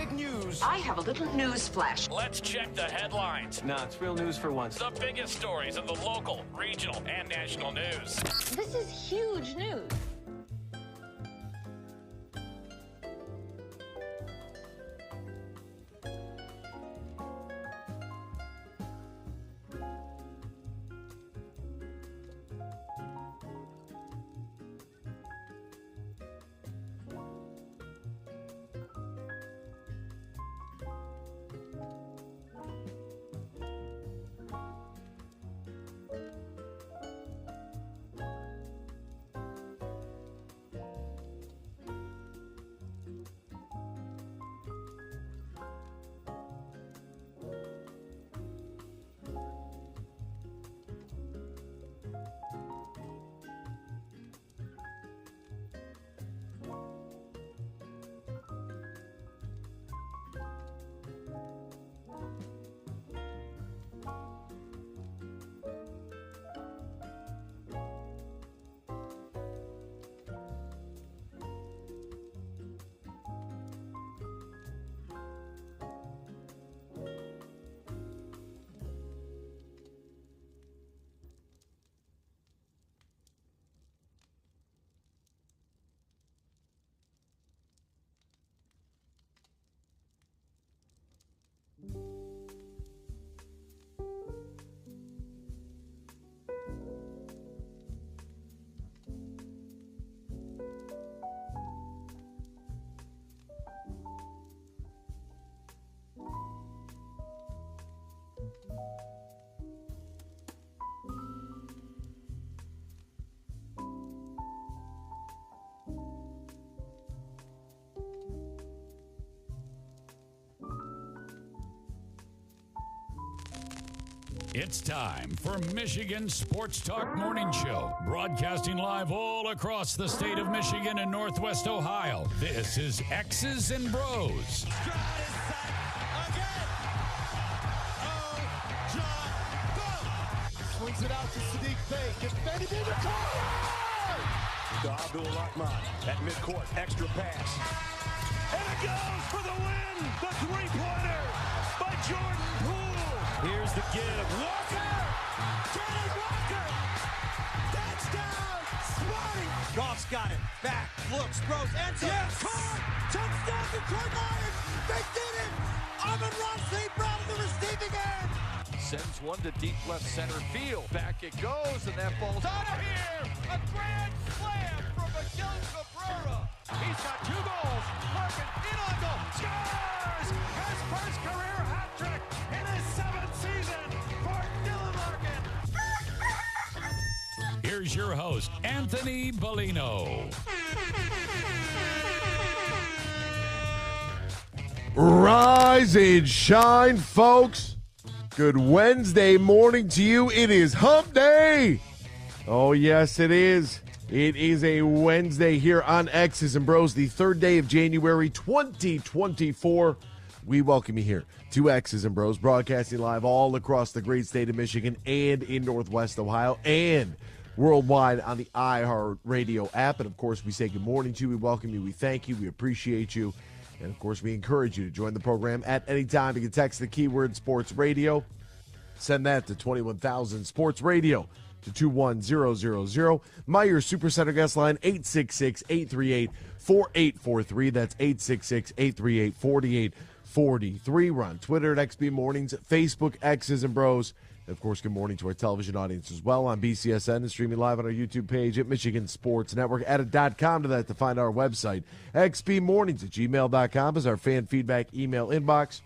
big news. I have a little news flash. Let's check the headlines. Nah, it's real news for once. The biggest stories in the local, regional, and national news. This is huge news. It's time for Michigan Sports Talk Morning Show, broadcasting live all across the state of Michigan and Northwest Ohio. This is X's and Bros. Swings it out to Sadiq Bey. Gets Benny in the to Abdul-Rahman at midcourt. Extra pass. And it goes for the win. The three-pointer by Jordan Poole. Here's the give. Walker! Johnny Walker! Touchdown! Spotty! Goff's got it. Back. Looks. Throws. Ends up. Yes! Caught! Touchdown Detroit Lions! They did it! Amon-Ra St. Brown in the receiving end! Sends one to deep left center field. Back it goes, and that ball's out of here! A grand slam from Miguel Cabrera! He's got 2 goals. Larkin in on goal. Scores! His first career hat trick in his 7th season for Dylan Larkin. Here's your host, Anthony Bellino. Rise and shine, folks. Good Wednesday morning to you. It is Hump Day. Oh, yes, it is. It is a Wednesday here on X's and Bros, the 3rd day of January 2024. We welcome you here to X's and Bros, broadcasting live all across the great state of Michigan and in Northwest Ohio and worldwide on the iHeartRadio app. And, of course, we say good morning to you. We welcome you. We thank you. We appreciate you. And, of course, we encourage you to join the program at any time. You can text the keyword sports radio. Send that to 21,000 Sports Radio to 21000. Meyer Supercenter guest line, 866-838-4843. That's 866-838-4843. We're on Twitter at XB Mornings, Facebook, X's and Bros. And, of course, good morning to our television audience as well on BCSN and streaming live on our YouTube page at Michigan Sports Network. Add a .com to that to find our website. xbmornings@gmail.com is our fan feedback email inbox.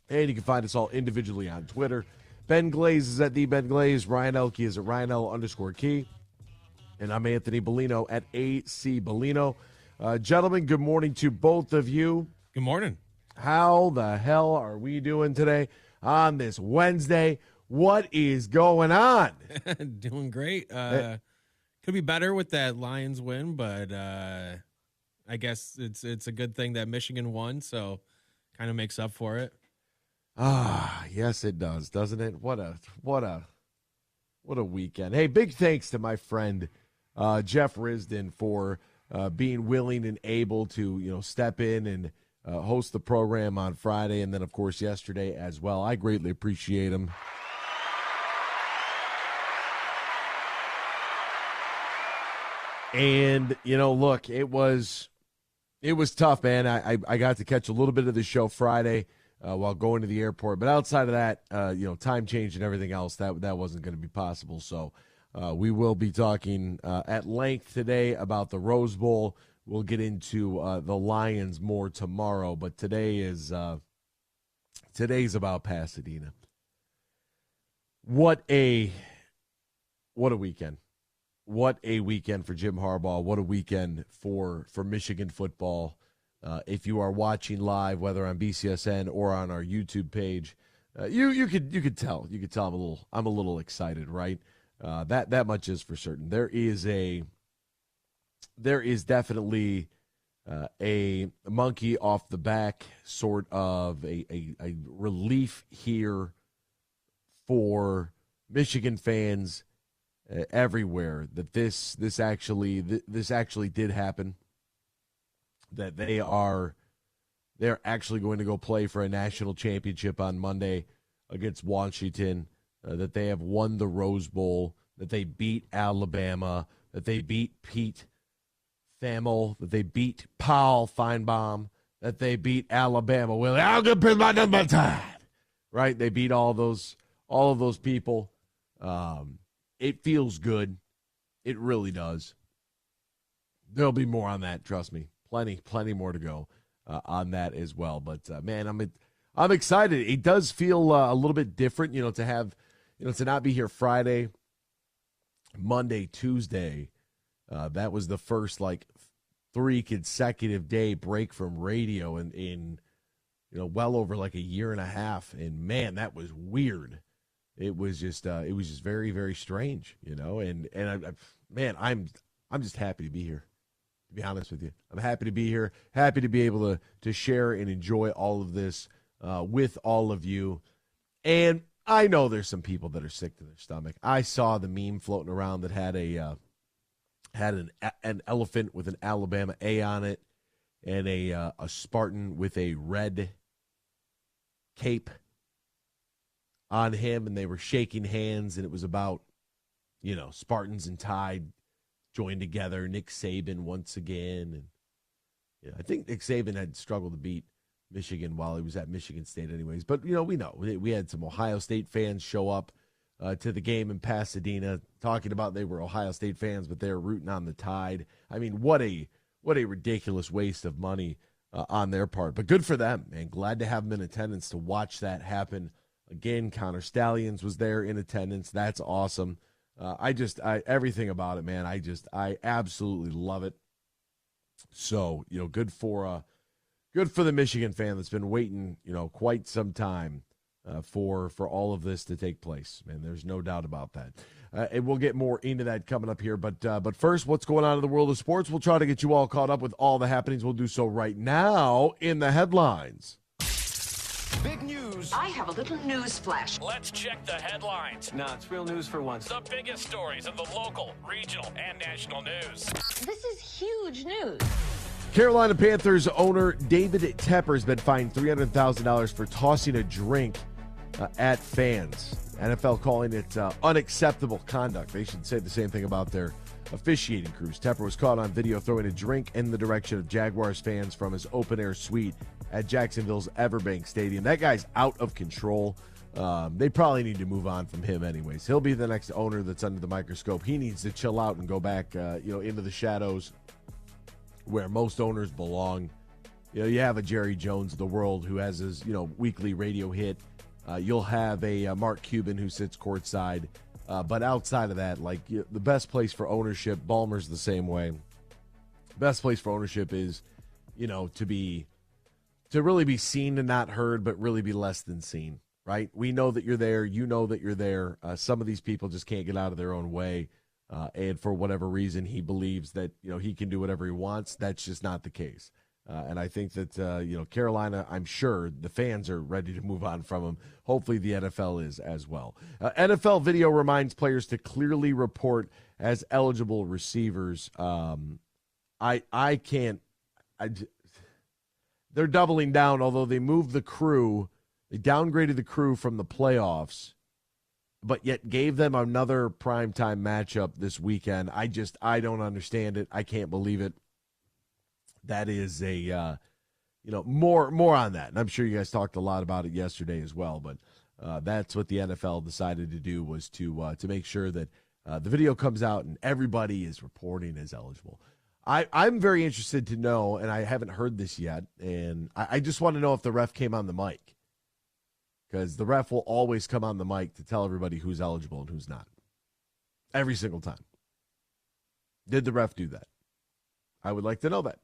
And you can find us all individually on Twitter. Ben Glaze is at the Ben Glaze. Ryan Elke is at RyanL_Key. And I'm Anthony Bellino at AC Bellino. Gentlemen, good morning to both of you. Good morning. How the hell are we doing today on this Wednesday? What is going on? Doing great. Could be better with that Lions win, but I guess it's a good thing that Michigan won, so kind of makes up for it. Yes, it does, doesn't it? What a weekend. Hey, big thanks to my friend Jeff Risden for being willing and able to step in and host the program on Friday, and then, of course, yesterday as well. I greatly appreciate him. And, look, it was tough, man. I got to catch a little bit of the show Friday while going to the airport. But outside of that, time change and everything else, that wasn't going to be possible. So we will be talking at length today about the Rose Bowl. We'll get into the Lions more tomorrow. But today's about Pasadena. What a weekend. What a weekend for Jim Harbaugh. What a weekend for Michigan football. If you are watching live, whether on BCSN or on our YouTube page, you could tell. You could tell I'm a little excited, right? That much is for certain. There is definitely a monkey off the back, sort of a relief here for Michigan fans everywhere that this actually did happen, that they're actually going to go play for a national championship on Monday against Washington, that they have won the Rose Bowl, that they beat Alabama, that they beat Pete Thamel, that they beat Paul Feinbaum, that they beat Alabama. Well, I'll get my number time. Right? They beat all of those people. It feels good. It really does. There'll be more on that, trust me. Plenty more to go on that as well. But man, I'm excited. It does feel a little bit different, to have, to not be here Friday, Monday, Tuesday. That was the first 3 consecutive day break from radio in well over a year and a half. And man, that was weird. It was just very, very strange, and I'm just happy to be here, to be honest with you. I'm happy to be here, happy to be able to share and enjoy all of this with all of you. And I know there's some people that are sick to their stomach. I saw the meme floating around that had an elephant with an Alabama A on it and a Spartan with a red cape on him, and they were shaking hands, and it was about, Spartans and Tide joined together, Nick Saban once again. And I think Nick Saban had struggled to beat Michigan while he was at Michigan State anyways. But, we know. We had some Ohio State fans show up to the game in Pasadena talking about they were Ohio State fans, but they were rooting on the Tide. I mean, what a ridiculous waste of money on their part. But good for them, man. Glad to have them in attendance to watch that happen. Again, Connor Stallions was there in attendance. That's awesome. Everything about it, man. I absolutely love it. So, good for the Michigan fan that's been waiting, quite some time for all of this to take place. Man, there's no doubt about that. And we'll get more into that coming up here. But first, what's going on in the world of sports? We'll try to get you all caught up with all the happenings. We'll do so right now in the headlines. Big news. I have a little news flash. Let's check the headlines. Nah, it's real news for once. The biggest stories in the local, regional, and national news. This is huge news. Carolina Panthers owner David Tepper has been fined $300,000 for tossing a drink at fans. NFL calling it unacceptable conduct. They should say the same thing about their officiating crews. Tepper was caught on video throwing a drink in the direction of Jaguars fans from his open-air suite at Jacksonville's Everbank Stadium. That guy's out of control. They probably need to move on from him anyways. He'll be the next owner that's under the microscope. He needs to chill out and go back into the shadows where most owners belong. You have a Jerry Jones of the world who has his weekly radio hit. You'll have a Mark Cuban who sits courtside. But outside of that, the best place for ownership, Ballmer's the same way. Best place for ownership is, to really be seen and not heard, but really be less than seen, right? We know that you're there. You know that you're there. Some of these people just can't get out of their own way. And for whatever reason, he believes that, he can do whatever he wants. That's just not the case. And I think that, Carolina, I'm sure the fans are ready to move on from him. Hopefully the NFL is as well. NFL video reminds players to clearly report as eligible receivers. they're doubling down, although they moved the crew. They downgraded the crew from the playoffs, but yet gave them another primetime matchup this weekend. I don't understand it. I can't believe it. That is a, more on that. And I'm sure you guys talked a lot about it yesterday as well, but that's what the NFL decided to do, was to make sure that the video comes out and everybody is reporting as eligible. I'm very interested to know, and I haven't heard this yet, and I just want to know if the ref came on the mic, because the ref will always come on the mic to tell everybody who's eligible and who's not. Every single time. Did the ref do that? I would like to know that.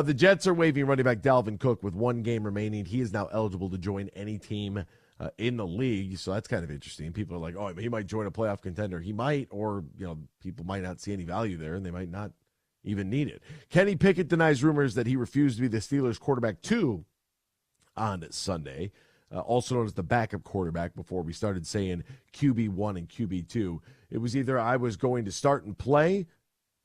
The Jets are waiving running back Dalvin Cook with 1 game remaining. He is now eligible to join any team in the league, so that's kind of interesting. People are like, oh, he might join a playoff contender. He might, or people might not see any value there, and they might not even need it. Kenny Pickett denies rumors that he refused to be the Steelers' quarterback 2 on Sunday, also known as the backup quarterback before we started saying QB1 and QB2. It was either I was going to start and play,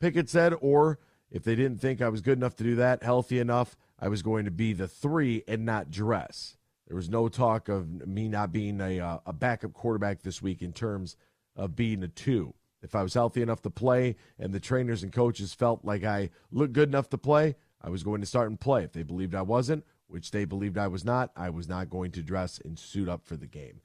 Pickett said, or if they didn't think I was good enough to do that, healthy enough, I was going to be the 3 and not dress. There was no talk of me not being a backup quarterback this week in terms of being a 2. If I was healthy enough to play and the trainers and coaches felt like I looked good enough to play, I was going to start and play. If they believed I wasn't, which they believed I was not going to dress and suit up for the game.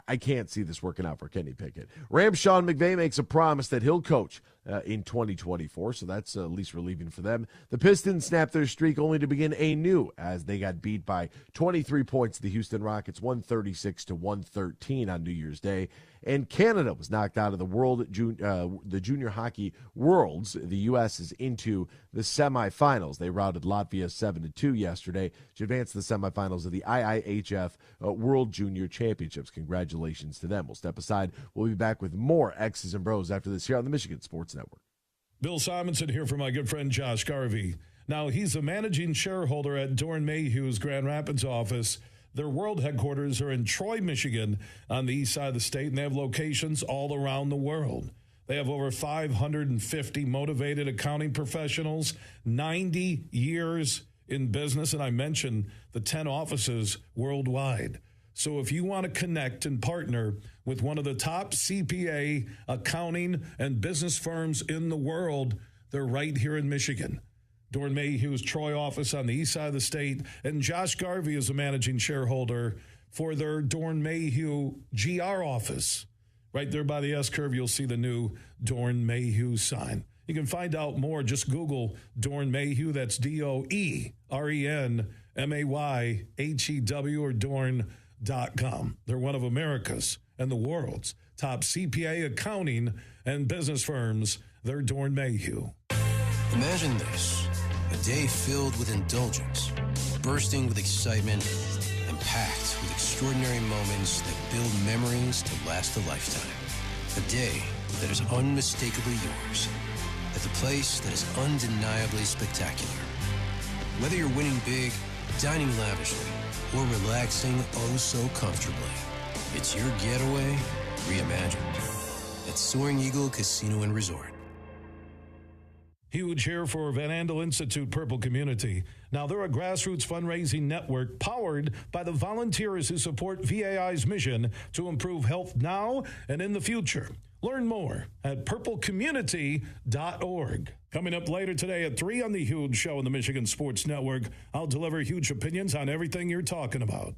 I can't see this working out for Kenny Pickett. Rams Sean McVay makes a promise that he'll coach in 2024, so that's at least relieving for them. The Pistons snapped their streak only to begin anew as they got beat by 23 points to the Houston Rockets, 136-113 on New Year's Day. And Canada was knocked out of the Junior Hockey Worlds. The U.S. is into the semifinals. They routed Latvia 7-2 yesterday to advance to the semifinals of the IIHF World Junior Championships. Congratulations to them. We'll step aside. We'll be back with more X's and Bros after this here on the Michigan Sports Network. Bill Simonson here for my good friend Josh Garvey. Now, he's a managing shareholder at Dorn Mayhew's Grand Rapids office. Their world headquarters are in Troy, Michigan, on the east side of the state, and they have locations all around the world. They have over 550 motivated accounting professionals, 90 years in business, and I mentioned the 10 offices worldwide. So if you want to connect and partner with one of the top CPA, accounting, and business firms in the world, they're right here in Michigan. Dorn Mayhew's Troy office on the east side of the state, and Josh Garvey is a managing shareholder for their Dorn Mayhew GR office. Right there by the S-curve, you'll see the new Dorn Mayhew sign. You can find out more. Just Google Dorn Mayhew. That's DOERENMAYHEW or Dorn.com. They're one of America's and the world's top CPA, accounting, and business firms. They're Dorn Mayhew. Imagine this. A day filled with indulgence, bursting with excitement, and packed with extraordinary moments that build memories to last a lifetime. A day that is unmistakably yours, at the place that is undeniably spectacular. Whether you're winning big, dining lavishly, or relaxing oh so comfortably, it's your getaway reimagined at Soaring Eagle Casino and Resort. Huge here for Van Andel Institute Purple Community. Now, they're a grassroots fundraising network powered by the volunteers who support VAI's mission to improve health now and in the future. Learn more at purplecommunity.org. Coming up later today at 3 on the Huge Show on the Michigan Sports Network, I'll deliver huge opinions on everything you're talking about.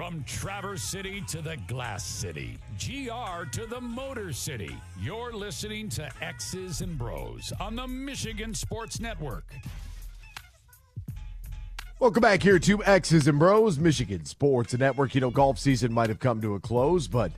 From Traverse City to the Glass City, GR to the Motor City, you're listening to X's and Bros on the Michigan Sports Network. Welcome back here to X's and Bros, Michigan Sports Network. You know, golf season might have come to a close, but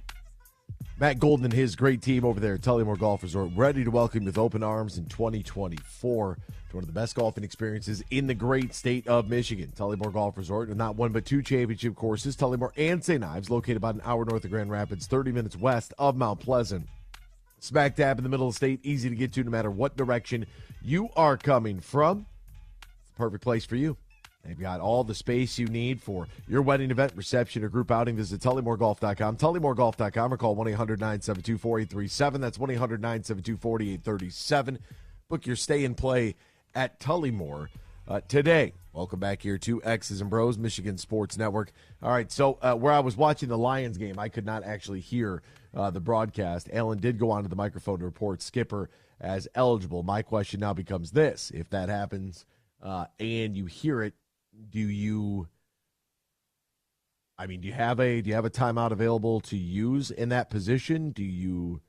Matt Golden and his great team over there at Tullymore Golf Resort ready to welcome you with open arms in 2024 to one of the best golfing experiences in the great state of Michigan. Tullymore Golf Resort, with not one but two championship courses, Tullymore and St. Ives, located about an hour north of Grand Rapids, 30 minutes west of Mount Pleasant. Smack dab in the middle of the state, easy to get to no matter what direction you are coming from. It's the perfect place for you. They've got all the space you need for your wedding event, reception, or group outing. Visit TullymoreGolf.com, TullymoreGolf.com, or call 1-800-972-4837. That's 1-800-972-4837. Book your stay and play at Tullymore today. Welcome back here to X's and Bros, Michigan Sports Network. All right, so where I was watching the Lions game, I could not actually hear the broadcast. Alan did go onto the microphone to report Skipper as eligible. My question now becomes this. If that happens and you hear it, do you have a timeout available to use in that position? Do you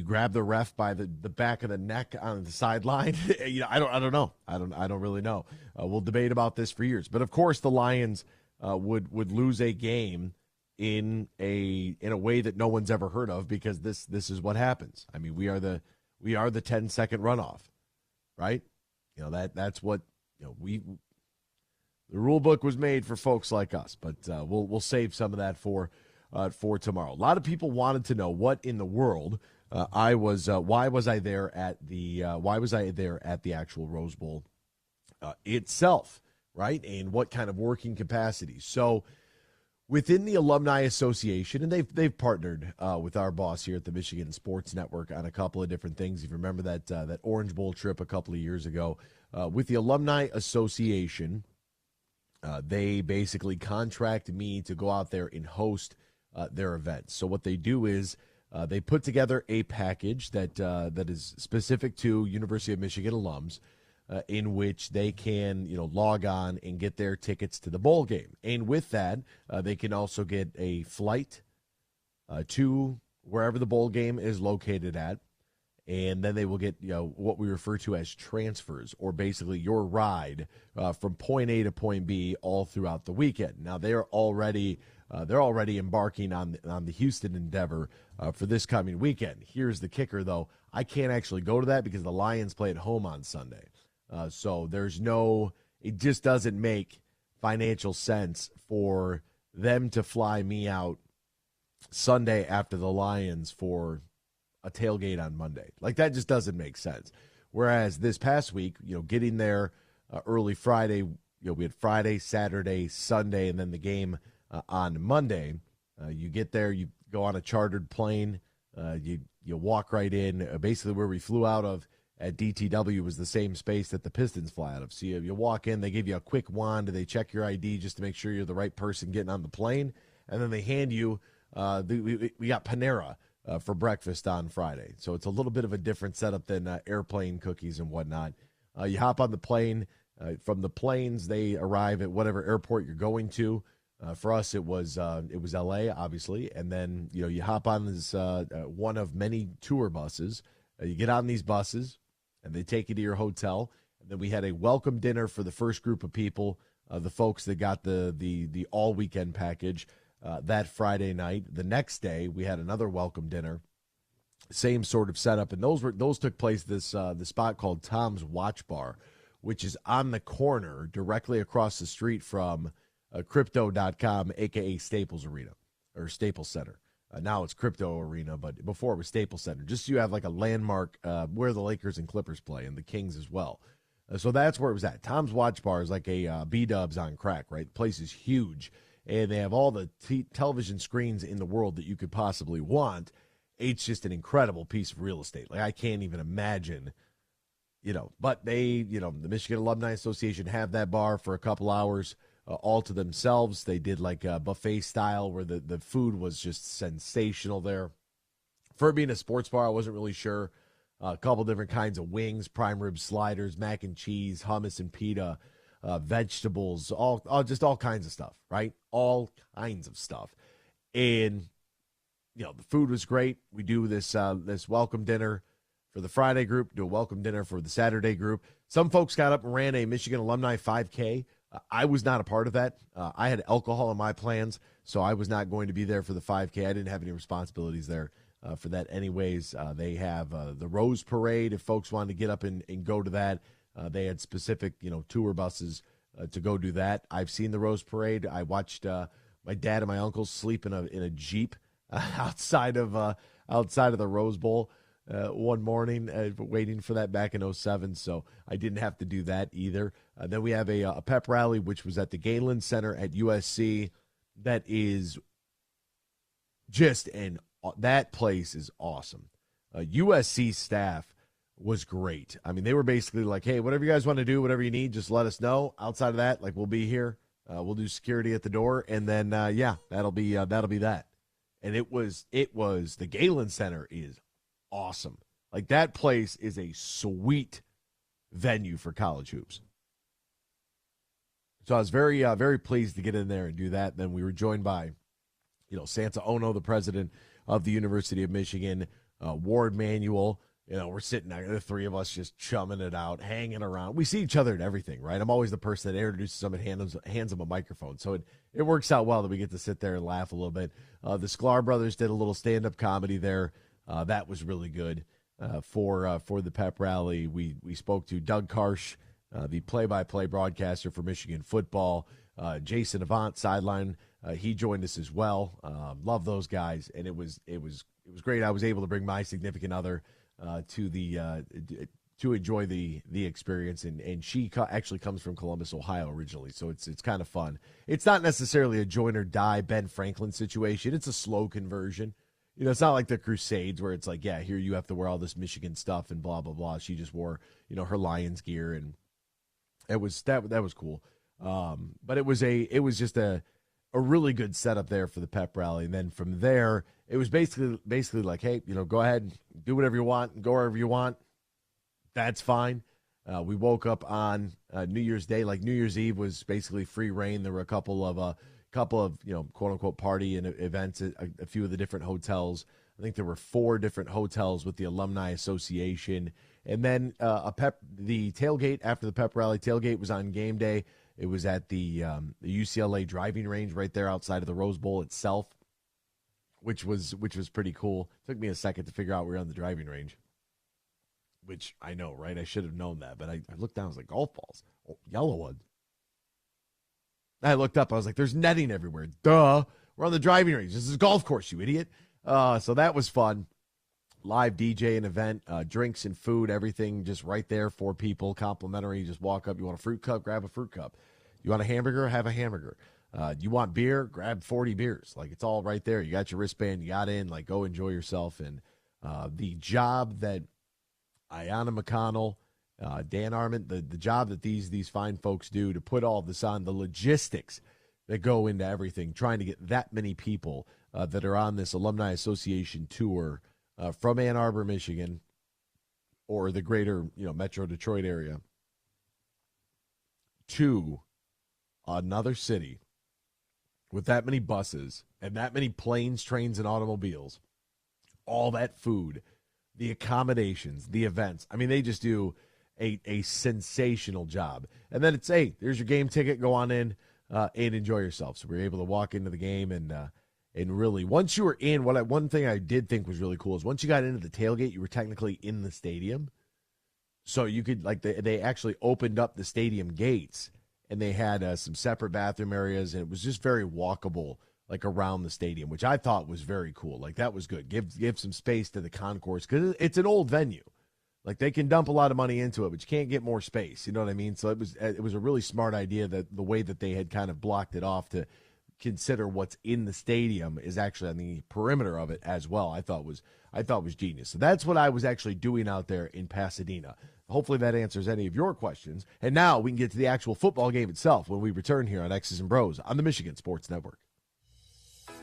grab the ref by the back of the neck on the sideline? I don't know. I don't really know. We'll debate about this for years. But of course the Lions would lose a game in a way that no one's ever heard of, because this is what happens. I mean, we are the 10-second runoff, right? That's what the rule book was made for folks like us, but we'll save some of that for tomorrow. A lot of people wanted to know what in the world why was I there at the actual Rose Bowl itself, right? And what kind of working capacity? So within the Alumni Association, and they've partnered with our boss here at the Michigan Sports Network on a couple of different things. If you remember that Orange Bowl trip a couple of years ago, with the Alumni Association, they basically contract me to go out there and host their events. So what they do is they put together a package that is specific to University of Michigan alums, in which they can log on and get their tickets to the bowl game. And with that, they can also get a flight to wherever the bowl game is located at. And then they will get what we refer to as transfers, or basically your ride from point A to point B all throughout the weekend. Now they're already embarking on the Houston endeavor for this coming weekend. Here's the kicker, though: I can't actually go to that because the Lions play at home on Sunday. So it just doesn't make financial sense for them to fly me out Sunday after the Lions for a tailgate on Monday. Like, that just doesn't make sense. Whereas this past week, getting there early Friday, we had Friday, Saturday, Sunday, and then the game on Monday. You get there, you go on a chartered plane, you walk right in. Basically, where we flew out of at DTW was the same space that the Pistons fly out of. So you walk in, they give you a quick wand, they check your ID just to make sure you're the right person getting on the plane, and then they hand you we got Panera for breakfast on Friday. So it's a little bit of a different setup than airplane cookies and whatnot. You hop on the plane. From the planes, they arrive at whatever airport you're going to. For us, it was L.A., obviously. And then, you hop on this one of many tour buses. You get on these buses, and they take you to your hotel. And then we had a welcome dinner for the first group of people, the folks that got the all-weekend package. That Friday night. The next day, we had another welcome dinner, same sort of setup, and those took place this the spot called Tom's Watch Bar, which is on the corner directly across the street from Crypto.com, aka Staples Arena or Staples Center. Now it's Crypto Arena, but before it was Staples Center. Just so you have like a landmark where the Lakers and Clippers play, and the Kings as well. So that's where it was at. Tom's Watch Bar is like a B-dubs on crack, right? The place is huge. And they have all the television screens in the world that you could possibly want. It's just an incredible piece of real estate. Like, I can't even imagine, But they, the Michigan Alumni Association have that bar for a couple hours all to themselves. They did like a buffet style where the food was just sensational there. For being a sports bar, I wasn't really sure. A couple different kinds of wings, prime rib sliders, mac and cheese, hummus and pita. vegetables, just all kinds of stuff, right? All kinds of stuff. And, the food was great. We do this welcome dinner for the Friday group, do a welcome dinner for the Saturday group. Some folks got up and ran a Michigan Alumni 5K. I was not a part of that. I had alcohol in my plans, so I was not going to be there for the 5K. I didn't have any responsibilities there for that anyways. They have the Rose Parade if folks wanted to get up and go to that. They had specific, tour buses to go do that. I've seen the Rose Parade. I watched my dad and my uncles sleep in a Jeep outside of the Rose Bowl one morning, waiting for that back in 2007. So I didn't have to do that either. Then we have a pep rally, which was at the Galen Center at USC. That is that place is awesome. USC staff was great. I mean, they were basically like, hey, whatever you guys want to do, whatever you need, just let us know. Outside of that, we'll be here. We'll do security at the door. And then, that'll be that. And it was the Galen Center is awesome. That place is a sweet venue for college hoops. So I was very, very pleased to get in there and do that. Then we were joined by, Santa Ono, the president of the University of Michigan, Ward Manuel. We're sitting there, the three of us just chumming it out, hanging around. We see each other and everything, right? I'm always the person that introduces them and hands them a microphone. So it works out well that we get to sit there and laugh a little bit. The Sklar brothers did a little stand-up comedy there. That was really good for the pep rally. We spoke to Doug Karsh, the play-by-play broadcaster for Michigan football. Jason Avant, sideline, he joined us as well. Love those guys, and it was great. I was able to bring my significant other to enjoy the experience, and she actually comes from Columbus, Ohio originally, so it's kind of fun. It's not necessarily a join or die Ben Franklin situation. It's a slow conversion. It's not like the Crusades where it's like, yeah, here you have to wear all this Michigan stuff and blah blah blah. She just wore her Lions gear, and it was that was cool. But it was just a really good setup there for the pep rally, and then from there it was basically like, hey, go ahead, do whatever you want, and go wherever you want. That's fine. We woke up on New Year's Day. New Year's Eve was basically free reign. There were a couple of quote unquote party and events at a few of the different hotels. I think there were 4 different hotels with the Alumni Association, and then the tailgate after the pep rally. Tailgate was on game day. It was at the UCLA driving range right there outside of the Rose Bowl itself, which was pretty cool. Took me a second to figure out we were on the driving range, which I know, right? I should have known that, but I looked down. I was like, golf balls, yellow ones. I looked up. I was like, there's netting everywhere. Duh. We're on the driving range. This is a golf course, you idiot. So that was fun. Live DJ and event, drinks and food, everything just right there for people, complimentary. You just walk up. You want a fruit cup, grab a fruit cup. You want a hamburger, have a hamburger. You want beer, grab 40 beers. It's all right there. You got your wristband, you got in, go enjoy yourself. And the job that Ayanna McConnell, Dan Arment, the job that these fine folks do to put all this on, the logistics that go into everything, trying to get that many people that are on this Alumni Association tour from Ann Arbor, Michigan, or the greater Metro Detroit area, to another city with that many buses and that many planes, trains, and automobiles, all that food, the accommodations, the events. I mean, they just do a sensational job. And then it's, hey, there's your game ticket. Go on in and enjoy yourself. So we were able to walk into the game and really, once you were in, one thing I did think was really cool is once you got into the tailgate, you were technically in the stadium. So you could, they actually opened up the stadium gates, and they had some separate bathroom areas, and it was just very walkable, around the stadium, which I thought was very cool. That was good. Give some space to the concourse, because it's an old venue. They can dump a lot of money into it, but you can't get more space. You know what I mean? So it was a really smart idea that the way that they had kind of blocked it off to consider what's in the stadium is actually on the perimeter of it as well. I thought was genius. So that's what I was actually doing out there in Pasadena. Hopefully that answers any of your questions. And now we can get to the actual football game itself when we return here on X's and Bros on the Michigan Sports Network.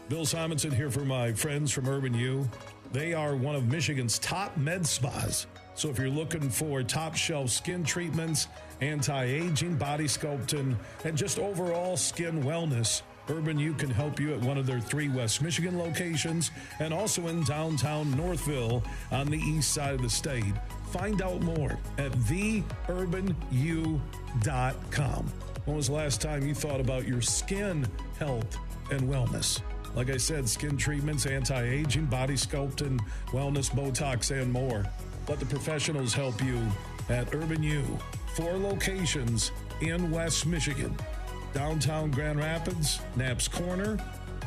Bill Simonson here for my friends from Urban U. They are one of Michigan's top med spas. So if you're looking for top shelf skin treatments, anti-aging, body sculpting, and just overall skin wellness, Urban U can help you at one of their 3 West Michigan locations and also in downtown Northville on the east side of the state. Find out more at theurbanu.com. When was the last time you thought about your skin health and wellness? Like I said, skin treatments, anti-aging, body sculpting, wellness, Botox, and more. Let the professionals help you at Urban U. 4 locations in West Michigan. Downtown Grand Rapids, Knapp's Corner.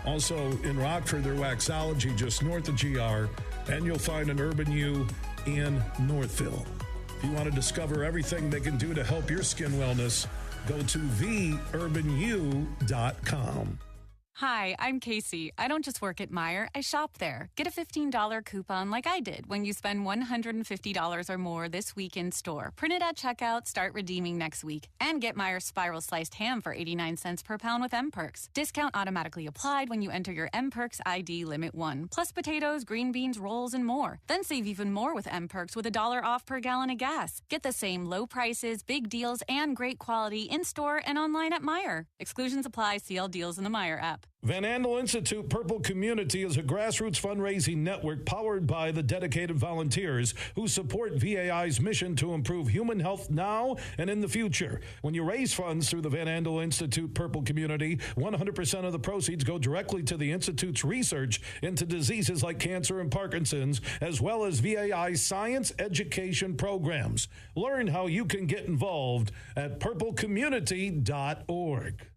Also in Rockford, their Waxology just north of GR. And you'll find an Urban U in Northville. If you want to discover everything they can do to help your skin wellness, go to theurbanu.com. Hi, I'm Casey. I don't just work at Meijer, I shop there. Get a $15 coupon like I did when you spend $150 or more this week in store. Print it at checkout, start redeeming next week. And get Meijer Spiral Sliced Ham for 89 cents per pound with M-Perks. Discount automatically applied when you enter your M-Perks ID Limit 1. Plus potatoes, green beans, rolls, and more. Then save even more with M-Perks with $1 off per gallon of gas. Get the same low prices, big deals, and great quality in-store and online at Meijer. Exclusions apply. See all deals in the Meijer app. Van Andel Institute Purple Community is a grassroots fundraising network powered by the dedicated volunteers who support VAI's mission to improve human health now and in the future. When you raise funds through the Van Andel Institute Purple Community, 100% of the proceeds go directly to the Institute's research into diseases like cancer and Parkinson's, as well as VAI's science education programs. Learn how you can get involved at purplecommunity.org.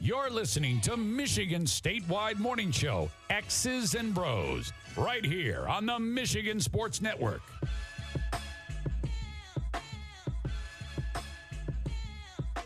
You're listening to Michigan's statewide morning show, X's and Bros, right here on the Michigan Sports Network.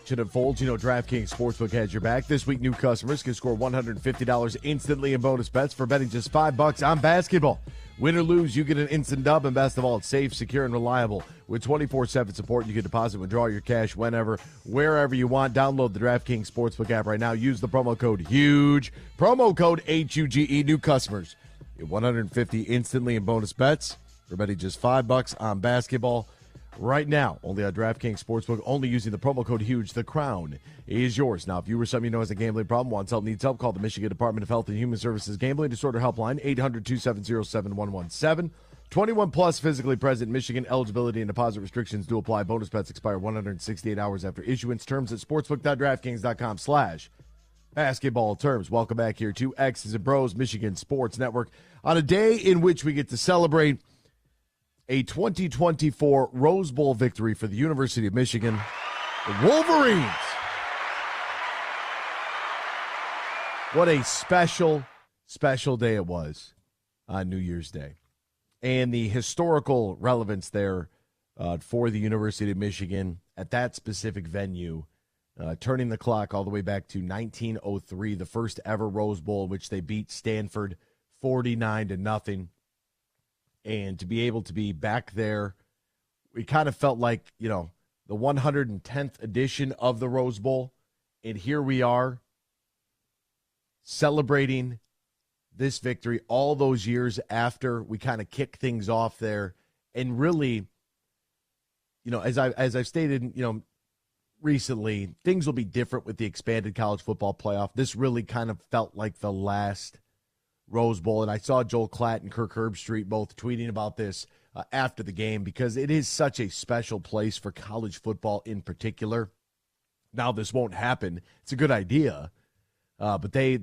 Should unfold, DraftKings Sportsbook has your back. This week, new customers can score $150 instantly in bonus bets for betting just $5 on basketball. Win or lose, you get an instant dub, and best of all, it's safe, secure, and reliable. With 24/7 support, you can deposit and withdraw your cash whenever, wherever you want. Download the DraftKings Sportsbook app right now. Use the promo code HUGE. Promo code HUGE. New customers get $150 instantly in bonus bets for betting just $5 on basketball. Right now, only on DraftKings Sportsbook, only using the promo code HUGE. The crown is yours. Now, if you or someone you know has a gambling problem, wants help, needs help, call the Michigan Department of Health and Human Services Gambling Disorder Helpline, 800-270-7117. 21 plus, physically present in Michigan. Eligibility and deposit restrictions do apply. Bonus bets expire 168 hours after issuance. Terms at sportsbook.draftkings.com/basketball terms. Welcome back here to X's and Bros, Michigan Sports Network, on a day in which we get to celebrate a 2024 Rose Bowl victory for the University of Michigan, the Wolverines. What a special, special day it was on New Year's Day. And the historical relevance there for the University of Michigan at that specific venue, turning the clock all the way back to 1903, the first ever Rose Bowl in which they beat Stanford 49-0. And to be able to be back there, we kind of felt like, the 110th edition of the Rose Bowl. And here we are celebrating this victory all those years after we kind of kicked things off there. And really, as I've stated, recently, things will be different with the expanded college football playoff. This really kind of felt like the last Rose Bowl, and I saw Joel Klatt and Kirk Herbstreit both tweeting about this after the game, because it is such a special place for college football in particular. Now, this won't happen. It's a good idea, but they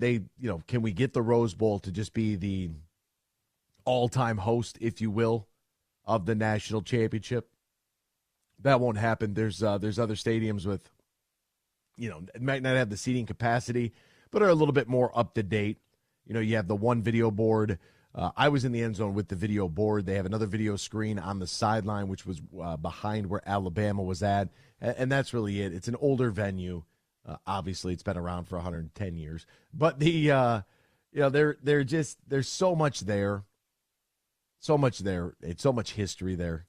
can we get the Rose Bowl to just be the all-time host, if you will, of the national championship? That won't happen. There's other stadiums with, it might not have the seating capacity, but are a little bit more up to date. You have the one video board. I was in the end zone with the video board. They have another video screen on the sideline, which was behind where Alabama was at. And that's really it. It's an older venue. Obviously, it's been around for 110 years. But there's so much there. So much there. It's so much history there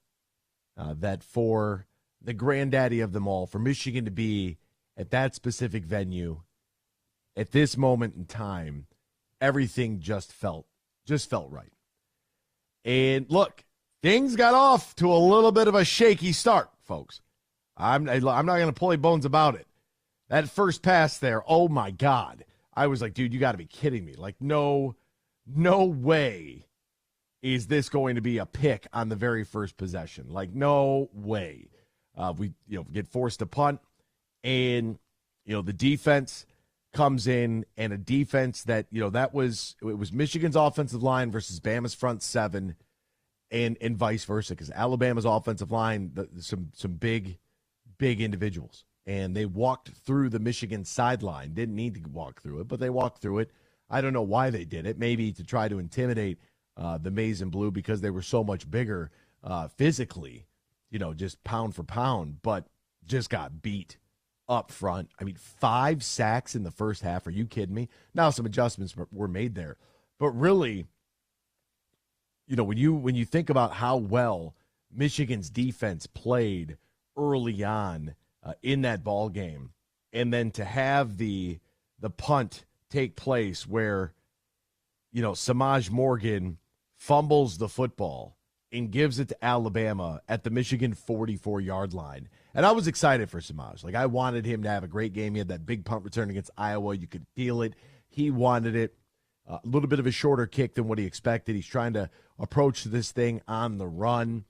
that for the granddaddy of them all, for Michigan to be at that specific venue at this moment in time, everything just felt right. And look, things got off to a little bit of a shaky start, folks. I'm not going to pull any bones about it. That first pass there, oh my God. I was like, dude, you got to be kidding me. Like, no way is this going to be a pick on the very first possession. Like, no way. We get forced to punt, and the defense comes in, and a defense that, it was Michigan's offensive line versus Bama's front seven, and vice versa, because Alabama's offensive line, some big individuals, and they walked through the Michigan sideline. Didn't need to walk through it, but they walked through it. I don't know why they did it. Maybe to try to intimidate the Maize and Blue, because they were so much bigger physically, just pound for pound, but just got beat up front. I mean, 5 sacks in the first half. Are you kidding me? Now some adjustments were made there. But really, when you think about how well Michigan's defense played early on in that ball game, and then to have the punt take place where, Samaj Morgan fumbles the football and gives it to Alabama at the Michigan 44-yard line. And I was excited for Samaj. Like, I wanted him to have a great game. He had that big punt return against Iowa. You could feel it. He wanted it. A little bit of a shorter kick than what he expected. He's trying to approach this thing on the run,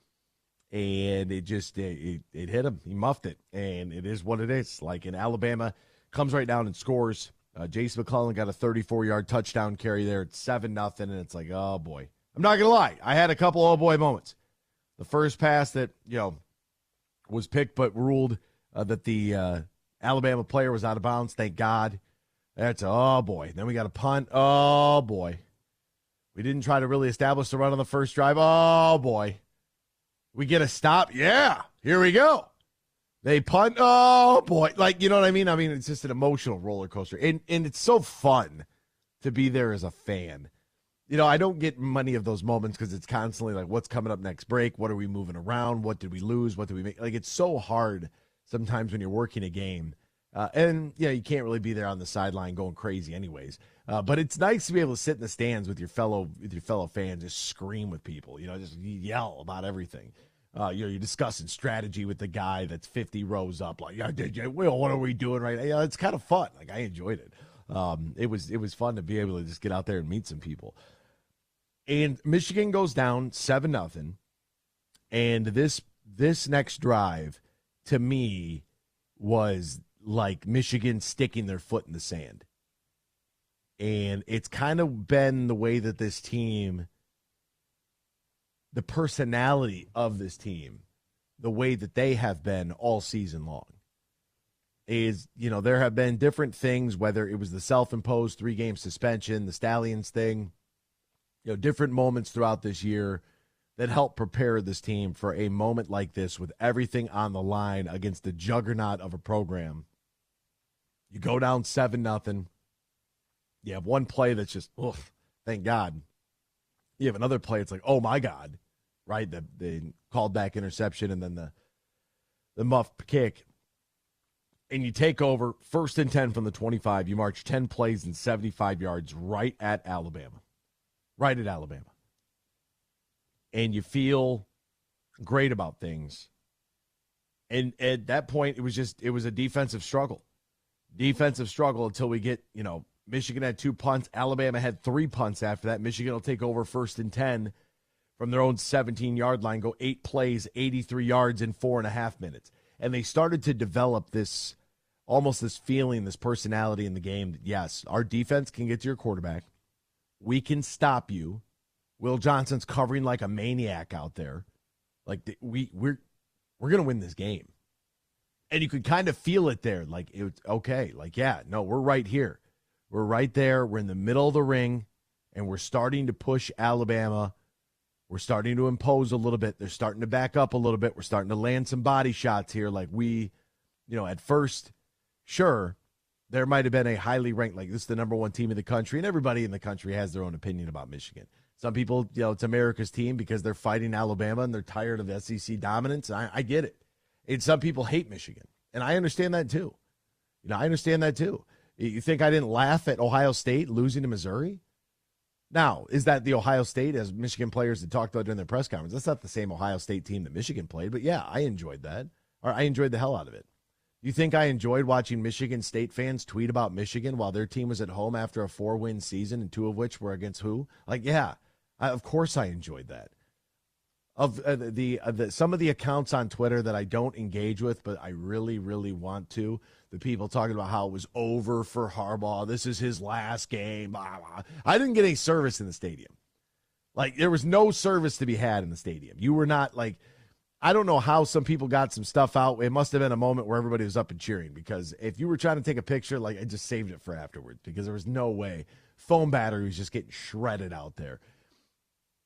and it just it hit him. He muffed it, and it is what it is. Like, in Alabama, comes right down and scores. Jace McClellan got a 34-yard touchdown carry there. It's 7-0, and it's like, oh, boy. I'm not going to lie. I had a couple oh, boy moments. The first pass that, was picked but ruled that the Alabama player was out of bounds, thank God. Oh, boy. Then we got a punt. Oh, boy. We didn't try to really establish the run on the first drive. Oh, boy. We get a stop. Yeah. Here we go. They punt. Oh, boy. Like, you know what I mean? I mean, it's just an emotional roller coaster. And it's so fun to be there as a fan. You know, I don't get many of those moments because it's constantly like, what's coming up next break? What are we moving around? What did we lose? What did we make? Like, it's so hard sometimes when you're working a game. And, yeah, you can't really be there on the sideline going crazy anyways. But it's nice to be able to sit in the stands with your fellow fans, just scream with people, you know, just yell about everything. You're discussing strategy with the guy that's 50 rows up. Like, yeah, Will, what are we doing right now? Yeah, it's kind of fun. Like, I enjoyed it. It was fun to be able to just get out there and meet some people. And Michigan goes down 7-0. And this next drive, to me, was like Michigan sticking their foot in the sand. And it's kind of been the way that this team, the personality of this team, the way that they have been all season long, is, you know, there have been different things, whether it was the self-imposed 3-game suspension, the Stallions thing, you know, different moments throughout this year that helped prepare this team for a moment like this with everything on the line against the juggernaut of a program. You go down 7-0. You have one play that's just, thank God. You have another play, it's like, oh, my God, right? The called back interception and then the muffed kick. And you take over 1st and 10 from the 25. You march 10 plays and 75 yards right at Alabama. Right at Alabama. And you feel great about things. And at that point, it was a defensive struggle. Defensive struggle until we get, you know, Michigan had 2 punts. Alabama had 3 punts after that. Michigan will take over 1st and 10 from their own 17-yard line, go 8 plays, 83 yards in 4.5 minutes. And they started to develop this, almost this feeling, this personality in the game that, yes, our defense can get to your quarterback. We can stop you. Will Johnson's covering like a maniac out there. Like, we're going to win this game. And you could kind of feel it there. Like, it's okay. Like, yeah, no, we're right here. We're right there. We're in the middle of the ring, and we're starting to push Alabama. We're starting to impose a little bit. They're starting to back up a little bit. We're starting to land some body shots here. Like, we, you know, at first, sure, there might have been a highly ranked, like, this is the number 1 team in the country, and everybody in the country has their own opinion about Michigan. Some people, you know, it's America's team because they're fighting Alabama and they're tired of SEC dominance. I get it. And some people hate Michigan, and I understand that too. You know, I understand that too. You think I didn't laugh at Ohio State losing to Missouri? Now, is that the Ohio State, as Michigan players had talked about during their press conference? That's not the same Ohio State team that Michigan played, but yeah, I enjoyed that. Or I enjoyed the hell out of it. You think I enjoyed watching Michigan State fans tweet about Michigan while their team was at home after a 4-win season, and 2 of which were against who? Like, yeah, of course I enjoyed that. Of some of the accounts on Twitter that I don't engage with, but I really, really want to, the people talking about how it was over for Harbaugh. This is his last game. Blah, blah. I didn't get any service in the stadium. Like, there was no service to be had in the stadium. You were not, like, I don't know how some people got some stuff out. It must have been a moment where everybody was up and cheering, because if you were trying to take a picture, like, I just saved it for afterwards, because there was no way. Foam battery was just getting shredded out there.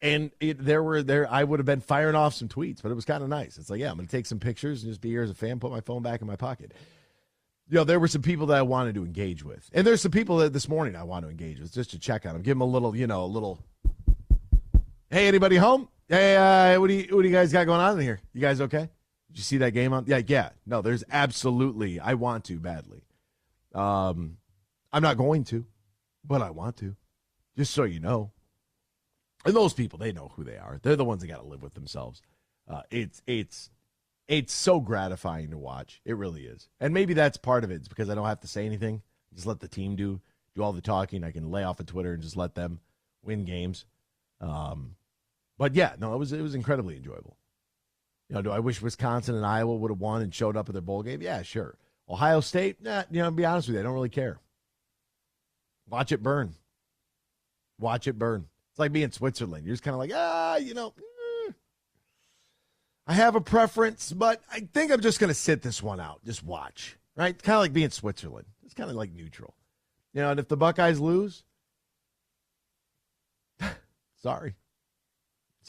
And I would have been firing off some tweets, but it was kind of nice. It's like, yeah, I'm going to take some pictures and just be here as a fan, put my phone back in my pocket. You know, there were some people that I wanted to engage with. And there's some people that this morning I want to engage with just to check on them. Give them a little, hey, anybody home? Hey, what do you guys got going on in here? You guys okay? Did you see that game on? Yeah. No, there's absolutely, I want to badly. I'm not going to, but I want to. Just so you know. And those people, they know who they are. They're the ones that got to live with themselves. It's so gratifying to watch. It really is. And maybe that's part of it. It's because I don't have to say anything. Just let the team do all the talking. I can lay off of Twitter and just let them win games. But yeah, no, it was incredibly enjoyable. You know, do I wish Wisconsin and Iowa would have won and showed up at their bowl game? Yeah, sure. Ohio State, to be honest with you, I don't really care. Watch it burn. Watch it burn. It's like being Switzerland. You're just kind of like, I have a preference, but I think I'm just going to sit this one out. Just watch, right? Kind of like being Switzerland. It's kind of like neutral. And if the Buckeyes lose, sorry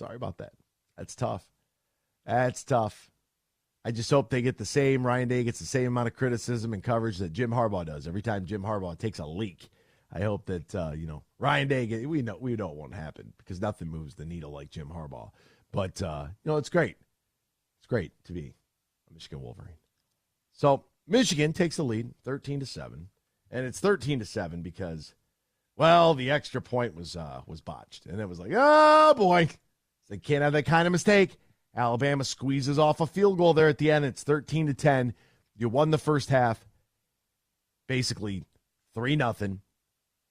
about that. That's tough. I just hope they get the same. Ryan Day gets the same amount of criticism and coverage that Jim Harbaugh does every time Jim Harbaugh takes a leak. I hope that Ryan Day. We know it won't happen because nothing moves the needle like Jim Harbaugh. But it's great. It's great to be a Michigan Wolverine. So Michigan takes the lead, 13-7, and it's 13-7 because, well, the extra point was botched, and it was like, oh boy, they can't have that kind of mistake. Alabama squeezes off a field goal there at the end. It's 13-10. You won the first half, basically 3-0,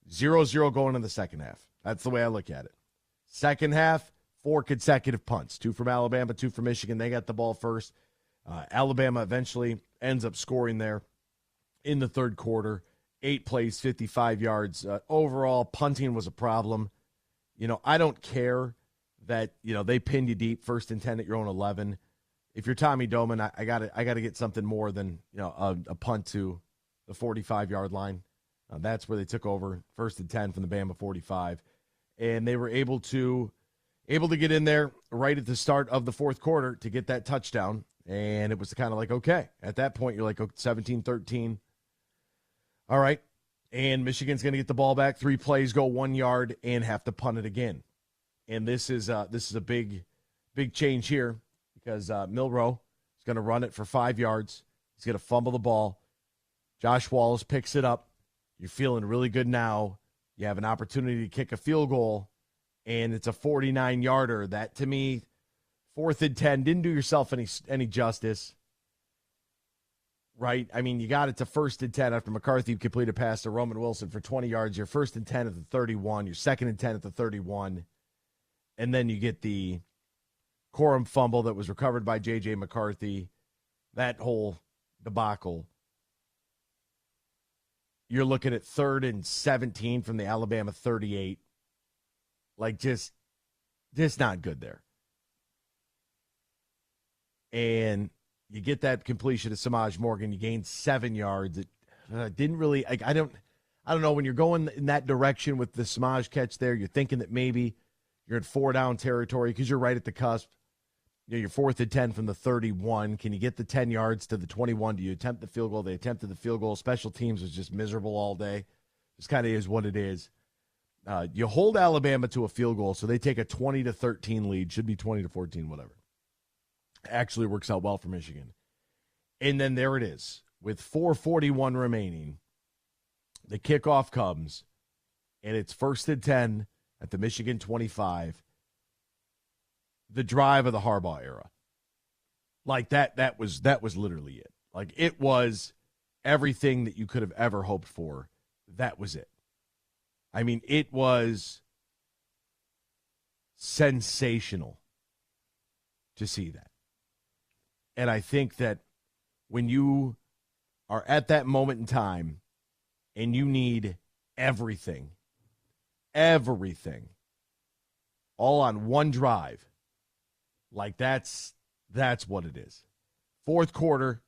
0-0 going in the second half. That's the way I look at it. Second half, 4 consecutive punts, 2 from Alabama, 2 from Michigan. They got the ball first. Alabama eventually ends up scoring there in the third quarter. 8 plays, 55 yards. Overall, punting was a problem. I don't care that, they pinned you deep, 1st and 10 at your own 11. If you're Tommy Doman, I got to get something more than, a punt to the 45-yard line. That's where they took over, 1st and 10 from the Bama 45. And they were able to get in there right at the start of the fourth quarter to get that touchdown. And it was kind of like, okay, at that point, you're like 17-13. All right. And Michigan's going to get the ball back. 3 plays, go 1 yard, and have to punt it again. And this is a big change here because Milroe is going to run it for 5 yards. He's going to fumble the ball. Josh Wallace picks it up. You're feeling really good now. You have an opportunity to kick a field goal, and it's a 49-yarder. That, to me, 4th and 10, didn't do yourself any justice, right? I mean, you got it to 1st and 10 after McCarthy completed a pass to Roman Wilson for 20 yards. Your 1st and 10 at the 31. Your 2nd and 10 at the 31. And then you get the Corum fumble that was recovered by J.J. McCarthy. That whole debacle. You're looking at 3rd and 17 from the Alabama 38. Like, just not good there. And you get that completion to Samaj Morgan. You gain 7 yards. It didn't really, I don't know, when you're going in that direction with the Samaj catch there, you're thinking that maybe you're in 4-down territory because you're right at the cusp. You're 4th and 10 from the 31. Can you get the 10 yards to the 21? Do you attempt the field goal? They attempted the field goal. Special teams was just miserable all day. Just kind of is what it is. You hold Alabama to a field goal, so they take a 20-13 lead. Should be 20-14, whatever. Actually works out well for Michigan. And then there it is. With 4:41 remaining, the kickoff comes, and it's 1st and 10 at the Michigan 25. The drive of the Harbaugh era. Like that was literally it. Like, it was everything that you could have ever hoped for. That was it. I mean, it was sensational to see that. And I think that when you are at that moment in time and you need everything, all on one drive, like that's what it is. Fourth quarter,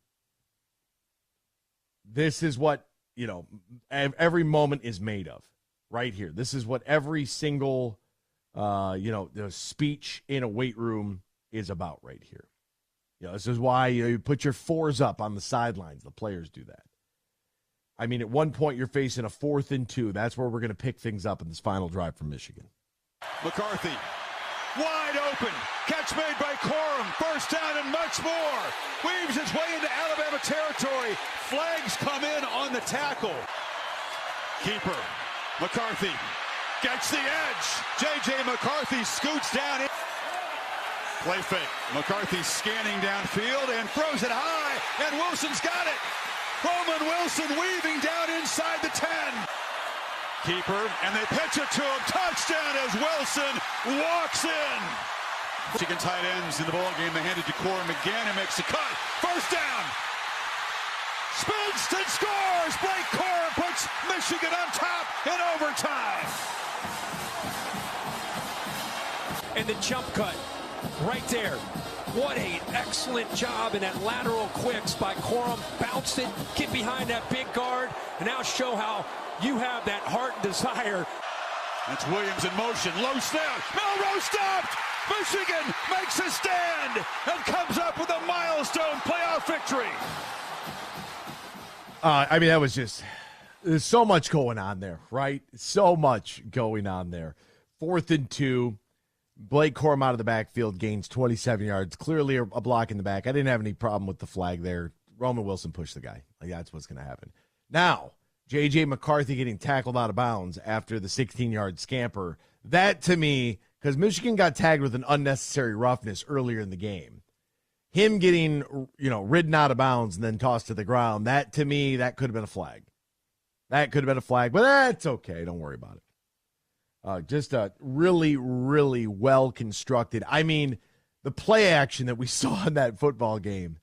this is what, every moment is made of right here. This is what every single, the speech in a weight room is about right here. This is why you put your 4s up on the sidelines. The players do that. I mean, at one point you're facing a 4th and 2. That's where we're going to pick things up in this final drive from Michigan. McCarthy, wide open. Catch made by Corum. 1st down and much more. Weaves his way into Alabama territory. Flags come in on the tackle. Keeper, McCarthy gets the edge. J.J. McCarthy scoots down in. Play fake. McCarthy scanning downfield and throws it high, and Wilson's got it. Roman Wilson weaving down inside the 10. Keeper, and they pitch it to him. Touchdown as Wilson walks in. Michigan tight ends in the ball game. They hand it to Corum again and makes the cut. 1st down. Spins and scores. Blake Corum puts Michigan on top in overtime. And the jump cut. Right there. What an excellent job in that lateral quicks by Corum. Bounced it, get behind that big guard, and now show how you have that heart and desire. That's Williams in motion. Low snap. Melrose stopped. Michigan makes a stand and comes up with a milestone playoff victory. I mean, that was just, there's so much going on there, right? So much going on there. 4th and 2. Blake Corum out of the backfield gains 27 yards. Clearly a block in the back. I didn't have any problem with the flag there. Roman Wilson pushed the guy. Like, that's what's going to happen. Now, J.J. McCarthy getting tackled out of bounds after the 16-yard scamper. That, to me, because Michigan got tagged with an unnecessary roughness earlier in the game. Him getting, ridden out of bounds and then tossed to the ground, that, to me, that could have been a flag. That could have been a flag, but that's okay. Don't worry about it. Just a really, really well-constructed. I mean, the play action that we saw in that football game,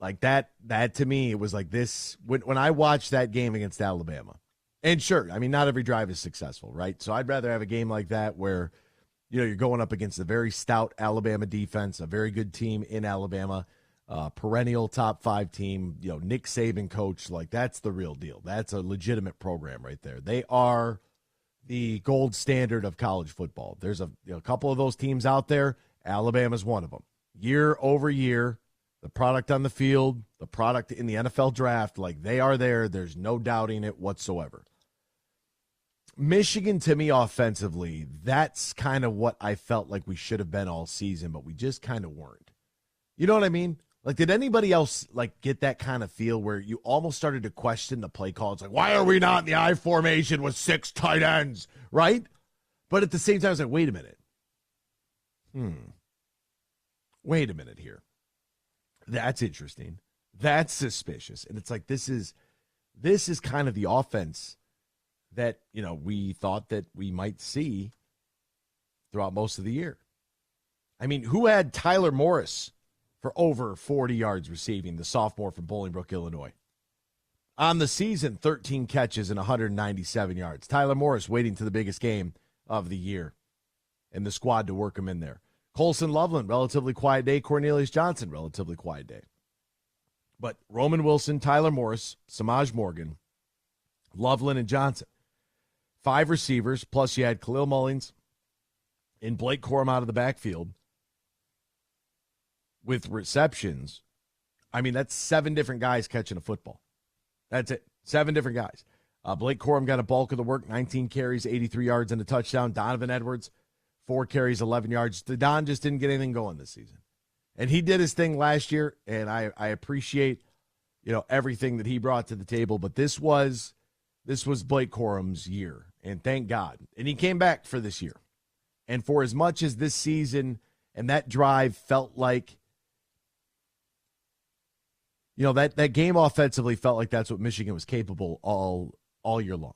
like that to me, it was like this. When I watched that game against Alabama, and sure, I mean, not every drive is successful, right? So I'd rather have a game like that where, you're going up against a very stout Alabama defense, a very good team in Alabama, perennial top 5 team, Nick Saban coach. Like, that's the real deal. That's a legitimate program right there. They are the gold standard of college football. There's a couple of those teams out there. Alabama's one of them. Year over year, the product on the field, the product in the NFL draft, like, they are there. There's no doubting it whatsoever. Michigan, to me, offensively, that's kind of what I felt like we should have been all season, but we just kind of weren't. You know what I mean? Like, did anybody else, get that kind of feel where you almost started to question the play call? It's like, why are we not in the I formation with 6 tight ends, right? But at the same time, I was like, wait a minute. Wait a minute here. That's interesting. That's suspicious. And it's like, this is kind of the offense that, we thought that we might see throughout most of the year. I mean, who had Tyler Morris for over 40 yards receiving, the sophomore from Bolingbrook, Illinois? On the season, 13 catches and 197 yards. Tyler Morris waiting to the biggest game of the year and the squad to work him in there. Colson Loveland, relatively quiet day. Cornelius Johnson, relatively quiet day. But Roman Wilson, Tyler Morris, Samaj Morgan, Loveland, and Johnson. 5 receivers, plus you had Khalil Mullins and Blake Corum out of the backfield with receptions. I mean, that's 7 different guys catching a football. That's it. 7 different guys. Blake Corum got a bulk of the work, 19 carries, 83 yards, and a touchdown. Donovan Edwards, 4 carries, 11 yards. The Don just didn't get anything going this season. And he did his thing last year, and I appreciate, everything that he brought to the table. But this was Blake Corum's year, and thank God. And he came back for this year. And for as much as this season and that drive felt like, that game offensively felt like that's what Michigan was capable all year long.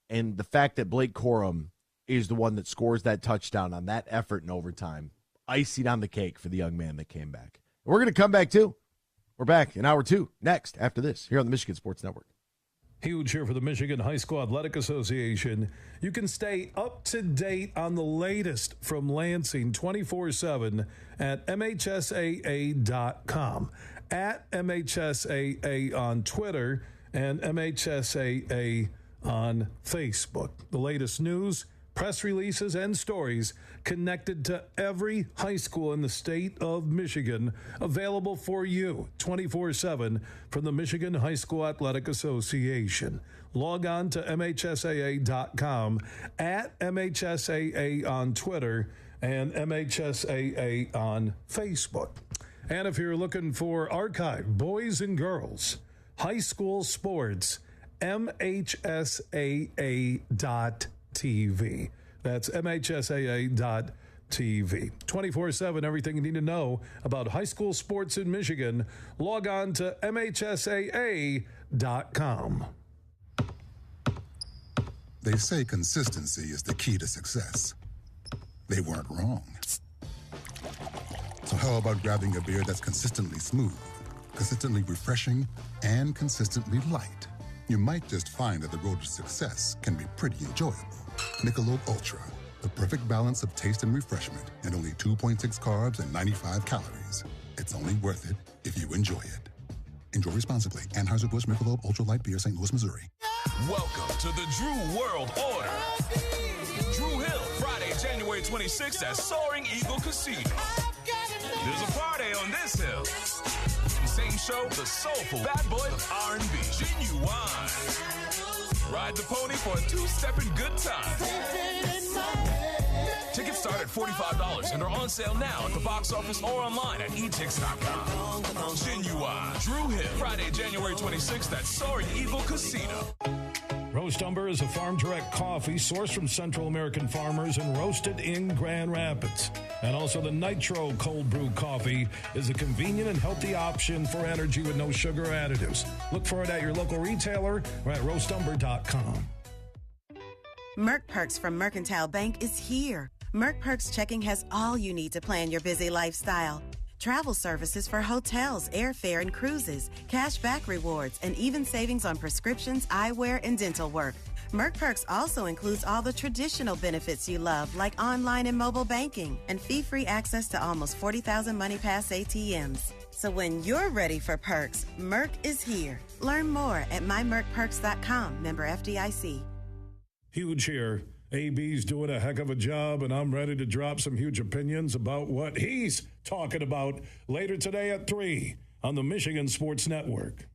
And the fact that Blake Corum is the one that scores that touchdown on that effort in overtime, icing on the cake for the young man that came back. And we're going to come back, too. We're back in hour 2 next after this here on the Michigan Sports Network. Huge here for the Michigan High School Athletic Association. You can stay up to date on the latest from Lansing 24/7 at MHSAA.com, at MHSAA on Twitter, and MHSAA on Facebook. The latest news, press releases, and stories connected to every high school in the state of Michigan, available for you 24/7 from the Michigan High School Athletic Association. Log on to MHSAA.com, at MHSAA on Twitter, and MHSAA on Facebook. And if you're looking for archive boys and girls high school sports, MHSAA.TV. That's MHSAA.TV. 24/7, everything you need to know about high school sports in Michigan. Log on to MHSAA.com. They say consistency is the key to success. They weren't wrong. So how about grabbing a beer that's consistently smooth, consistently refreshing, and consistently light? You might just find that the road to success can be pretty enjoyable. Michelob Ultra, the perfect balance of taste and refreshment, and only 2.6 carbs and 95 calories. It's only worth it if you enjoy it. Enjoy responsibly. Anheuser-Busch Michelob Ultra Light Beer, St. Louis, Missouri. Welcome to the Drew World Order. Drew Hill, Friday, January 26th at Soaring Eagle Casino. There's a party on this hill. Same show, the soulful bad boy of R&B, Genuine. Ride the pony for a two-stepping good time. Tickets start at $45 and are on sale now at the box office or online at etix.com. Genuine. Drew Hill, Friday, January 26th at Soaring Eagle Casino. Roast Umber is a farm-direct coffee sourced from Central American farmers and roasted in Grand Rapids. And also the Nitro Cold Brew Coffee is a convenient and healthy option for energy with no sugar additives. Look for it at your local retailer or at roastumber.com. Merc Perks from Mercantile Bank is here. Merc Perks checking has all you need to plan your busy lifestyle. Travel services for hotels, airfare, and cruises, cash back rewards, and even savings on prescriptions, eyewear, and dental work. Merc Perks also includes all the traditional benefits you love, like online and mobile banking, and fee-free access to almost 40,000 MoneyPass ATMs. So when you're ready for perks, Merc is here. Learn more at mymercperks.com, member FDIC. Huge here. AB's doing a heck of a job, and I'm ready to drop some huge opinions about what he's talking about later today at 3 on the Michigan Sports Network.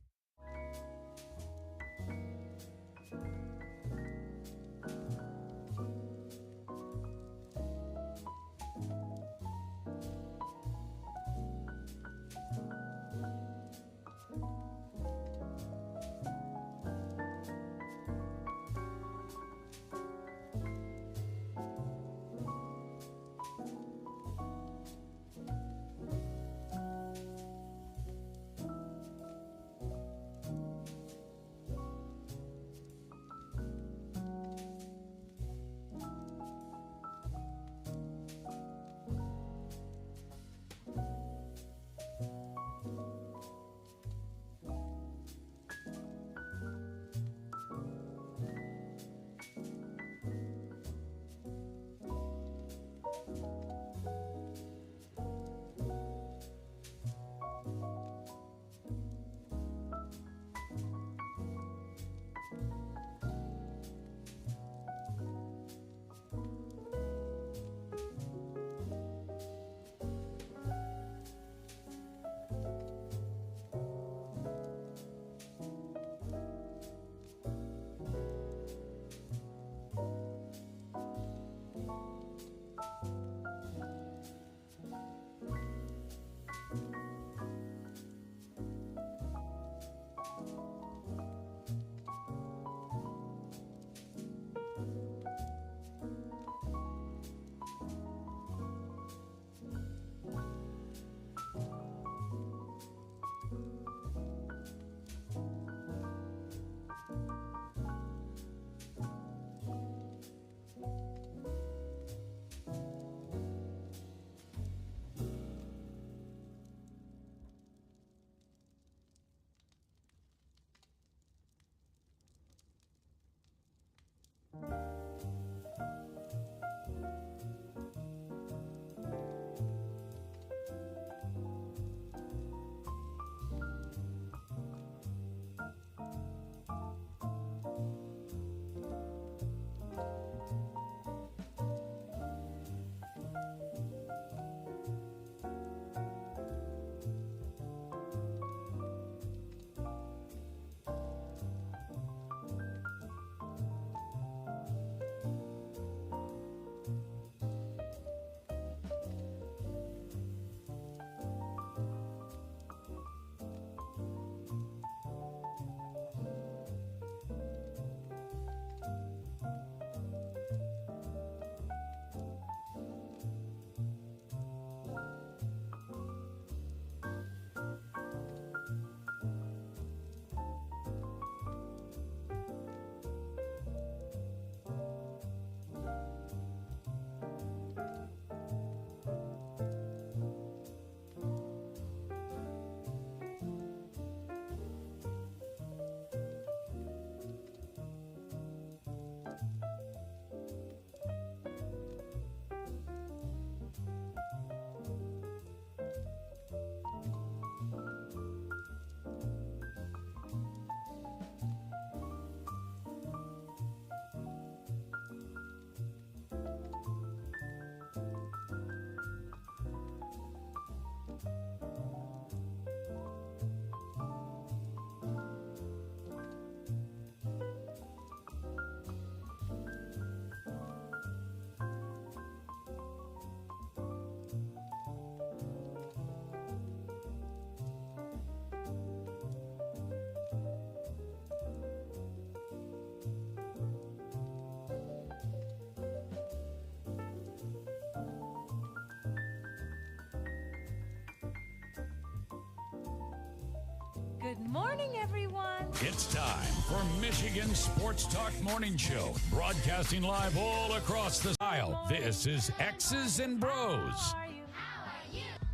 Good morning, everyone. It's time for Michigan Sports Talk Morning Show, broadcasting live all across the aisle. This is X's and Bros.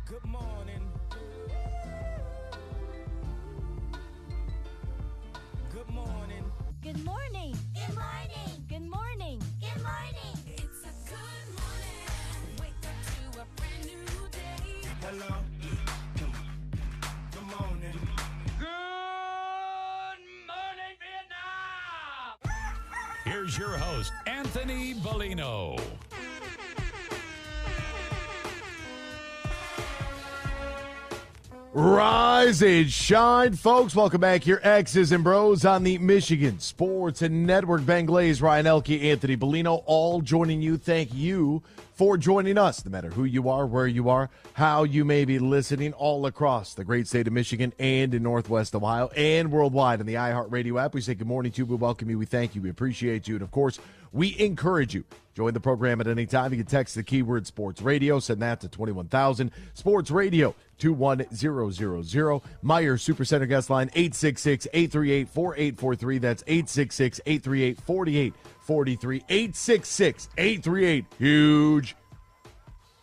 Good morning. Good morning. Good morning. Good morning. Good morning. Good morning. It's a good morning. Wake up to a brand new day. Hello. Good morning. Good morning, Vietnam! Here's your host, Anthony Bellino. Rise and shine, folks. Welcome back here, X's and Bros on the Michigan Sports and Network. Ben Glaze, Ryan Elke, Anthony Bellino, all joining you. Thank you for joining us, no matter who you are, where you are, how you may be listening all across the great state of Michigan and in Northwest Ohio and worldwide on the iHeartRadio app. We say good morning to you. We welcome you. We thank you. We appreciate you. And, of course, we encourage you. Join the program at any time. You can text the keyword Sports Radio. Send that to 21,000. Sports Radio 21000. Meyer Supercenter guest line 866-838-4843. That's 866-838-4843. 866-838 huge.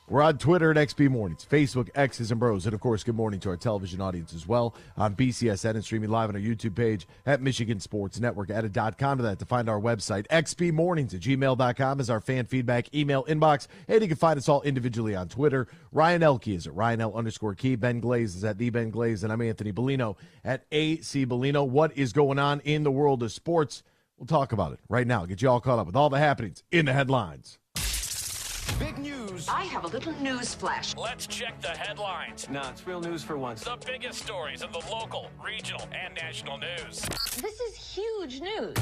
We're on Twitter at XB Mornings, Facebook, X's and Bros, and of course, good morning to our television audience as well on BCSN and streaming live on our YouTube page at Michigan Sports Network. Add a .com to that to find our website. xbmornings@gmail.com is our fan feedback email inbox, and you can find us all individually on Twitter. Ryan Elke is at RyanL_Key. Ben Glaze is at the Ben Glaze, and I'm Anthony Bellino at AC Bellino. What is going on in the world of sports? We'll talk about it right now. Get you all caught up with all the happenings in the headlines. Big news. I have a little news flash. Let's check the headlines. No, it's real news for once. The biggest stories of the local, regional, and national news. This is huge news.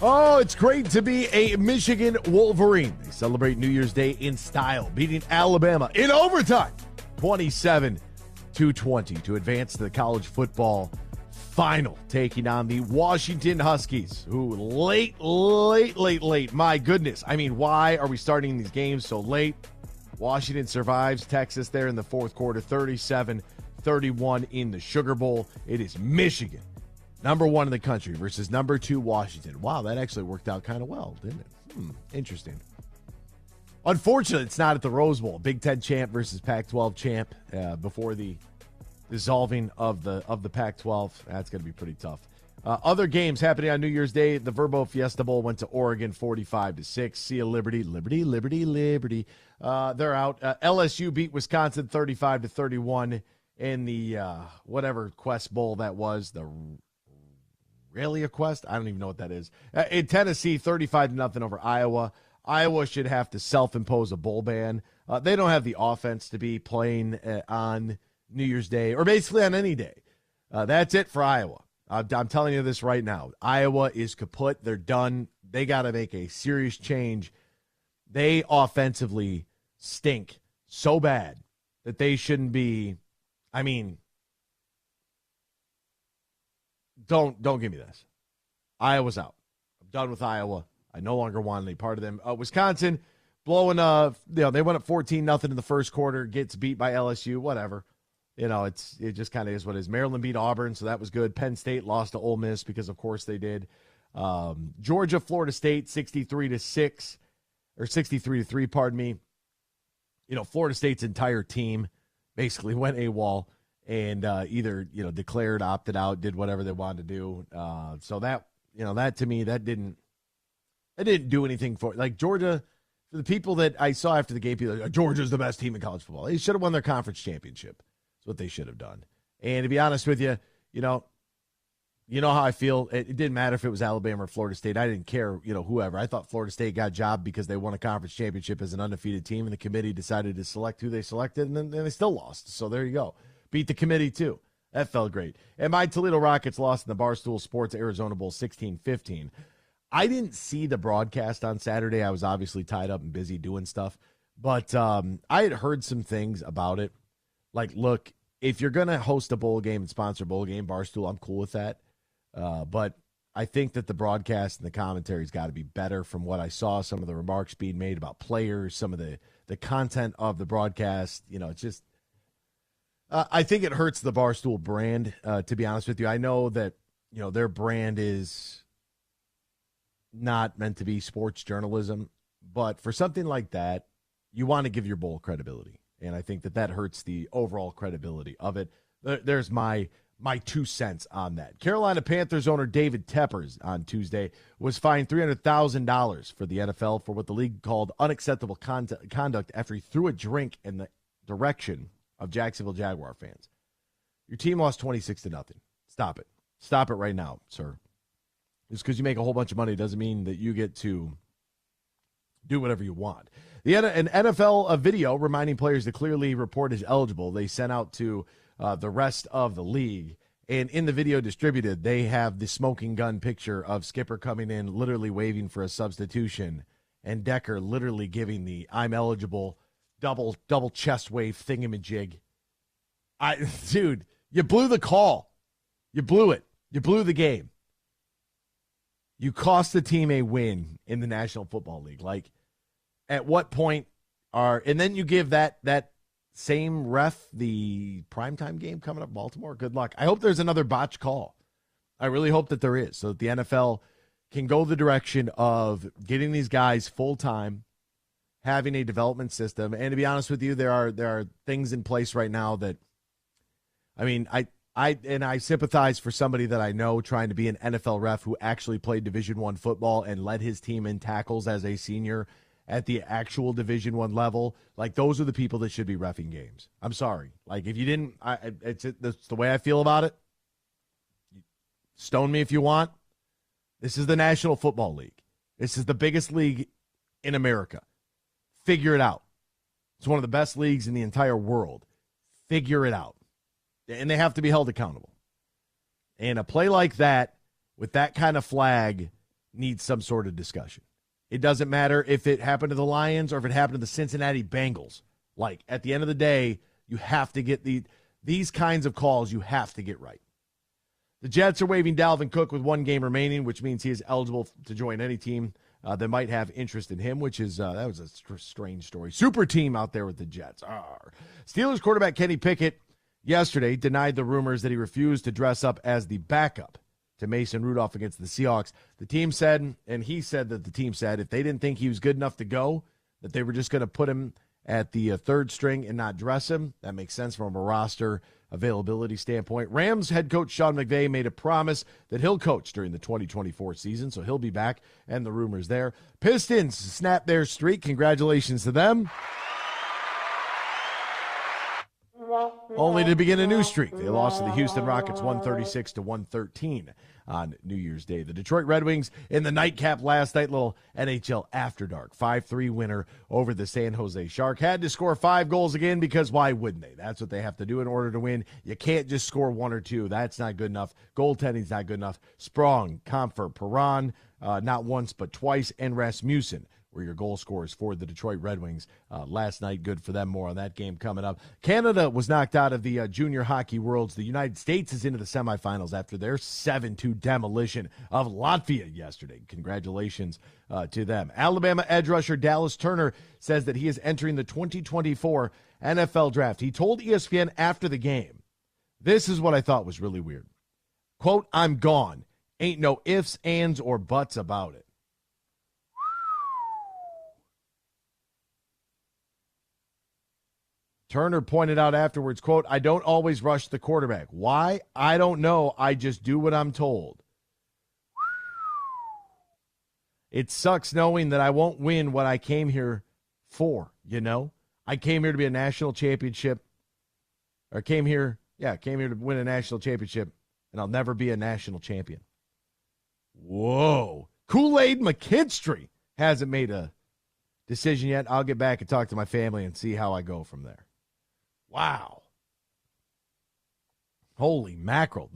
Oh, it's great to be a Michigan Wolverine. They celebrate New Year's Day in style, beating Alabama in overtime, 27-20, to advance to the college football final, taking on the Washington Huskies, who late. My goodness. I mean, why are we starting these games so late? Washington survives Texas there in the fourth quarter, 37-31 in the Sugar Bowl. It is Michigan, number one in the country, versus number two Washington. Wow, that actually worked out kind of well, didn't it? Interesting. Unfortunately, it's not at the Rose Bowl. Big Ten champ versus Pac-12 champ before the dissolving of the Pac-12. That's going to be pretty tough. Other games happening on New Year's Day. The Verbo Fiesta Bowl went to Oregon 45-6. See ya, Liberty. They're out. LSU beat Wisconsin 35-31 in the whatever Quest Bowl that was. The Aurelia Quest? I don't even know what that is. In Tennessee, 35-0 over Iowa. Iowa should have to self-impose a bowl ban. They don't have the offense to be playing on New Year's Day, or basically on any day. That's it for Iowa. I'm telling you this right now. Iowa is kaput. They're done. They got to make a serious change. They offensively stink so bad that they shouldn't be. I mean, don't give me this. Iowa's out. I'm done with Iowa. I no longer want any part of them. Wisconsin blowing. They went up 14-0 in the first quarter. Gets beat by LSU. Whatever. It just kind of is what it is. Maryland beat Auburn, so that was good. Penn State lost to Ole Miss because, of course, they did. Georgia, Florida State, 63-6, or 63-3, pardon me. Florida State's entire team basically went AWOL and either, declared, opted out, did whatever they wanted to do. So that to me, that didn't do anything for, like, Georgia. For the people that I saw after the game, people like, Georgia's the best team in college football. They should have won their conference championship. What they should have done. And to be honest with you, you know how I feel. It didn't matter if it was Alabama or Florida State. I didn't care, whoever. I thought Florida State got a job because they won a conference championship as an undefeated team, and the committee decided to select who they selected, and then they still lost. So there you go. Beat the committee, too. That felt great. And my Toledo Rockets lost in the Barstool Sports Arizona Bowl 16-15. I didn't see the broadcast on Saturday. I was obviously tied up and busy doing stuff. But I had heard some things about it. Like, look, if you're going to host a bowl game and sponsor a bowl game, Barstool, I'm cool with that. But I think that the broadcast and the commentary's got to be better from what I saw, some of the remarks being made about players, some of the content of the broadcast. It's just I think it hurts the Barstool brand, to be honest with you. I know that, their brand is not meant to be sports journalism, but for something like that, you want to give your bowl credibility. And I think that hurts the overall credibility of it. There's my 2 cents on that. Carolina Panthers owner David Teppers on Tuesday was fined $300,000 for the NFL for what the league called unacceptable conduct after he threw a drink in the direction of Jacksonville Jaguar fans. Your team lost 26-0. Stop it. Stop it right now, sir. Just because you make a whole bunch of money doesn't mean that you get to do whatever you want. An NFL video reminding players to clearly report as eligible. They sent out to the rest of the league. And in the video distributed, they have the smoking gun picture of Skipper coming in, literally waving for a substitution, and Decker literally giving the I'm eligible double chest wave thingamajig. Dude, you blew the call. You blew it. You blew the game. You cost the team a win in the National Football League. Like, at what point and then you give that same ref the primetime game coming up, Baltimore. Good luck. I hope there's another botch call. I really hope that there is, so that the NFL can go the direction of getting these guys full-time, having a development system. And to be honest with you, there are things in place right now that, I sympathize for somebody that I know trying to be an NFL ref who actually played Division I football and led his team in tackles as a senior at the actual Division I level. Like, those are the people that should be reffing games. I'm sorry. Like, if you didn't, that's the way I feel about it. Stone me if you want. This is the National Football League. This is the biggest league in America. Figure it out. It's one of the best leagues in the entire world. Figure it out. And they have to be held accountable. And a play like that, with that kind of flag, needs some sort of discussion. It doesn't matter if it happened to the Lions or if it happened to the Cincinnati Bengals. Like, at the end of the day, you have to get these kinds of calls, you have to get right. The Jets are waiving Dalvin Cook with 1 game remaining, which means he is eligible to join any team that might have interest in him, which is that was a strange story. Super team out there with the Jets. Steelers quarterback Kenny Pickett yesterday denied the rumors that he refused to dress up as the backup to Mason Rudolph against the Seahawks. The team said, and he said that the team said, if they didn't think he was good enough to go, that they were just going to put him at the third string and not dress him. That makes sense from a roster availability standpoint. Rams head coach Sean McVay made a promise that he'll coach during the 2024 season, so he'll be back, and the rumors there. Pistons snapped their streak. Congratulations to them. Only to begin a new streak. They lost to the Houston Rockets 136-113 on New Year's Day. The Detroit Red Wings in the nightcap last night, little NHL After Dark, 5-3 winner over the San Jose Shark. Had to score 5 goals again because why wouldn't they? That's what they have to do in order to win. You can't just score 1 or 2. That's not good enough. Goaltending's not good enough. Sprong, Comfort, Perron, not once but twice, and Rasmussen were your goal scorers for the Detroit Red Wings last night. Good for them. More on that game coming up. Canada was knocked out of the Junior Hockey Worlds. The United States is into the semifinals after their 7-2 demolition of Latvia yesterday. Congratulations to them. Alabama edge rusher Dallas Turner says that he is entering the 2024 NFL Draft. He told ESPN after the game, this is what I thought was really weird. Quote, "I'm gone. Ain't no ifs, ands, or buts about it." Turner pointed out afterwards, quote, "I don't always rush the quarterback. Why? I don't know. I just do what I'm told. It sucks knowing that I won't win what I came here for, you know? I came here to be a national championship, or came here to win a national championship, and I'll never be a national champion." Whoa. Kool-Aid McKinstry hasn't made a decision yet. I'll get back and talk to my family and see how I go from there. Wow. Holy mackerel.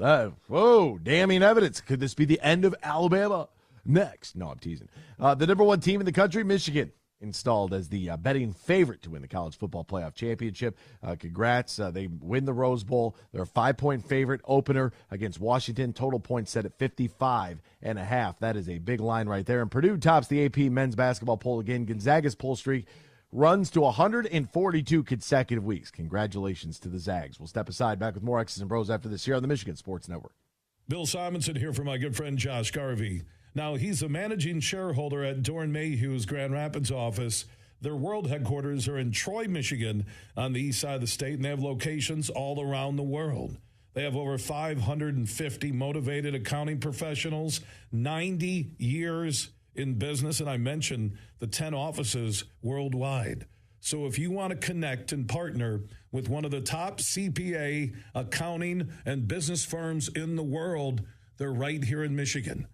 Whoa, damning evidence. Could this be the end of Alabama? Next. No, I'm teasing. The number 1 team in the country, Michigan, installed as the betting favorite to win the college football playoff championship. Congrats. They win the Rose Bowl. They're a 5-point favorite opener against Washington. Total points set at 55.5. That is a big line right there. And Purdue tops the AP men's basketball poll again. Gonzaga's poll streak runs to 142 consecutive weeks. Congratulations to the Zags. We'll step aside, back with more X's and Bros after this here on the Michigan Sports Network. Bill Simonson here for my good friend Josh Garvey. Now, he's a managing shareholder at Dorn Mayhew's Grand Rapids office. Their world headquarters are in Troy, Michigan, on the east side of the state, and they have locations all around the world. They have over 550 motivated accounting professionals, 90 years in business, and I mentioned the 10 offices worldwide. So if you want to connect and partner with one of the top CPA, accounting, and business firms in the world, they're right here in Michigan.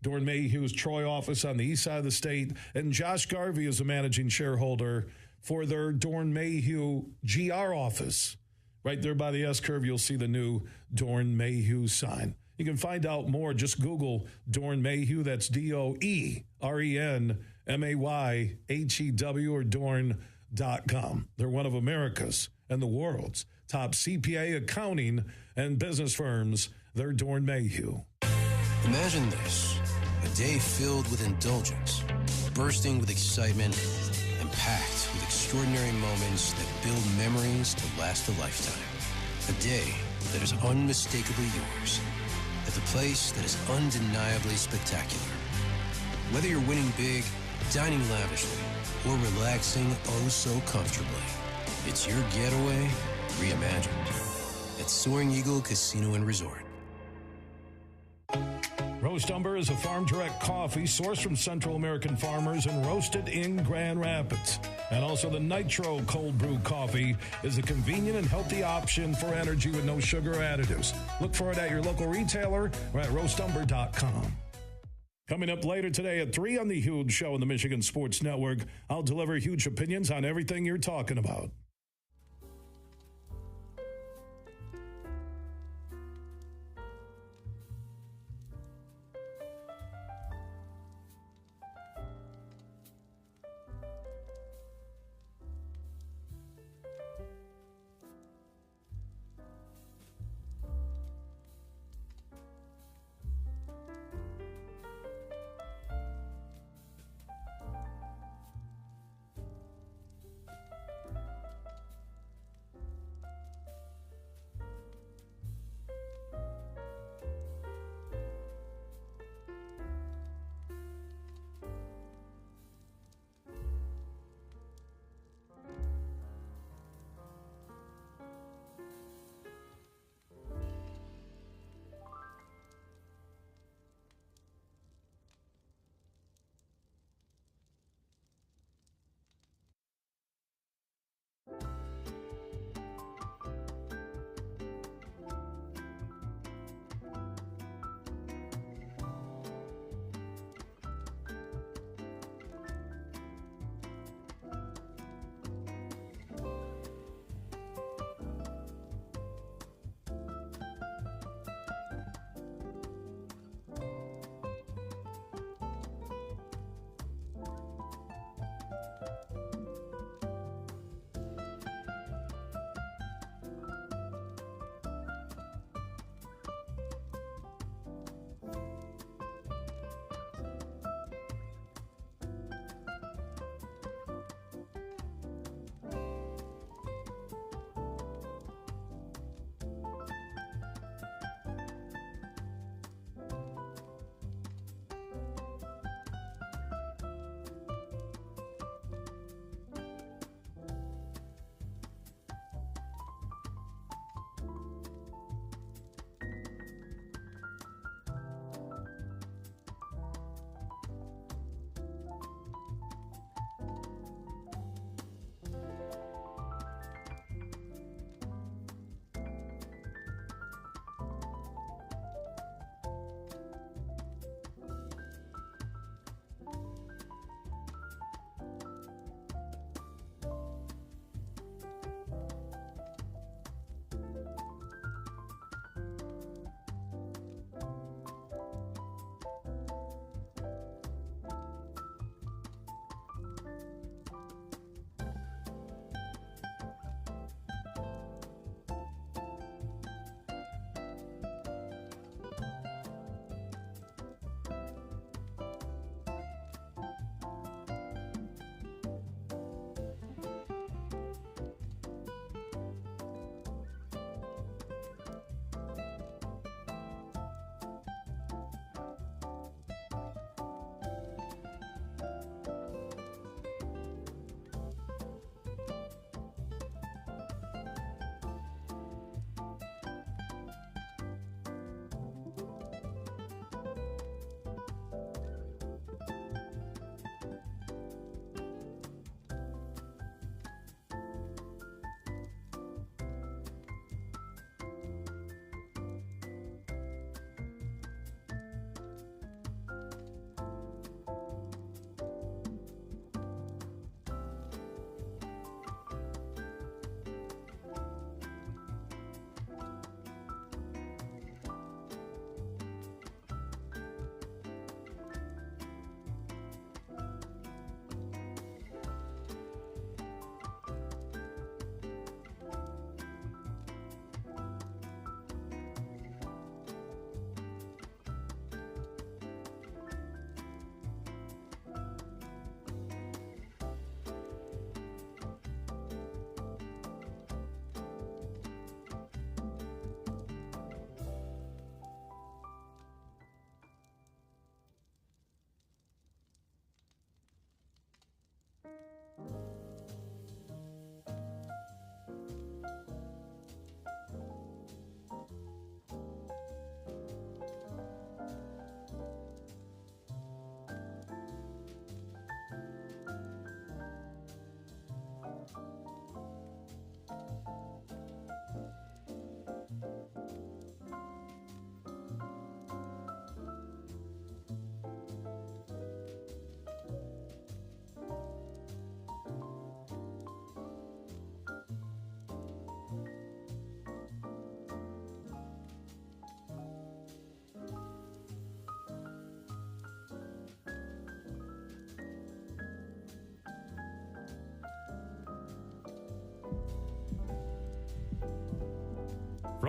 Dorn Mayhew's Troy office on the east side of the state, and Josh Garvey is a managing shareholder for their Dorn Mayhew GR office. Right there by the S-curve, you'll see the new Dorn Mayhew sign. You can find out more. Just Google Dorn Mayhew. That's DOERENMAYHEW or Dorn.com. They're one of America's and the world's top CPA, accounting, and business firms. They're Dorn Mayhew. Imagine this, a day filled with indulgence, bursting with excitement, and packed with extraordinary moments that build memories to last a lifetime. A day that is unmistakably yours, at the place that is undeniably spectacular. Whether you're winning big, dining lavishly, or relaxing oh so comfortably, it's your getaway reimagined at Soaring Eagle Casino and Resort. Roast Umber is a farm-direct coffee sourced from Central American farmers and roasted in Grand Rapids. And also the Nitro Cold Brew Coffee is a convenient and healthy option for energy with no sugar or additives. Look for it at your local retailer or at roastumber.com. Coming up later today at 3 on The Huge Show on the Michigan Sports Network, I'll deliver huge opinions on everything you're talking about.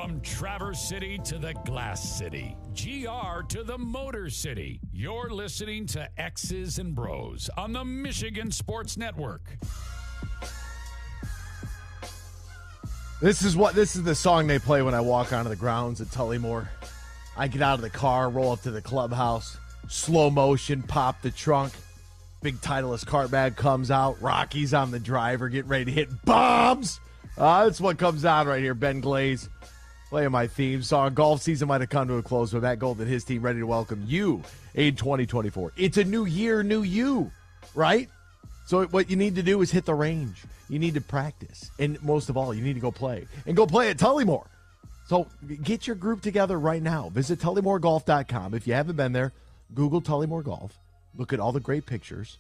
From Traverse City to the Glass City, GR to the Motor City, you're listening to X's and Bros on the Michigan Sports Network. This is the song they play when I walk onto the grounds at Tullymore. I get out of the car, roll up to the clubhouse, slow motion, pop the trunk. Big Titleist cart bag comes out. Rocky's on the driver, getting ready to hit bombs. That's what comes on right here. Ben Glaze playing my theme song. Golf season might have come to a close, but Matt Golden and his team ready to welcome you in 2024. It's a new year, new you, right? So what you need to do is hit the range. You need to practice. And most of all, you need to go play. And go play at Tullymore. So get your group together right now. Visit TullymoreGolf.com. If you haven't been there, Google Tullymore Golf. Look at all the great pictures,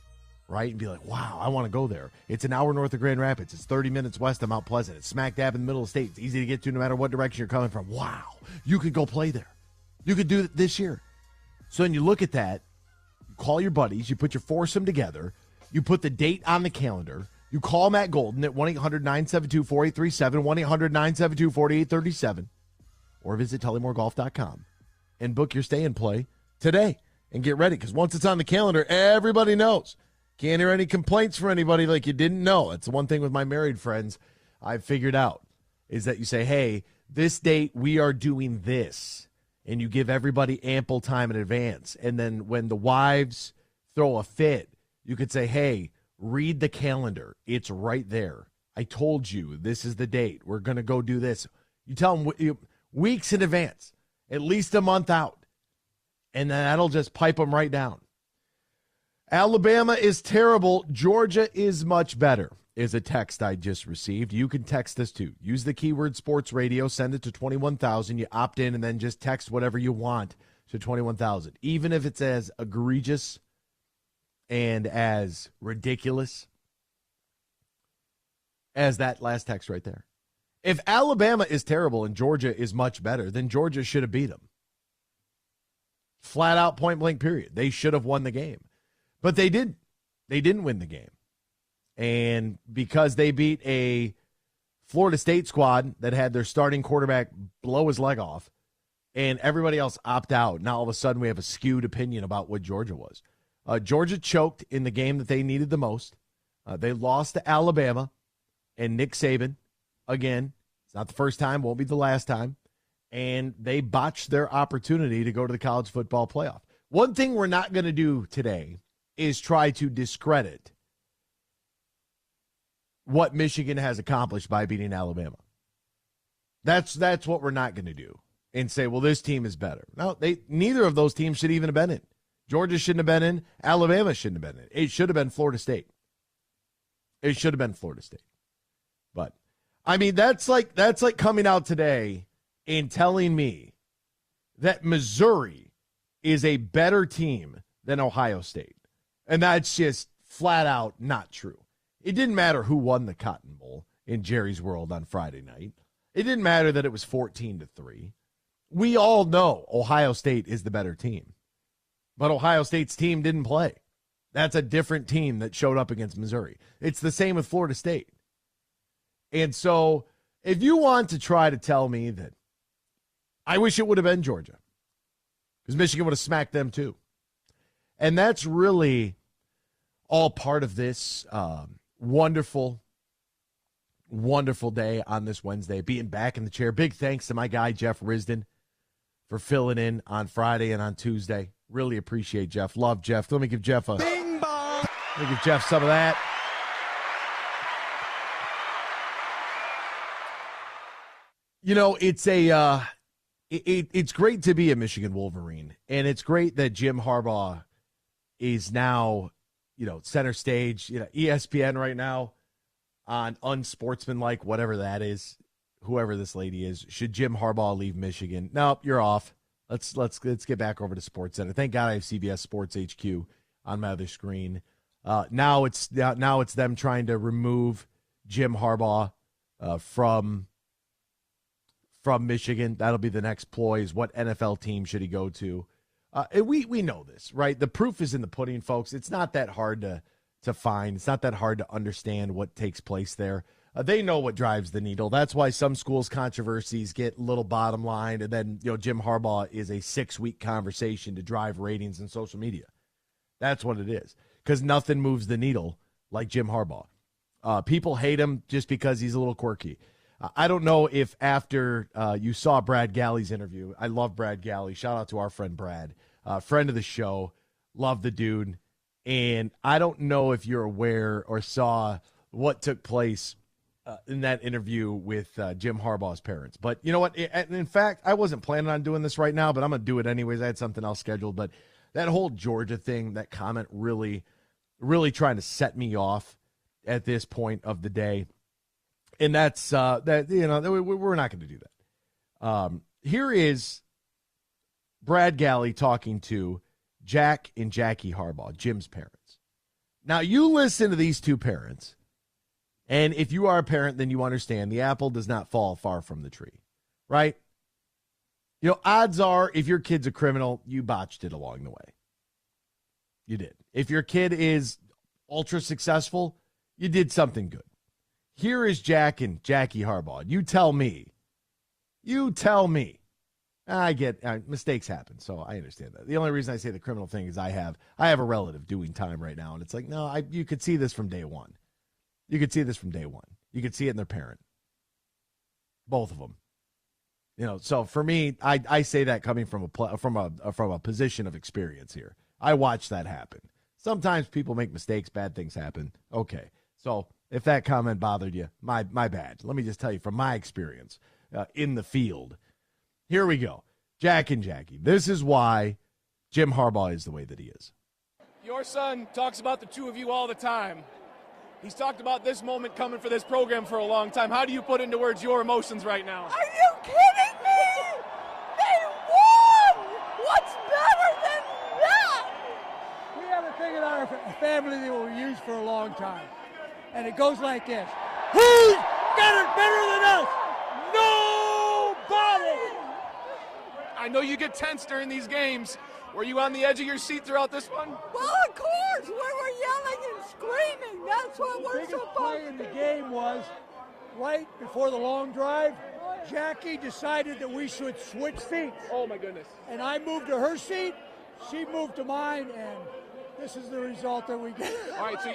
right? And be like, wow, I want to go there. It's an hour north of Grand Rapids. It's 30 minutes west of Mount Pleasant. It's smack dab in the middle of the state. It's easy to get to no matter what direction you're coming from. Wow. You could go play there. You could do it this year. So when you look at that, you call your buddies, you put your foursome together, you put the date on the calendar, you call Matt Golden at 1-800-972-4837, 1-800-972-4837, or visit TullymoreGolf.com and book your stay and play today. And get ready, because once it's on the calendar, everybody knows. Can't hear any complaints from anybody like you didn't know. That's the one thing with my married friends I've figured out, is that you say, hey, this date we are doing this. And you give everybody ample time in advance. And then when the wives throw a fit, you could say, hey, read the calendar. It's right there. I told you this is the date. We're going to go do this. You tell them weeks in advance, at least a month out. And then that'll just pipe them right down. Alabama is terrible. Georgia is much better, is a text I just received. You can text this too. Use the keyword sports radio. Send it to 21,000. You opt in and then just text whatever you want to 21,000. Even if it's as egregious and as ridiculous as that last text right there. If Alabama is terrible and Georgia is much better, then Georgia should have beat them. Flat out, point blank, period. They should have won the game. But they didn't. They didn't win the game. And because they beat a Florida State squad that had their starting quarterback blow his leg off and everybody else opt out, now all of a sudden we have a skewed opinion about what Georgia was. Georgia choked in the game that they needed the most. They lost to Alabama and Nick Saban. Again, it's not the first time, won't be the last time. And they botched their opportunity to go to the college football playoff. One thing we're not going to do today is try to discredit what Michigan has accomplished by beating Alabama. That's what we're not going to do and say, well, this team is better. No, neither of those teams should even have been in. Georgia shouldn't have been in. Alabama shouldn't have been in. It should have been Florida State. It should have been Florida State. But, I mean, that's like coming out today and telling me that Missouri is a better team than Ohio State. And that's just flat out not true. It didn't matter who won the Cotton Bowl in Jerry's World on Friday night. It didn't matter that it was 14-3. We all know Ohio State is the better team. But Ohio State's team didn't play. That's a different team that showed up against Missouri. It's the same with Florida State. And so if you want to try to tell me that I wish it would have been Georgia, because Michigan would have smacked them too. And that's really all part of this wonderful, wonderful day on this Wednesday, being back in the chair. Big thanks to my guy, Jeff Risden, for filling in on Friday and on Tuesday. Really appreciate Jeff. Love Jeff. Let me give Jeff a bing bong. Let me give Jeff some of that. You know, it's it's great to be a Michigan Wolverine, and it's great that Jim Harbaugh is now, center stage, ESPN right now on unsportsmanlike, whatever that is, whoever this lady is. Should Jim Harbaugh leave Michigan? Nope, you're off. Let's get back over to SportsCenter. Thank God I have CBS Sports HQ on my other screen. Now it's them trying to remove Jim Harbaugh from Michigan. That'll be the next ploy, is what NFL team should he go to? We know this, right? The proof is in the pudding, folks. It's not that hard to find. It's not that hard to understand what takes place there. They know what drives the needle. That's why some schools' controversies get little bottom line, and then Jim Harbaugh is a 6-week conversation to drive ratings in social media. That's what it is, because nothing moves the needle like Jim Harbaugh. People hate him just because he's a little quirky. I don't know if after you saw Brad Galley's interview. I love Brad Galley. Shout out to our friend Brad, friend of the show. Love the dude. And I don't know if you're aware or saw what took place in that interview with Jim Harbaugh's parents. But you know what? In fact, I wasn't planning on doing this right now, but I'm going to do it anyways. I had something else scheduled. But that whole Georgia thing, that comment really, really trying to set me off at this point of the day. And that's, we're not going to do that. Here is Brad Galley talking to Jack and Jackie Harbaugh, Jim's parents. Now, you listen to these two parents. And if you are a parent, then you understand the apple does not fall far from the tree, right? Odds are if your kid's a criminal, you botched it along the way. You did. If your kid is ultra successful, you did something good. Here is Jack and Jackie Harbaugh. You tell me. I get mistakes happen, so I understand that. The only reason I say the criminal thing is I have a relative doing time right now, and it's like, no, you could see this from day one. You could see this from day one. You could see it in their parent. Both of them. So for me, I say that coming from a position of experience here. I watched that happen. Sometimes people make mistakes, bad things happen. Okay. So if that comment bothered you, my bad. Let me just tell you from my experience in the field. Here we go. Jack and Jackie. This is why Jim Harbaugh is the way that he is. Your son talks about the two of you all the time. He's talked about this moment coming for this program for a long time. How do you put into words your emotions right now? Are you kidding me? They won! What's better than that? We have a thing in our family that we use for a long time. And it goes like this. Who's got it better than us? Nobody! I know you get tense during these games. Were you on the edge of your seat throughout this one? Well, of course, we were yelling and screaming. That's what we're The biggest supposed play to in the do. game was right before the long drive. Jackie decided that we should switch seats. Oh, my goodness. And I moved to her seat. She moved to mine, and this is the result that we get. All right, so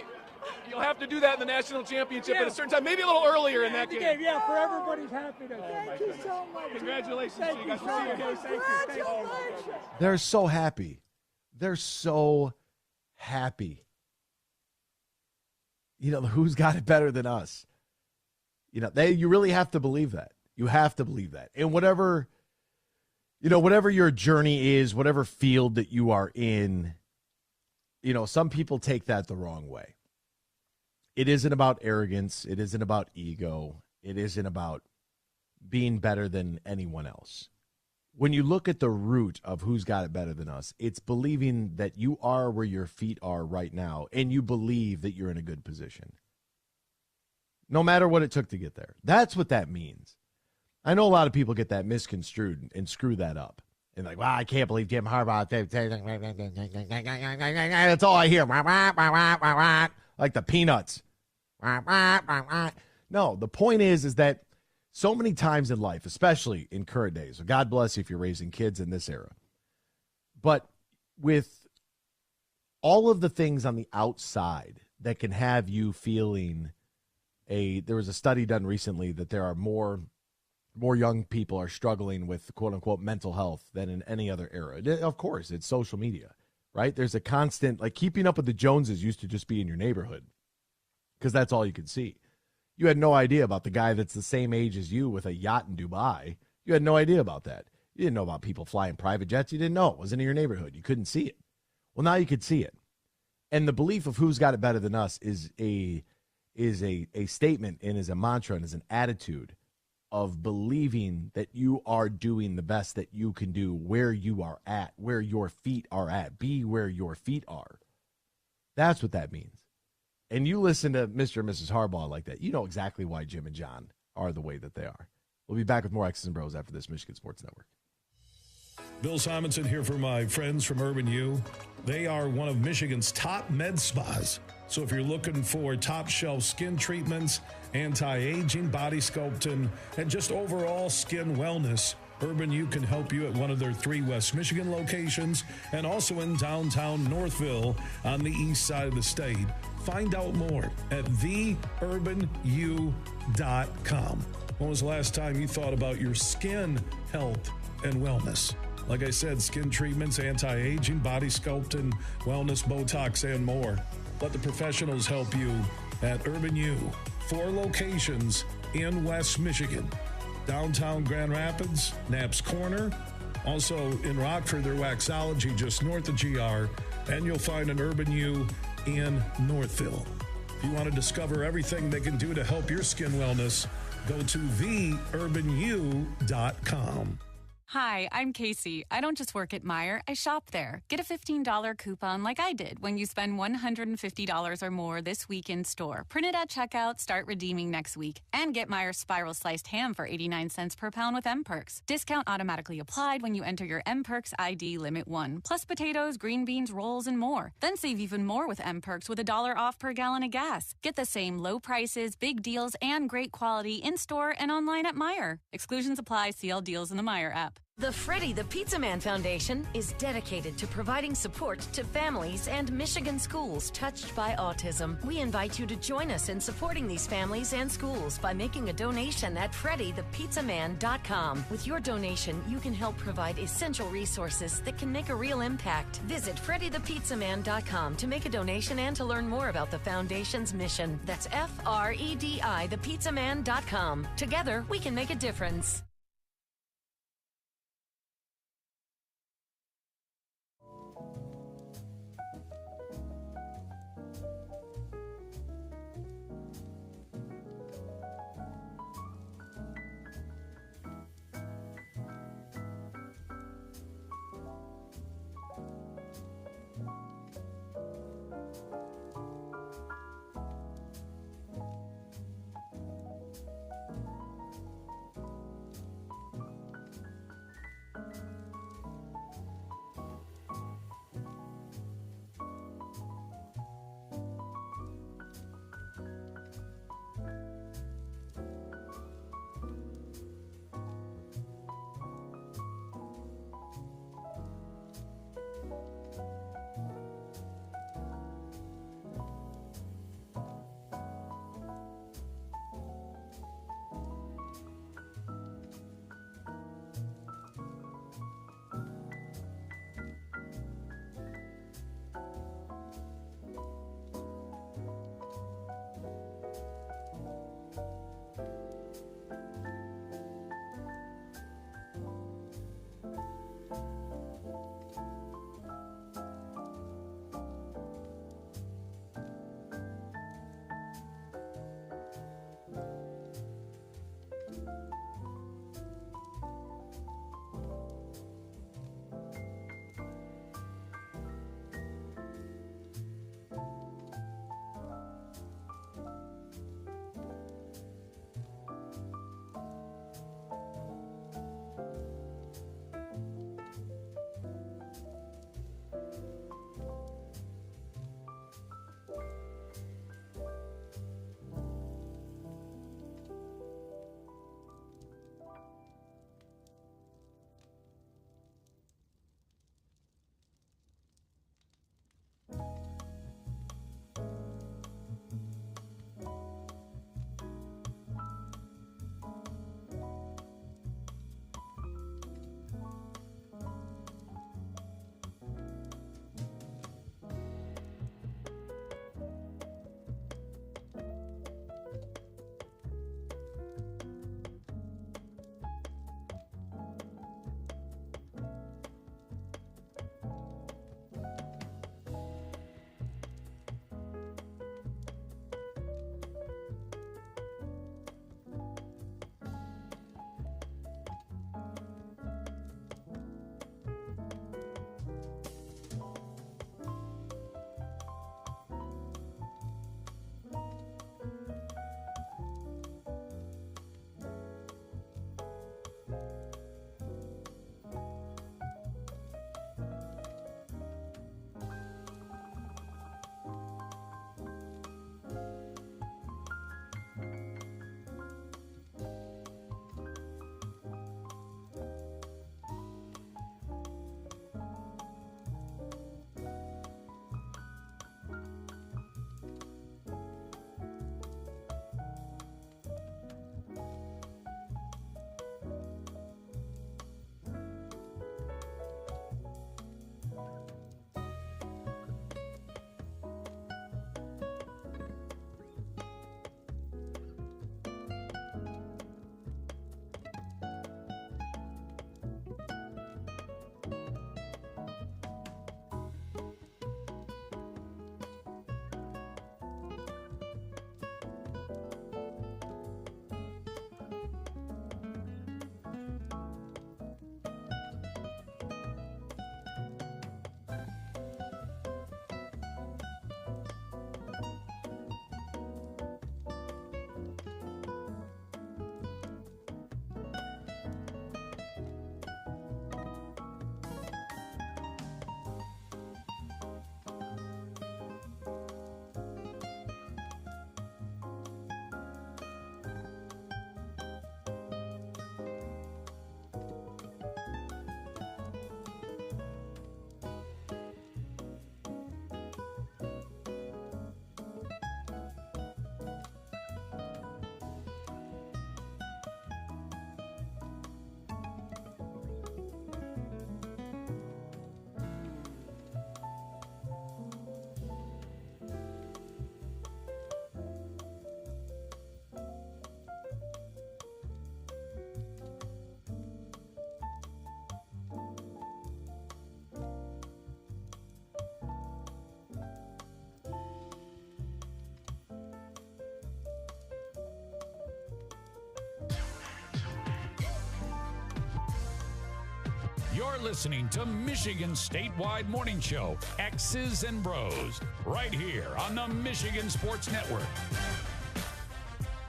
you'll have to do that in the national championship at a certain time, maybe a little earlier in that game. Yeah, for everybody's happiness. Thank you so much. Congratulations to Thank you guys. you We'll see you so again. much. Thank you. Congratulations. They're so happy. They're so happy. Who's got it better than us? You really have to believe that. You have to believe that. And whatever your journey is, whatever field that you are in, some people take that the wrong way. It isn't about arrogance. It isn't about ego. It isn't about being better than anyone else. When you look at the root of who's got it better than us, it's believing that you are where your feet are right now, and you believe that you're in a good position. No matter what it took to get there. That's what that means. I know a lot of people get that misconstrued and screw that up. And like, well, I can't believe Jim Harbaugh. That's all I hear. Like the Peanuts. No, the point is that so many times in life, especially in current days, so God bless you if you're raising kids in this era, but with all of the things on the outside that can have you feeling there was a study done recently that there are more young people are struggling with quote unquote mental health than in any other era. Of course, it's social media, right? There's a constant, like keeping up with the Joneses used to just be in your neighborhood because that's all you could see. You had no idea about the guy that's the same age as you with a yacht in Dubai. You had no idea about that. You didn't know about people flying private jets. You didn't know. It wasn't in your neighborhood. You couldn't see it. Well, now you could see it. And the belief of who's got it better than us is a statement and is a mantra and is an attitude of believing that you are doing the best that you can do where you are at, where your feet are at. Be where your feet are. That's what that means. And you listen to Mr. and Mrs. Harbaugh like that, you know exactly why Jim and John are the way that they are. We'll be back with more X's and Bros after this Michigan Sports Network. Bill Simonson here for my friends from Urban U. They are one of Michigan's top med spas. So if you're looking for top shelf skin treatments, anti-aging, body sculpting, and just overall skin wellness, Urban U can help you at one of their 3 West Michigan locations and also in downtown Northville on the east side of the state. Find out more at theurbanu.com. When was the last time you thought about your skin health and wellness? Like I said, skin treatments, anti-aging, body sculpting, wellness, Botox, and more. Let the professionals help you at Urban U. 4 locations in West Michigan. Downtown Grand Rapids, Knapp's Corner. Also in Rockford, their Waxology just north of GR. And you'll find an Urban U in Northville. If you want to discover everything they can do to help your skin wellness, go to theurbanu.com. Hi, I'm Casey. I don't just work at Meijer, I shop there. Get a $15 coupon like I did when you spend $150 or more this week in store. Print it at checkout, start redeeming next week. And get Meijer Spiral Sliced Ham for 89 cents per pound with M-Perks. Discount automatically applied when you enter your M-Perks ID Limit 1. Plus potatoes, green beans, rolls, and more. Then save even more with M-Perks with $1 off per gallon of gas. Get the same low prices, big deals, and great quality in-store and online at Meijer. Exclusions apply. See all deals in the Meijer app. The Freddie the Pizza Man Foundation is dedicated to providing support to families and Michigan schools touched by autism. We invite you to join us in supporting these families and schools by making a donation at freddythepizzaman.com. With your donation, you can help provide essential resources that can make a real impact. Visit freddythepizzaman.com to make a donation and to learn more about the foundation's mission. That's FREDI thepizzaman.com. Together, we can make a difference. You're listening to Michigan's statewide morning show, X's and Bros, right here on the Michigan Sports Network.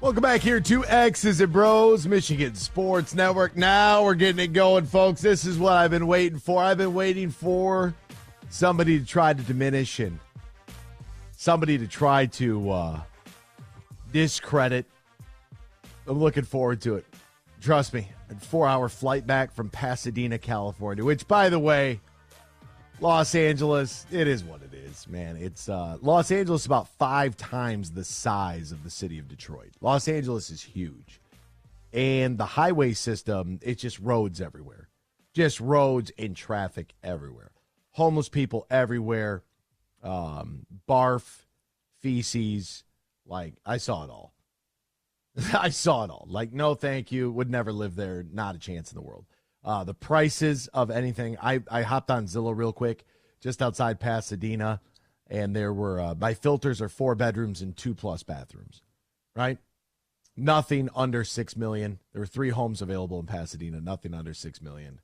Welcome back here to X's and Bros, Michigan Sports Network. Now we're getting it going, folks. This is what I've been waiting for. I've been waiting for somebody to try to diminish and somebody to try to discredit. I'm looking forward to it. Trust me, a 4-hour flight back from Pasadena, California, which, by the way, Los Angeles, it is what it is, man. It's Los Angeles is about 5 times the size of the city of Detroit. Los Angeles is huge. And the highway system, it's just roads everywhere. Just roads and traffic everywhere. Homeless people everywhere. Barf, feces. Like, I saw it all. I saw it all. Like, no, thank you. Would never live there. Not a chance in the world. The prices of anything. I hopped on Zillow real quick, just outside Pasadena, and there were, my filters are 4 bedrooms and 2+ bathrooms, right? Nothing under $6 million. There were 3 homes available in Pasadena, nothing under $6 million.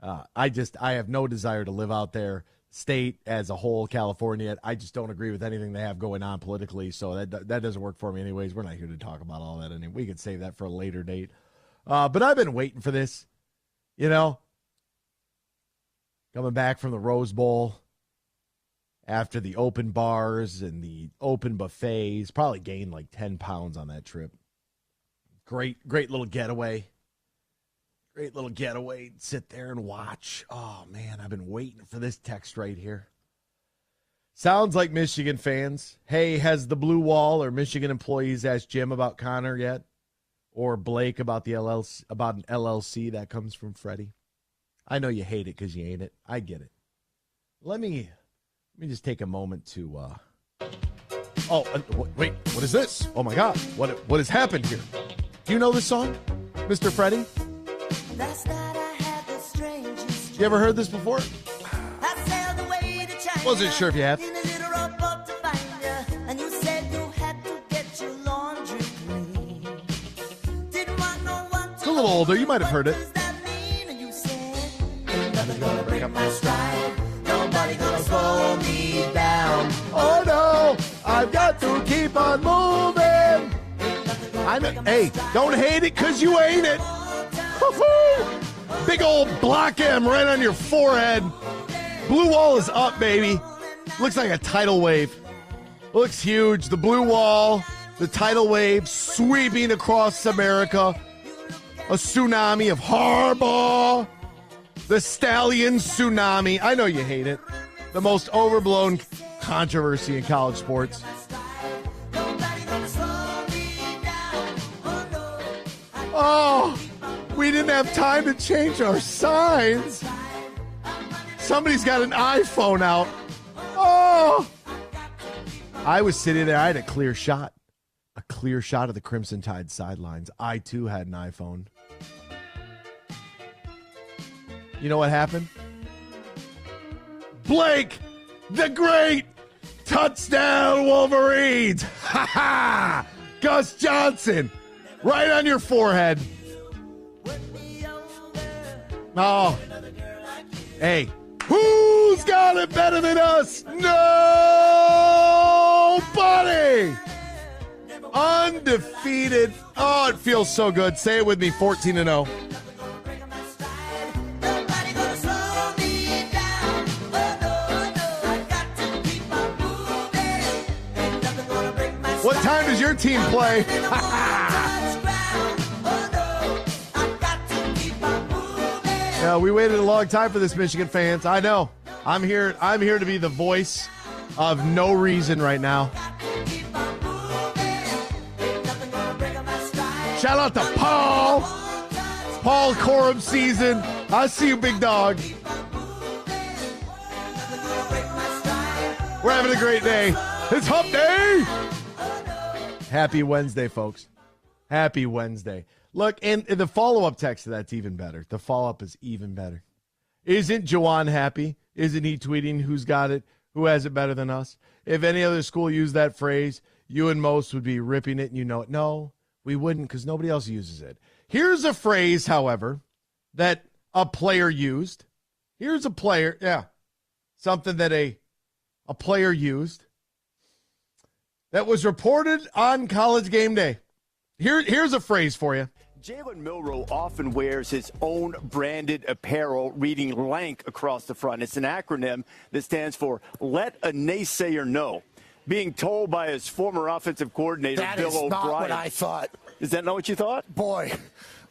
I have no desire to live out there. State as a whole, California, I just don't agree with anything they have going on politically, so that doesn't work for me anyways. We're not here to talk about all that, and we could save that for a later date. But I've been waiting for this, you know, coming back from the Rose Bowl after the open bars and the open buffets, probably gained like 10 pounds on that trip. Great little getaway. Great little getaway. Sit there and watch. Oh, man, I've been waiting for this text right here. Sounds like Michigan fans. Hey, has the Blue Wall or Michigan employees asked Jim about Connor yet? Or Blake about the LLC, about an LLC? That comes from Freddie. I know you hate it because you ain't it. I get it. Let me just take a moment to... wait, what is this? Oh, my God. What has happened here? Do you know this song, Mr. Freddie? You ever heard this before? Wasn't sure if you have. It's a little older. You might have heard it. Nobody gonna slow me down. Oh no, I've got to keep on moving. Hey, don't hate it because you ain't it. Woo-hoo! Big old block M right on your forehead. Blue Wall is up, baby. Looks like a tidal wave. Looks huge. The blue wall, the tidal wave sweeping across America. A tsunami of Harbaugh. The Stallion tsunami. I know you hate it. The most overblown controversy in college sports. Oh, we didn't have time to change our signs. Somebody's got an iPhone out. Oh, I was sitting there. I had a clear shot of the Crimson Tide sidelines. I, too, had an iPhone. You know what happened? Blake, the great touchdown Wolverines. Ha ha! Gus Johnson, right on your forehead. Oh, hey, who's got it better than us? Nobody. Undefeated. Oh, it feels so good. Say it with me, 14-0. What time does your team play? Yeah, we waited a long time for this, Michigan fans. I know. I'm here to be the voice of no reason right now. Shout out to Paul Corum season. I see you, big dog. We're having a great day. It's hump day. Happy Wednesday, folks. Happy Wednesday. Look, and the follow-up text to that's even better. The follow-up is even better. Isn't Jawan happy? Isn't he tweeting who's got it? Who has it better than us? If any other school used that phrase, you and most would be ripping it and you know it. No, we wouldn't because nobody else uses it. Here's a phrase, however, that a player used Here's a player, something that a player used that was reported on College Game Day. Here's a phrase for you. Jalen Milroe often wears his own branded apparel reading LANK across the front. It's an acronym that stands for Let a Naysayer Know. Being told by his former offensive coordinator, Bill O'Brien. That is not what I thought. Is that not what you thought? Boy,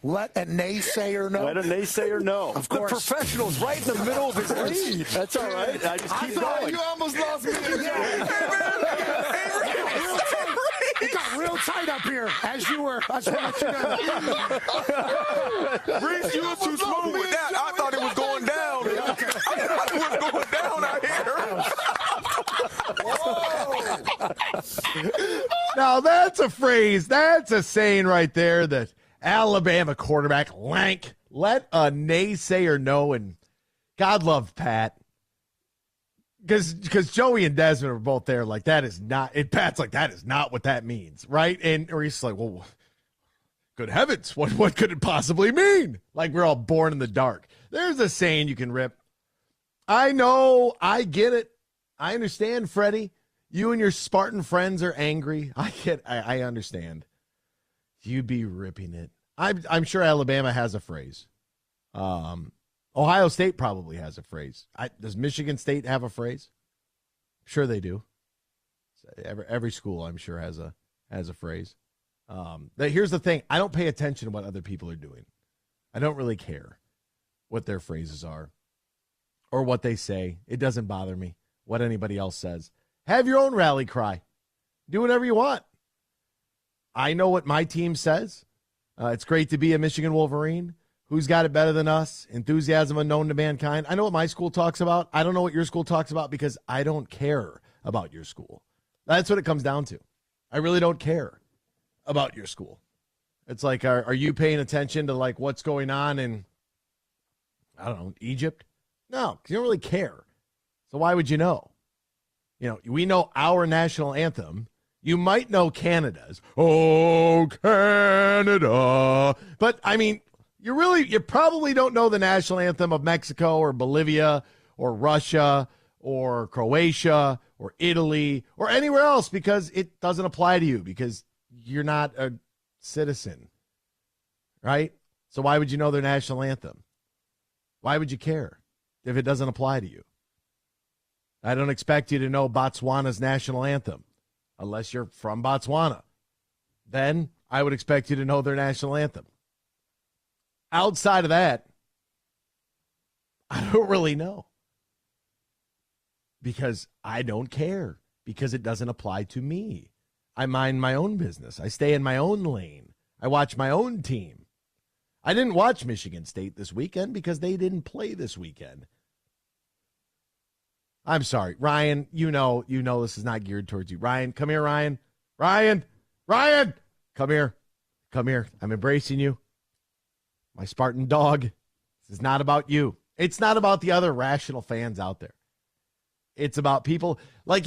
let a naysayer know. Let a naysayer know. Of course. The professional's right in the middle of his lead. That's all right. I just keep going. You almost lost me. It got real tight up here as you were. I just want to let you know. Breeze, you were too smooth with that. I thought it was going down. I thought it was going down out here. Now, that's a phrase. That's a saying right there that Alabama quarterback Lank let a naysayer know. And God love Pat. Because Joey and Desmond are both there, like, that is not, and Pat's like, that is not what that means, right? And Reese like, well, good heavens, what could it possibly mean? Like, we're all born in the dark. There's a saying you can rip. I know, I get it. I understand, Freddie. You and your Spartan friends are angry. I understand. You be ripping it. I'm sure Alabama has a phrase. Ohio State probably has a phrase. Does Michigan State have a phrase? Sure they do. Every school, I'm sure, has a phrase. Here's the thing. I don't pay attention to what other people are doing. I don't really care what their phrases are or what they say. It doesn't bother me what anybody else says. Have your own rally cry. Do whatever you want. I know what my team says. It's great to be a Michigan Wolverine. Who's got it better than us? Enthusiasm unknown to mankind. I know what my school talks about. I don't know what your school talks about because I don't care about your school. That's what it comes down to. I really don't care about your school. It's like, are you paying attention to, like, what's going on in, I don't know, Egypt? No, because you don't really care. So why would you know? You know, we know our national anthem. You might know Canada's. Oh, Canada. But, I mean, you probably don't know the national anthem of Mexico or Bolivia or Russia or Croatia or Italy or anywhere else because it doesn't apply to you because you're not a citizen, right? So why would you know their national anthem? Why would you care if it doesn't apply to you? I don't expect you to know Botswana's national anthem unless you're from Botswana. Then I would expect you to know their national anthem. Outside of that, I don't really know because I don't care because it doesn't apply to me. I mind my own business. I stay in my own lane. I watch my own team. I didn't watch Michigan State this weekend because they didn't play this weekend. I'm sorry, Ryan, you know this is not geared towards you. Ryan, come here, Ryan. Ryan, come here. I'm embracing you. My Spartan dog. This is not about you. It's not about the other rational fans out there. It's about people like,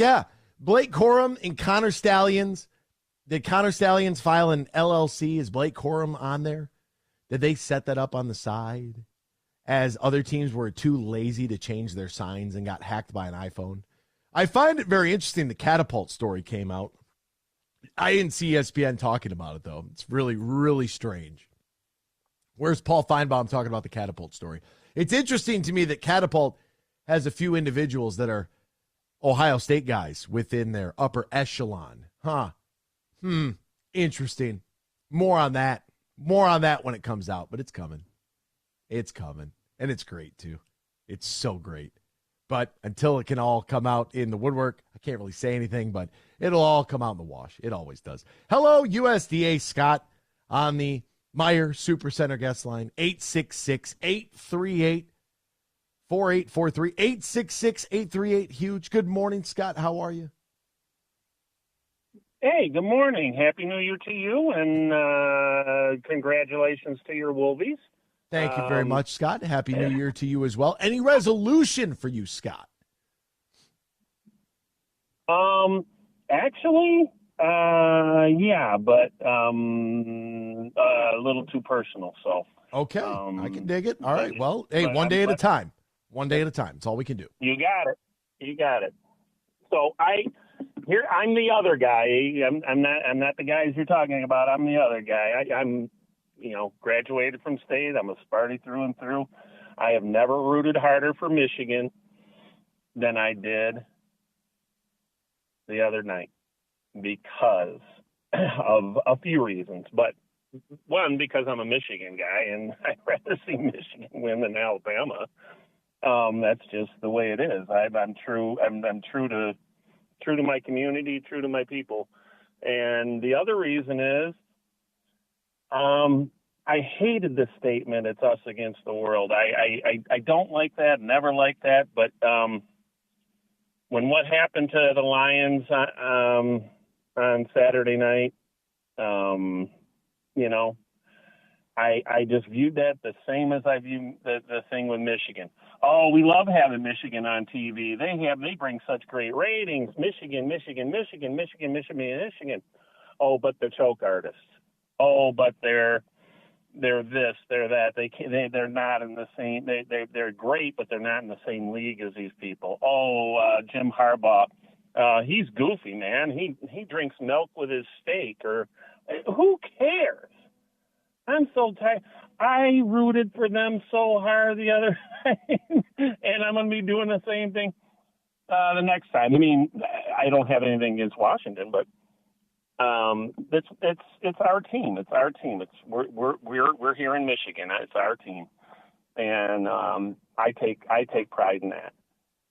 Blake Corum and Connor Stallions. Did Connor Stallions file an LLC? Is Blake Corum on there? Did they set that up on the side as other teams were too lazy to change their signs and got hacked by an iPhone? I find it very interesting the Catapult story came out. I didn't see ESPN talking about it, though. It's really, really strange. Where's Paul Feinbaum talking about the Catapult story? It's interesting to me that Catapult has a few individuals that are Ohio State guys within their upper echelon. Interesting. More on that when it comes out, but it's coming. It's coming, and it's great, too. It's so great. But until it can all come out in the woodwork, I can't really say anything, but it'll all come out in the wash. It always does. Hello, USDA Scott on the Meyer Supercenter guest line, 866-838-4843, 866-838-HUGE. Good morning, Scott. How are you? Hey, good morning. Happy New Year to you, and congratulations to your Wolvies. Thank you very much, Scott. Happy New Year to you as well. Any resolution for you, Scott? Actually, yeah, but a little too personal. So okay, I can dig it. All right, well, hey, one day at a time. One day at a time. It's all we can do. You got it. You got it. So I'm the other guy. I'm not the guys you're talking about. I'm the other guy. I'm graduated from state. I'm a Sparty through and through. I have never rooted harder for Michigan than I did the other night because of a few reasons. But one, because I'm a Michigan guy and I'd rather see Michigan win than Alabama. That's just the way it is. I'm true. I'm true to my community, true to my people. And the other reason is, I hated this statement. It's us against the world. I don't like that. Never liked that. But when what happened to the Lions on Saturday night, I just viewed that the same as I view the thing with Michigan. Oh, we love having Michigan on TV. They bring such great ratings. Michigan. Oh, but they're choke artists. Oh, but they're this, they're that. They're not in the same. They're great, but they're not in the same league as these people. Oh, Jim Harbaugh. He's goofy, man. He drinks milk with his steak, or who cares? I'm so tired. I rooted for them so hard the other night, and I'm going to be doing the same thing the next time. I mean, I don't have anything against Washington, but it's our team. It's our team. We're here in Michigan. It's our team, and I take pride in that.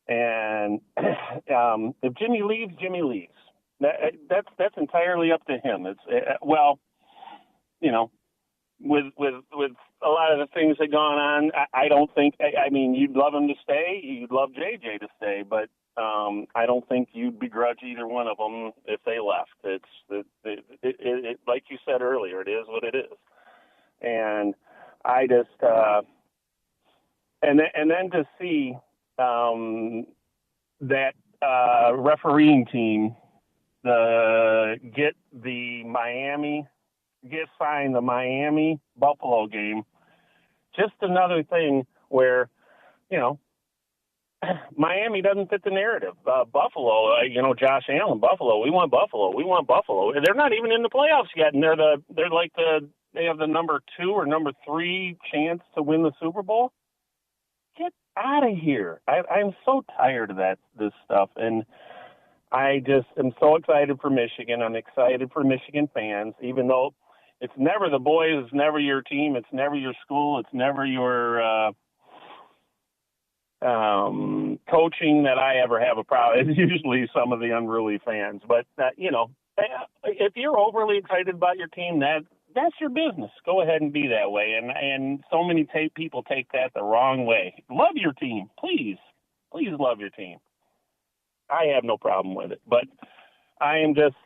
And if Jimmy leaves, Jimmy leaves. That's entirely up to him. It's with a lot of the things that gone on, I don't think. I mean, you'd love him to stay. You'd love JJ to stay, but I don't think you'd begrudge either one of them if they left. It's like you said earlier. It is what it is, and I just and then to see that refereeing team get signed the Miami Buffalo game. Just another thing where, Miami doesn't fit the narrative. Buffalo, Josh Allen, Buffalo. We want Buffalo. We want Buffalo. They're not even in the playoffs yet, and they have the number 2 or number 3 chance to win the Super Bowl. Get out of here! I'm so tired of this stuff, and I just am so excited for Michigan. I'm excited for Michigan fans, even though it's never the boys, it's never your team, it's never your school, it's never your coaching that I ever have a problem. It's usually some of the unruly fans. But, if you're overly excited about your team, that's your business. Go ahead and be that way. And so many people take that the wrong way. Love your team. Please love your team. I have no problem with it, but I am just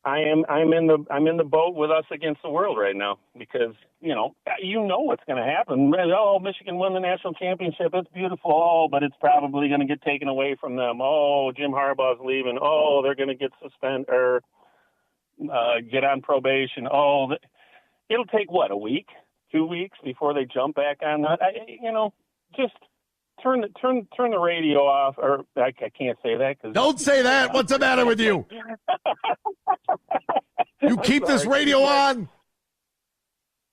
I'm in the boat with us against the world right now because what's going to happen. Oh, Michigan won the national championship. It's beautiful. Oh, but it's probably going to get taken away from them. Oh, Jim Harbaugh's leaving. Oh, they're going to get suspended or get on probation. Oh, it'll take a week, 2 weeks before they jump back on that. Just turn the radio off, or I can't say that. Don't say that. What's the matter with you? You keep this radio on.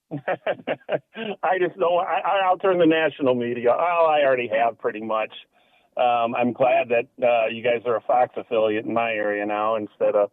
I just don't. I'll turn the national media. Oh, I already have pretty much. I'm glad that you guys are a Fox affiliate in my area now instead of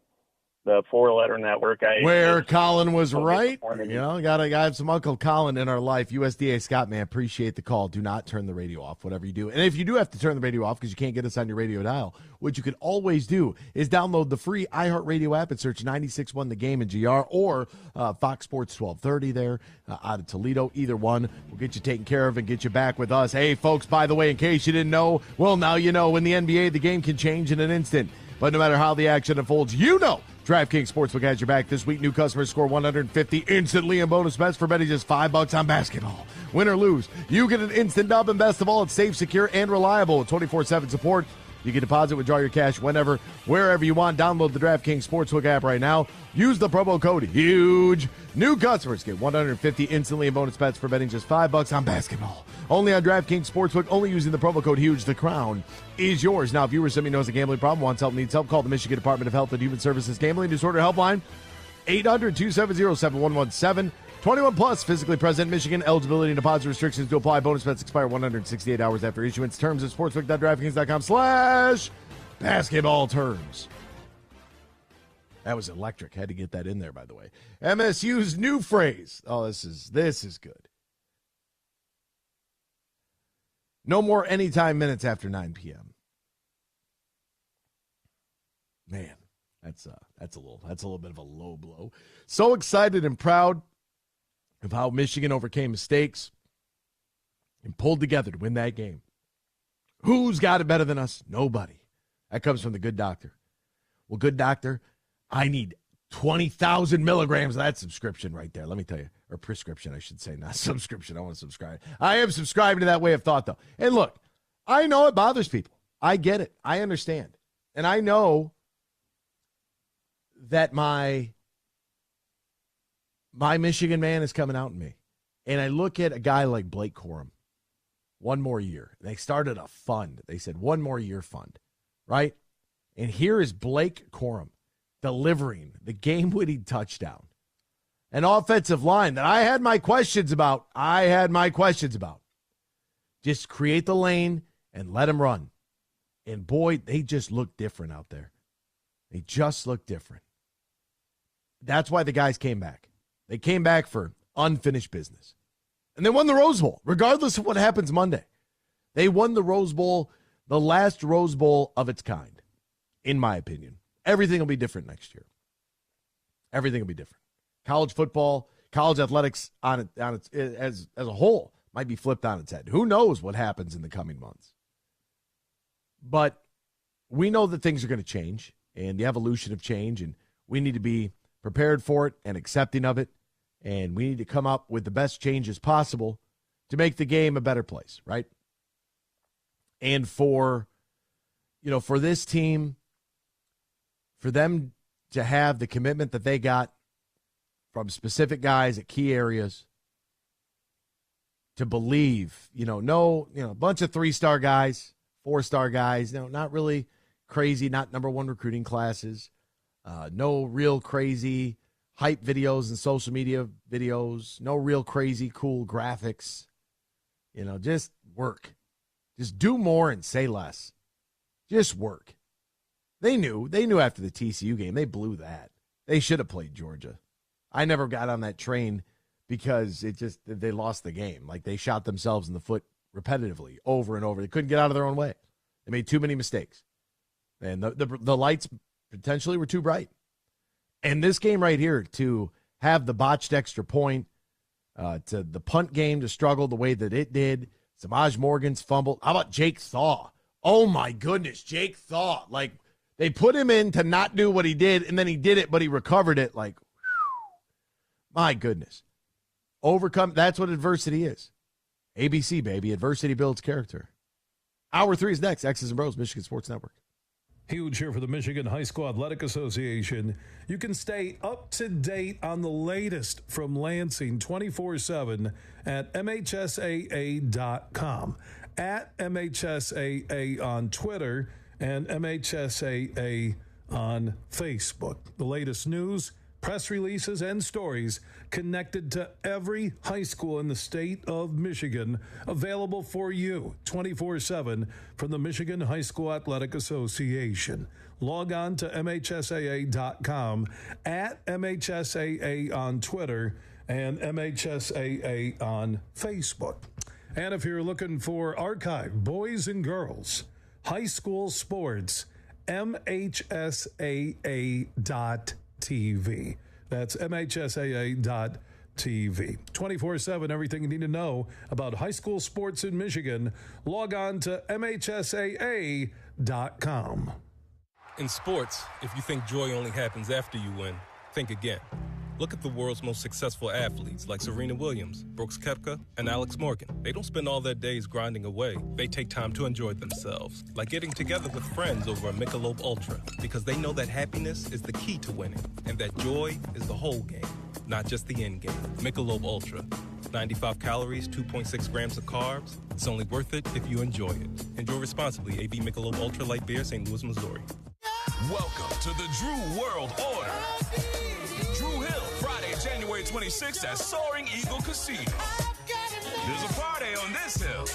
the 4-letter network. Where Colin was right. Gotta have some Uncle Colin in our life. USDA Scott, man, appreciate the call. Do not turn the radio off, whatever you do. And if you do have to turn the radio off because you can't get us on your radio dial, what you could always do is download the free iHeartRadio app and search 96.1 The Game in GR or Fox Sports 1230 there out of Toledo. Either one will get you taken care of and get you back with us. Hey, folks, by the way, in case you didn't know, well, now you know. In the NBA, the game can change in an instant. But no matter how the action unfolds, DraftKings Sportsbook has your back this week. New customers score $150 instantly in bonus bets for betting just $5 on basketball. Win or lose, you get an instant dub, and best of all, it's safe, secure, and reliable with 24/7 support You can deposit, withdraw your cash whenever, wherever you want. Download the DraftKings Sportsbook app right now. Use the promo code HUGE. New customers get $150 instantly in bonus bets for betting just $5 on basketball. Only on DraftKings Sportsbook, only using the promo code HUGE. The crown is yours. Now, if you or somebody knows a gambling problem, wants help, needs help, call the Michigan Department of Health and Human Services Gambling Disorder Helpline, 800-270-7117. 21 plus, physically present in Michigan. Eligibility and deposit restrictions to apply. Bonus bets expire 168 hours after issuance. Terms at sportsbook.draftkings.com/basketball terms. That was electric. Had to get that in there, by the way. MSU's new phrase. Oh, this is good. No more anytime minutes after 9 p.m. Man, that's a little bit of a low blow. So excited and proud of how Michigan overcame mistakes and pulled together to win that game. Who's got it better than us? Nobody. That comes from the good doctor. Well, good doctor, I need 20,000 milligrams of that subscription right there. Let me tell you. Or prescription, I should say, not subscription. I want to subscribe. I am subscribing to that way of thought, though. And look, I know it bothers people. I get it. I understand. And I know that my Michigan man is coming out in me. And I look at a guy like Blake Corum. One more year. They started a fund. They said 1 more year fund, right? And here is Blake Corum delivering the game-winning touchdown. An offensive line that I had my questions about. Just create the lane and let him run. And boy, they just look different out there. They just look different. That's why the guys came back. They came back for unfinished business. And they won the Rose Bowl, regardless of what happens Monday. They won the Rose Bowl, the last Rose Bowl of its kind, in my opinion. Everything will be different next year. Everything will be different. College football, college athletics on its as a whole might be flipped on its head. Who knows what happens in the coming months? But we know that things are going to change and the evolution of change, and we need to be prepared for it and accepting of it, and we need to come up with the best changes possible to make the game a better place, right? And for this team, for them to have the commitment that they got from specific guys at key areas, to believe, a bunch of 3-star guys, 4-star guys, not really crazy, not number one recruiting classes, no real crazy hype videos and social media videos, no real crazy cool graphics, just work. Just do more and say less. Just work. They knew after the TCU game, they blew that. They should have played Georgia. I never got on that train because they lost the game. Like, they shot themselves in the foot repetitively over and over. They couldn't get out of their own way. They made too many mistakes. And the lights potentially were too bright. And this game right here, to have the botched extra point, to the punt game to struggle the way that it did, Samaj Morgan's fumble. How about Jake Thaw? Oh, my goodness, Jake Thaw. Like, they put him in to not do what he did, and then he did it, but he recovered it. Like, whew, my goodness. Overcome, that's what adversity is. ABC, baby. Adversity builds character. Hour 3 is next. X's and Bros, Michigan Sports Network. Huge here for the Michigan High School Athletic Association. You can stay up to date on the latest from Lansing 24/7 at MHSAA.com, at MHSAA on Twitter, and MHSAA on Facebook. The latest news, press releases, and stories connected to every high school in the state of Michigan, available for you 24/7 from the Michigan High School Athletic Association. Log on to MHSAA.com, at MHSAA on Twitter, and MHSAA on Facebook. And if you're looking for archive, boys and girls, high school sports, MHSAA.TV. That's MHSAA.TV. 24/7, everything you need to know about high school sports in Michigan. Log on to MHSAA.com. In sports, if you think joy only happens after you win, think again. Look at the world's most successful athletes like Serena Williams, Brooks Koepka, and Alex Morgan. They don't spend all their days grinding away. They take time to enjoy themselves, like getting together with friends over a Michelob Ultra, because they know that happiness is the key to winning, and that joy is the whole game, not just the end game. Michelob Ultra. 95 calories, 2.6 grams of carbs. It's only worth it if you enjoy it. Enjoy responsibly. AB Michelob Ultra Light Beer, St. Louis, Missouri. Welcome to the Drew World Order. Drew Hill, Friday, January 26th at Soaring Eagle Casino. There's a party on this hill.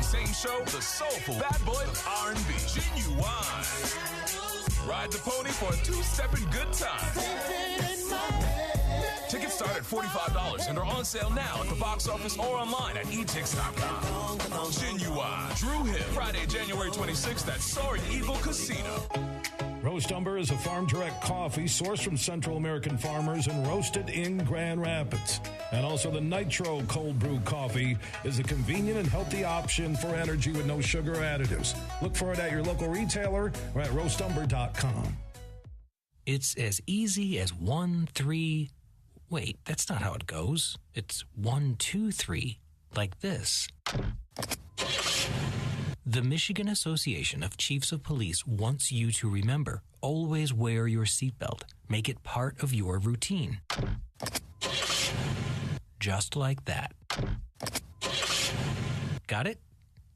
Same show, the soulful bad boy of R&B, Genuine. Ride the pony for a two-stepping good time. Tickets start at $45 and are on sale now at the box office or online at etix.com. Genuine. Drew Hill, Friday, January 26th at Soaring Eagle Casino. Roast Umber is a farm-direct coffee sourced from Central American farmers and roasted in Grand Rapids. And also the Nitro Cold Brew Coffee is a convenient and healthy option for energy with no sugar or additives. Look for it at your local retailer or at roastumber.com. It's as easy as 1, 3... Wait, that's not how it goes. It's 1, 2, 3, like this. The Michigan Association of Chiefs of Police wants you to remember, always wear your seatbelt. Make it part of your routine. Just like that. Got it?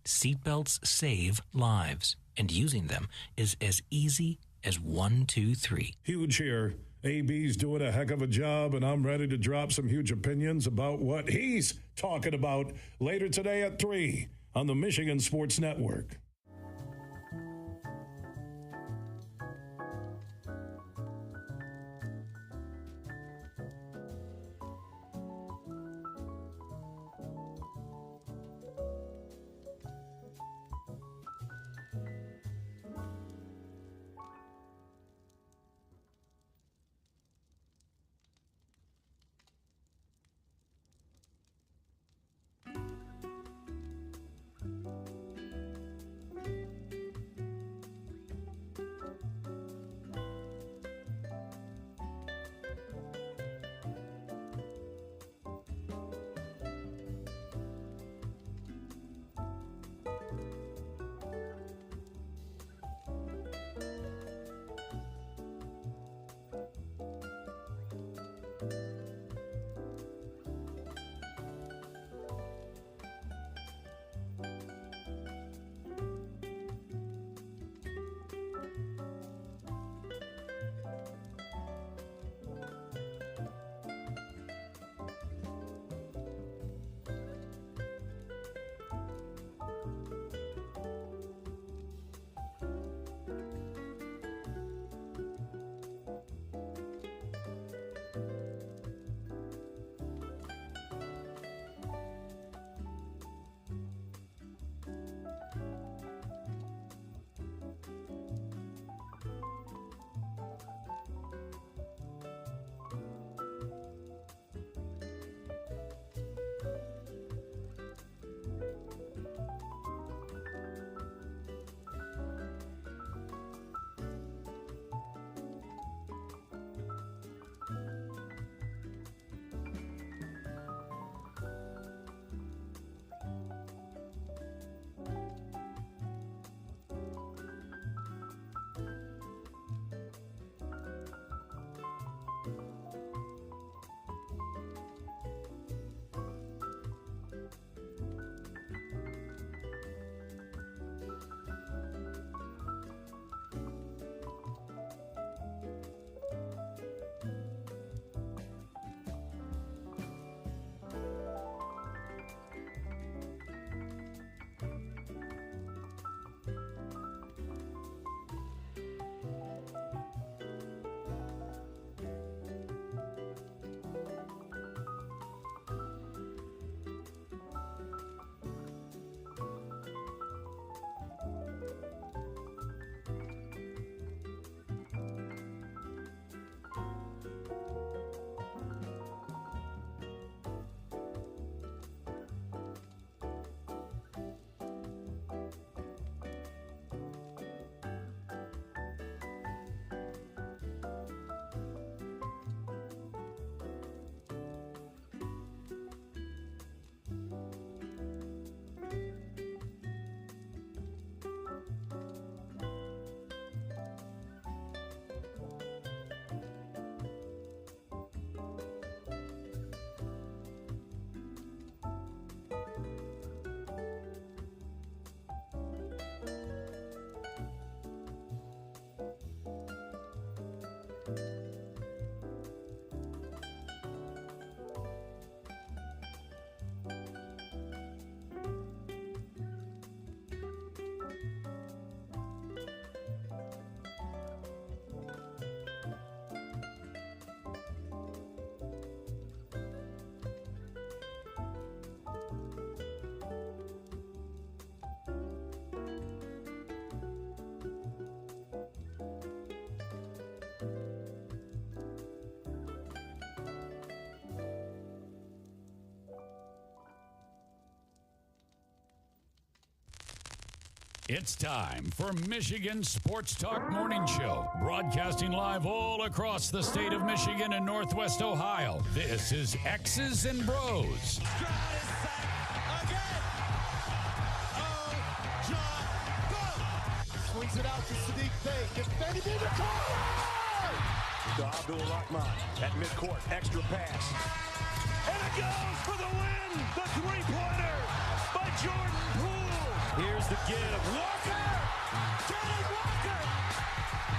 Seatbelts save lives, and using them is as easy as 1, 2, 3. Huge here. AB's doing a heck of a job, and I'm ready to drop some huge opinions about what he's talking about later today at 3 on the Michigan Sports Network. It's time for Michigan Sports Talk Morning Show, broadcasting live all across the state of Michigan and Northwest Ohio. This is X's and Bros. Swings it out to Sadiq Bey. Gets Benny in the corner. To Abdul-Rahman at midcourt. Extra pass. And it goes for the win. The three-pointer by Jordan Poole. Here's the give. Walker. Kenneth Walker.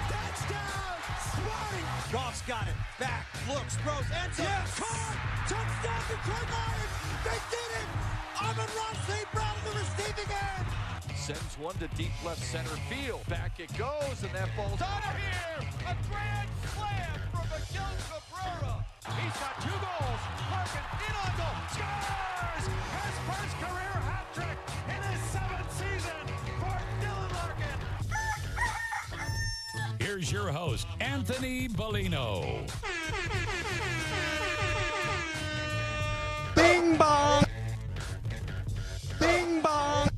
Touchdown. Smarty. Goff's got it. Back. Looks. Throws. Ends up. Yes. Caught. Touchdown Detroit Lions. They did it. Amon-Ra St. Brown on the receiving end. Sends one to deep left center field. Back it goes, and that ball's out of here. A grand slam from Miguel Cabrera. He's got 2 goals. Larkin in on goal. Scores! His first career hat trick in his 7th season for Dylan Larkin. Here's your host, Anthony Bellino. Bing bong. Bing bong.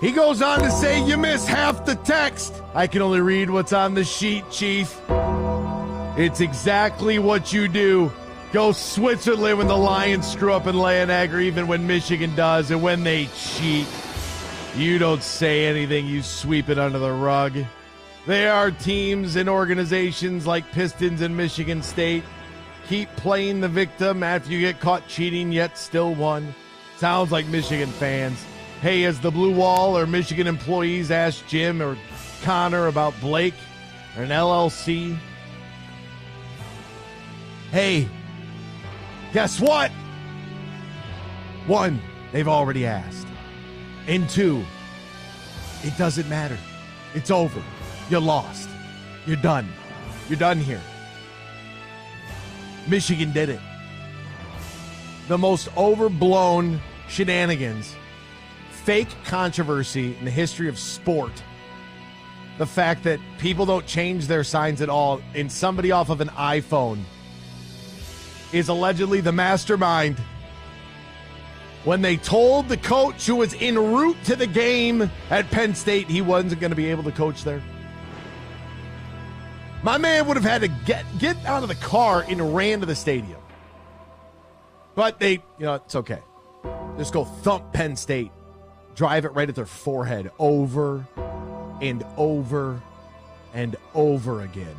He goes on to say, you miss half the text. I can only read what's on the sheet, Chief. It's exactly what you do. Go Switzerland when the Lions screw up and lay an egg, or even when Michigan does, and when they cheat. You don't say anything, you sweep it under the rug. There are teams and organizations like Pistons and Michigan State. Keep playing the victim after you get caught cheating, yet still won. Sounds like Michigan fans. Hey, as the Blue Wall or Michigan employees ask Jim or Connor about Blake or an LLC. Hey, guess what? 1, they've already asked. And 2, it doesn't matter. It's over. You lost. You're done. You're done here. Michigan did it. The most overblown shenanigans, fake controversy in the history of sport. The fact that people don't change their signs at all, and somebody off of an iPhone is allegedly the mastermind. When they told the coach who was en route to the game at Penn State he wasn't going to be able to coach there. My man would have had to get out of the car and ran to the stadium. But they, it's okay. Just go thump Penn State. Drive it right at their forehead over and over and over again.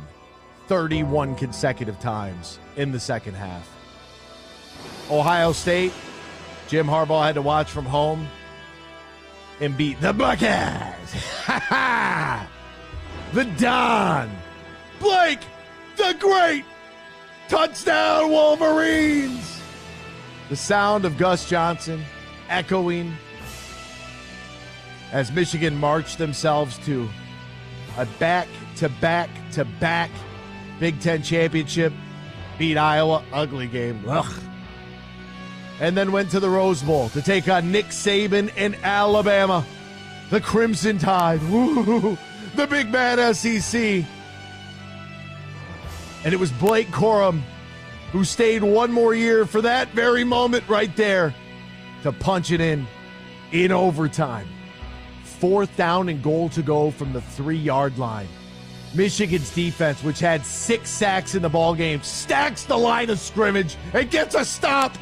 31 consecutive times in the second half. Ohio State, Jim Harbaugh had to watch from home and beat the Buckeyes. The Don. Blake, the Great. Touchdown, Wolverines. The sound of Gus Johnson echoing as Michigan marched themselves to a back-to-back-to-back Big Ten championship, beat Iowa, ugly game, ugh. And then went to the Rose Bowl to take on Nick Saban and Alabama, the Crimson Tide, woo, the big bad SEC. And it was Blake Corum who stayed one more year for that very moment right there to punch it in overtime. 4th down and goal to go from the 3-yard line. Michigan's defense, which had 6 sacks in the ballgame, stacks the line of scrimmage and gets a stop.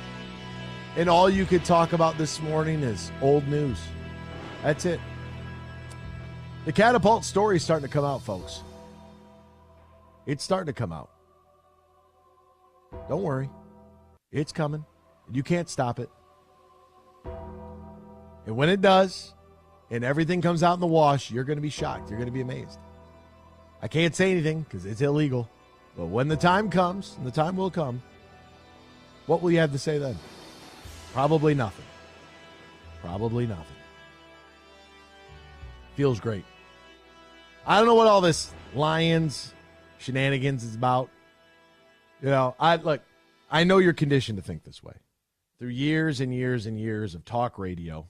And all you could talk about this morning is old news. That's it. The catapult story is starting to come out, folks. It's starting to come out. Don't worry. It's coming. You can't stop it. And when it does, and everything comes out in the wash, you're going to be shocked. You're going to be amazed. I can't say anything because it's illegal. But when the time comes, and the time will come, what will you have to say then? Probably nothing. Probably nothing. Feels great. I don't know what all this Lions shenanigans is about. I know you're conditioned to think this way. Through years and years and years of talk radio,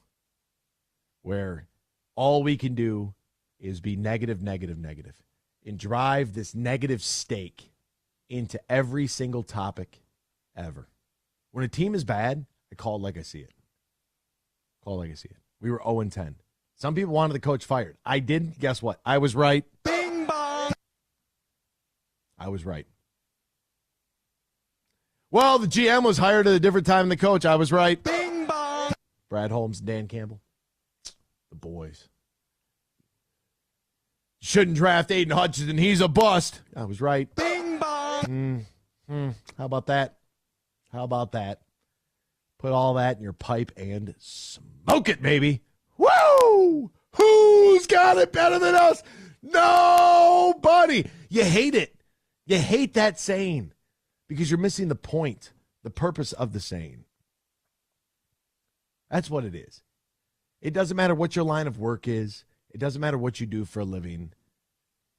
where all we can do is be negative, negative, negative, and drive this negative stake into every single topic ever. When a team is bad, I call it like I see it. We were 0-10. Some people wanted the coach fired. I didn't. Guess what? I was right. Bing bong. I was right. Well, the GM was hired at a different time than the coach. I was right. Bing bong. Brad Holmes and Dan Campbell. The boys. Shouldn't draft Aiden Hutchinson. He's a bust. I was right. Bing bong. How about that? Put all that in your pipe and smoke it, baby. Woo! Who's got it better than us? Nobody. You hate it. You hate that saying because you're missing the point, the purpose of the saying. That's what it is. It doesn't matter what your line of work is. It doesn't matter what you do for a living.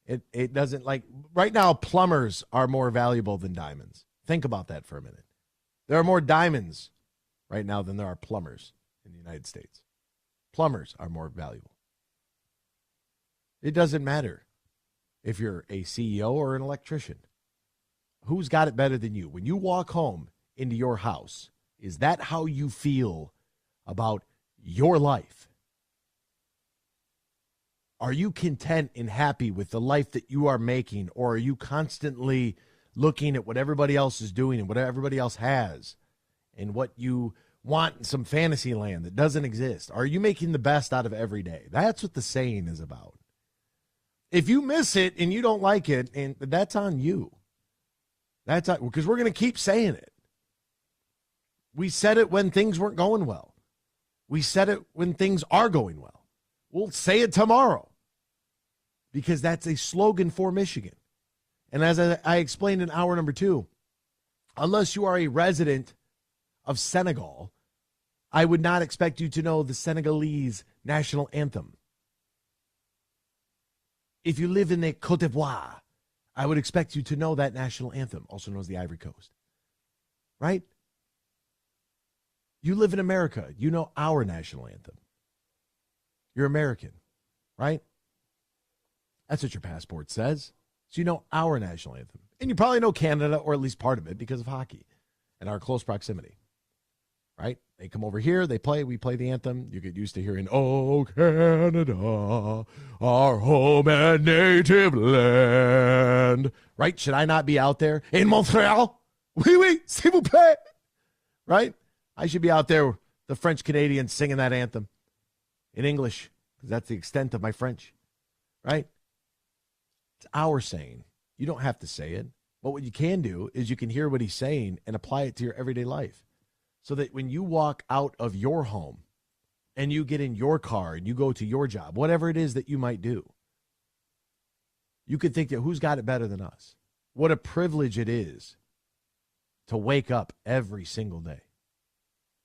It doesn't, like, right now, plumbers are more valuable than diamonds. Think about that for a minute. There are more diamonds right now than there are plumbers in the United States. Plumbers are more valuable. It doesn't matter if you're a CEO or an electrician. Who's got it better than you? When you walk home into your house, is that how you feel about your life? Are you content and happy with the life that you are making, or are you constantly looking at what everybody else is doing and what everybody else has and what you want in some fantasy land that doesn't exist? Are you making the best out of every day? That's what the saying is about. If you miss it and you don't like it, and that's on you. That's because we're going to keep saying it. We said it when things weren't going well. We said it when things are going well. We'll say it tomorrow because that's a slogan for Michigan. And as I explained in hour number 2, unless you are a resident of Senegal, I would not expect you to know the Senegalese national anthem. If you live in the Côte d'Ivoire, I would expect you to know that national anthem, also known as the Ivory Coast. Right? You live in America. You know our national anthem. You're American, right? That's what your passport says. So you know our national anthem. And you probably know Canada, or at least part of it, because of hockey and our close proximity. Right? They come over here, they play, we play the anthem. You get used to hearing, "Oh, Canada, our home and native land." Right? Should I not be out there in Montreal? Oui, oui, s'il vous plaît. Right? I should be out there, the French Canadians singing that anthem in English, because that's the extent of my French. Right? It's our saying. You don't have to say it. But what you can do is you can hear what he's saying and apply it to your everyday life. So that when you walk out of your home and you get in your car and you go to your job, whatever it is that you might do, you could think that who's got it better than us? What a privilege it is to wake up every single day.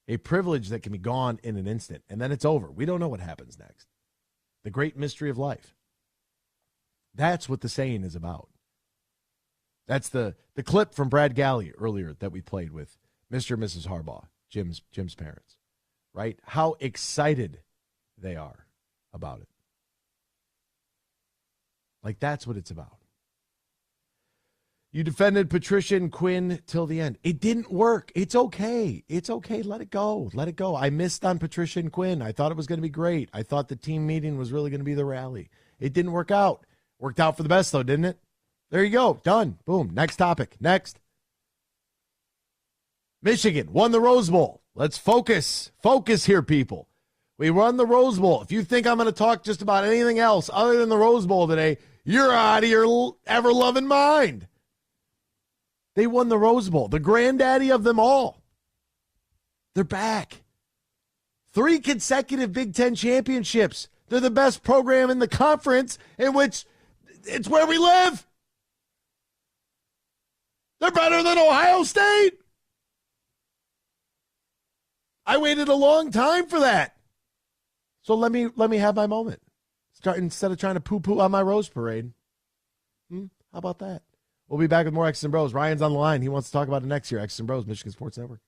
A privilege that can be gone in an instant, and then it's over. We don't know what happens next. The great mystery of life. That's what the saying is about. That's the clip from Brad Galley earlier that we played with Mr. and Mrs. Harbaugh, Jim's parents, right? How excited they are about it. Like, that's what it's about. You defended Patricia and Quinn till the end. It didn't work. It's okay. It's okay. Let it go. Let it go. I missed on Patricia and Quinn. I thought it was going to be great. I thought the team meeting was really going to be the rally. It didn't work out. Worked out for the best, though, didn't it? There you go. Done. Boom. Next topic. Next. Michigan won the Rose Bowl. Let's focus. Focus here, people. We won the Rose Bowl. If you think I'm going to talk just about anything else other than the Rose Bowl today, you're out of your ever-loving mind. They won the Rose Bowl, the granddaddy of them all. They're back. 3 consecutive Big Ten championships. They're the best program in the conference, in which it's where we live. They're better than Ohio State. I waited a long time for that. So let me have my moment. Start instead of trying to poo-poo on my Rose Parade. How about that? We'll be back with more X's and Bros. Ryan's on the line. He wants to talk about it next year. X's and Bros, Michigan Sports Network.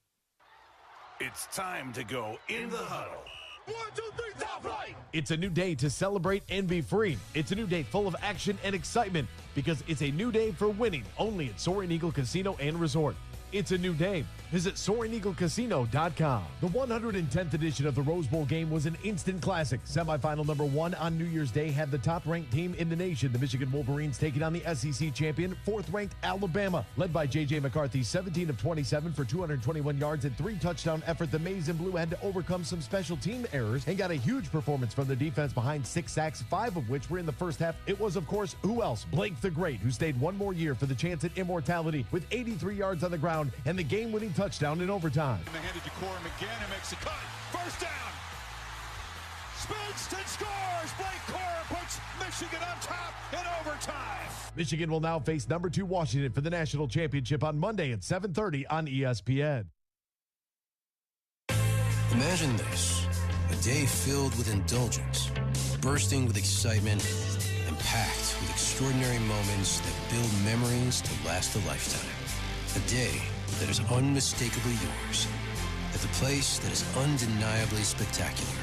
It's time to go in the huddle 1, 2, 3, top flight. It's a new day to celebrate and be free. It's a new day full of action and excitement because it's a new day for winning only at Soaring Eagle Casino and Resort. It's a new day. Visit SoaringEagleCasino.com. The 110th edition of the Rose Bowl game was an instant classic. Semifinal number 1 on New Year's Day had the top-ranked team in the nation, the Michigan Wolverines, taking on the SEC champion, 4th-ranked Alabama. Led by J.J. McCarthy, 17 of 27 for 221 yards and 3-touchdown effort, the Maize and Blue had to overcome some special team errors and got a huge performance from the defense behind 6 sacks, 5 of which were in the first half. It was, of course, who else? Blake the Great, who stayed one more year for the chance at immortality with 83 yards on the ground and the game-winning touchdown in overtime. They handed to Corum again, who makes the cut. First down. Spins and scores. Blake Corum puts Michigan on top in overtime. Michigan will now face number 2 Washington for the national championship on Monday at 7:30 on ESPN. Imagine this, a day filled with indulgence, bursting with excitement, and packed with extraordinary moments that build memories to last a lifetime. A day that is unmistakably yours, at the place that is undeniably spectacular.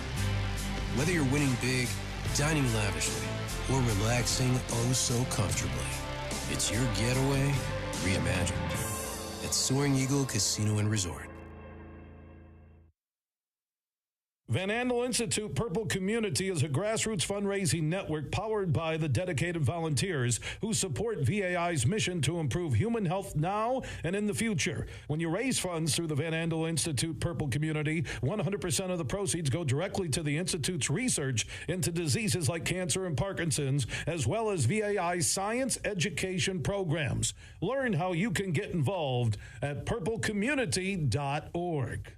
Whether you're winning big, dining lavishly, or relaxing oh so comfortably, it's your getaway reimagined at Soaring Eagle Casino and Resort. Van Andel Institute Purple Community is a grassroots fundraising network powered by the dedicated volunteers who support VAI's mission to improve human health now and in the future. When you raise funds through the Van Andel Institute Purple Community, 100% of the proceeds go directly to the Institute's research into diseases like cancer and Parkinson's, as well as VAI's science education programs. Learn how you can get involved at purplecommunity.org.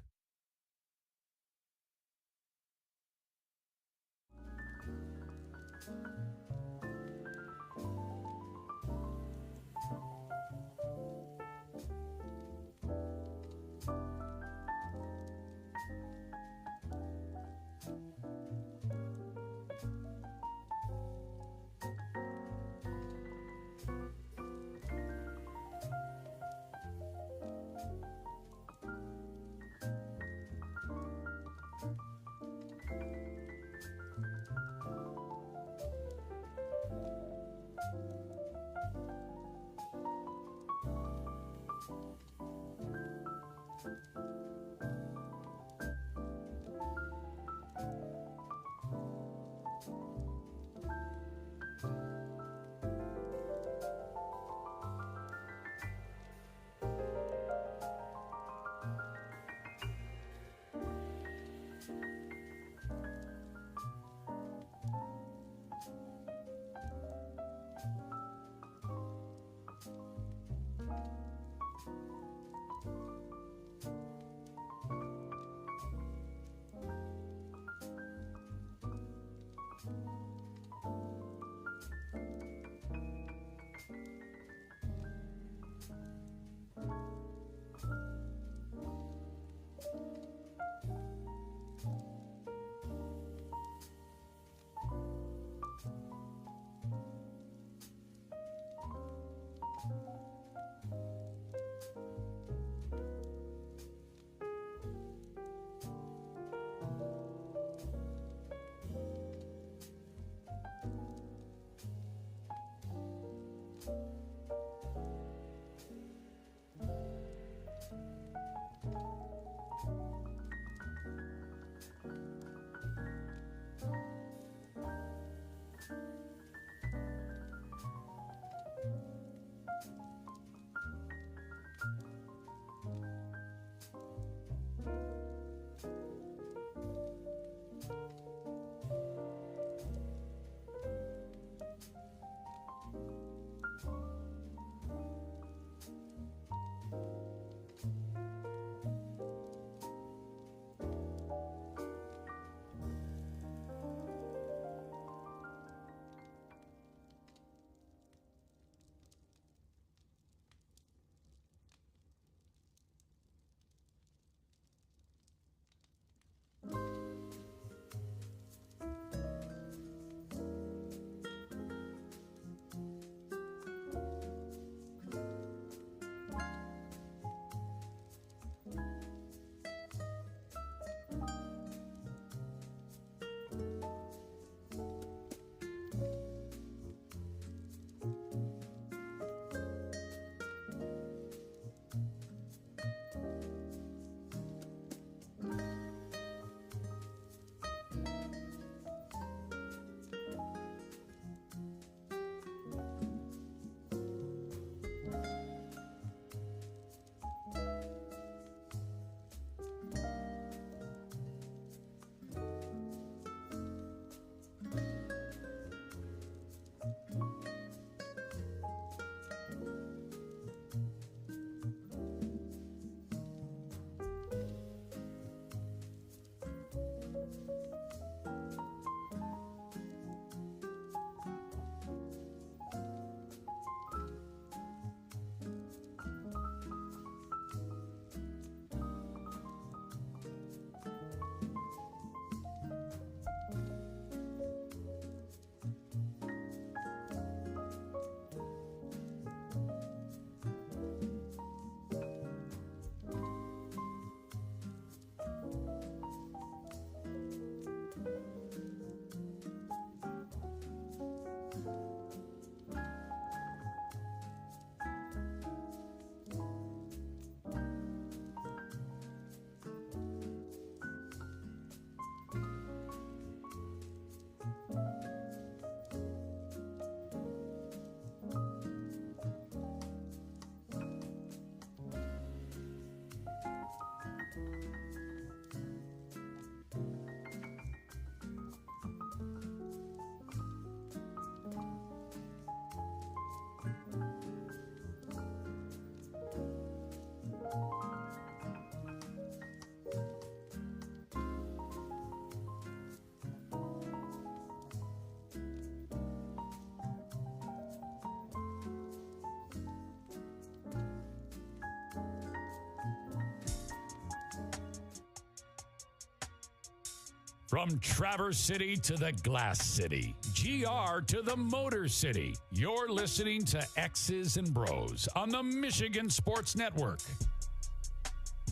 From Traverse City to the Glass City, GR to the Motor City, you're listening to X's and Bros on the Michigan Sports Network.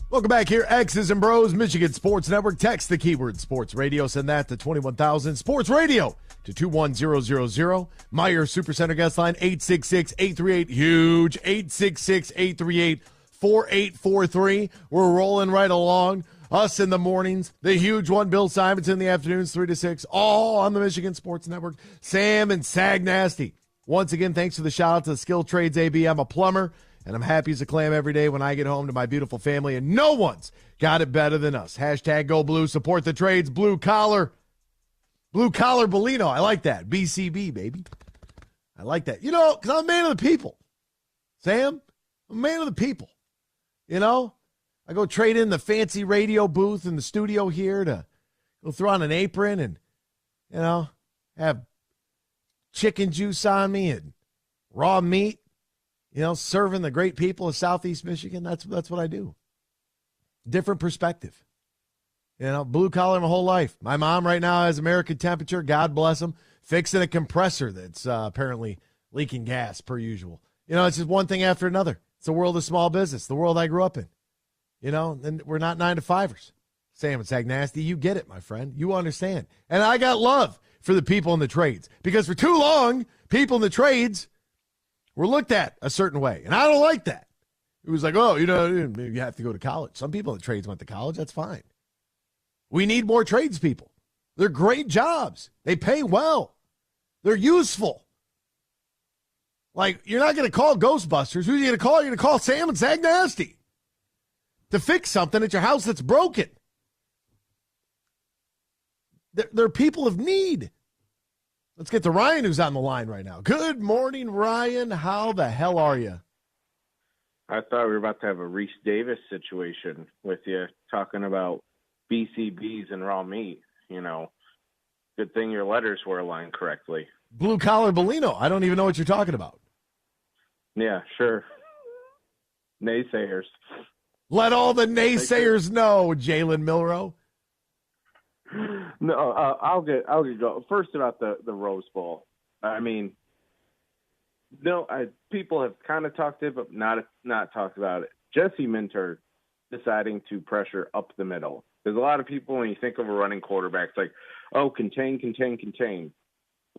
Welcome back here, X's and Bros, Michigan Sports Network. Text the keyword sports radio. Send that to 21,000. Sports radio to 21000. Meyer Supercenter guest line 866-838 huge 866-838-4843. We're rolling right along. Us in the mornings, the huge one, Bill Simonson in the afternoons, 3 to 6, all on the Michigan Sports Network. Sam and Sag Nasty. Once again, thanks for the shout out to the Skill Trades AB. I'm a plumber, and I'm happy as a clam every day when I get home to my beautiful family, and no one's got it better than us. Hashtag Go Blue, support the trades, blue collar Bellino. I like that. BCB, baby. I like that. You know, because I'm a man of the people. Sam, I'm a man of the people. You know? I go trade in the fancy radio booth in the studio here to go throw on an apron and, you know, have chicken juice on me and raw meat, you know, serving the great people of Southeast Michigan. That's what I do. Different perspective. You know, blue collar my whole life. My mom right now has American Temperature, God bless them, fixing a compressor that's apparently leaking gas per usual. You know, it's just one thing after another. It's the world of small business, the world I grew up in. You know, and we're not 9-to-5ers. Sam and Sag Nasty, you get it, my friend. You understand. And I got love for the people in the trades because for too long, people in the trades were looked at a certain way. And I don't like that. It was like, oh, you know, you have to go to college. Some people in the trades went to college. That's fine. We need more tradespeople. They're great jobs. They pay well. They're useful. Like, you're not going to call Ghostbusters. Who are you going to call? You're going to call Sam and Sag Nasty to fix something at your house that's broken. They're people of need. Let's get to Ryan, who's on the line right now. Good morning, Ryan. How the hell are you? I thought we were about to have a Reese Davis situation with you, talking about BCBs and raw meat. You know, good thing your letters were aligned correctly. Blue collar Bellino. I don't even know what you're talking about. Yeah, sure. Naysayers. Let all the naysayers know, Jalen Milroe. No, I'll get go. First about the Rose Bowl. I mean, no, people have kind of talked it, but not talked about it. Jesse Minter deciding to pressure up the middle. There's a lot of people, when you think of a running quarterback, it's like, oh, contain.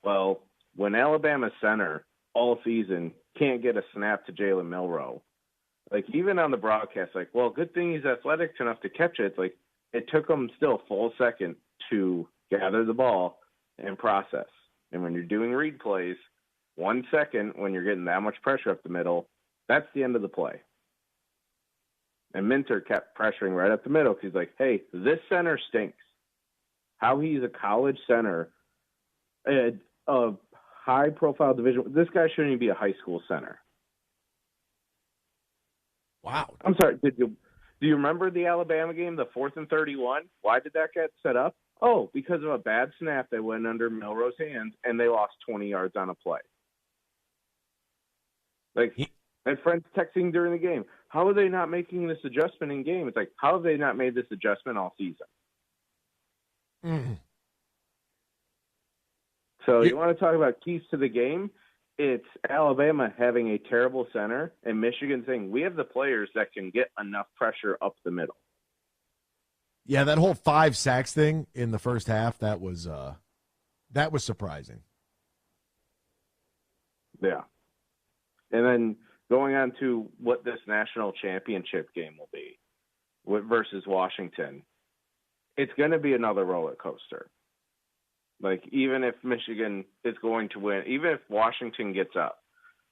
Well, when Alabama center all season can't get a snap to Jalen Milroe, like, even on the broadcast, like, well, good thing he's athletic enough to catch it. It's like, it took him still a full second to gather the ball and process. And when you're doing read plays, 1 second, when you're getting that much pressure up the middle, that's the end of the play. And Minter kept pressuring right up the middle because he's like, hey, this center stinks. How he's a college center, a high-profile division, this guy shouldn't even be a high school center. Wow. I'm sorry. Do you remember the Alabama game, the 4th and 31? Why did that get set up? Oh, because of a bad snap that went under Milroe's hands, and they lost 20 yards on a play. Like, my friends texting during the game, how are they not making this adjustment in game? It's like, how have they not made this adjustment all season? Mm-hmm. So you want to talk about keys to the game? It's Alabama having a terrible center and Michigan saying, we have the players that can get enough pressure up the middle. Yeah, that whole 5 sacks thing in the first half, that was surprising. Yeah. And then going on to what this national championship game will be versus Washington, it's going to be another roller coaster. Like, even if Michigan is going to win, even if Washington gets up,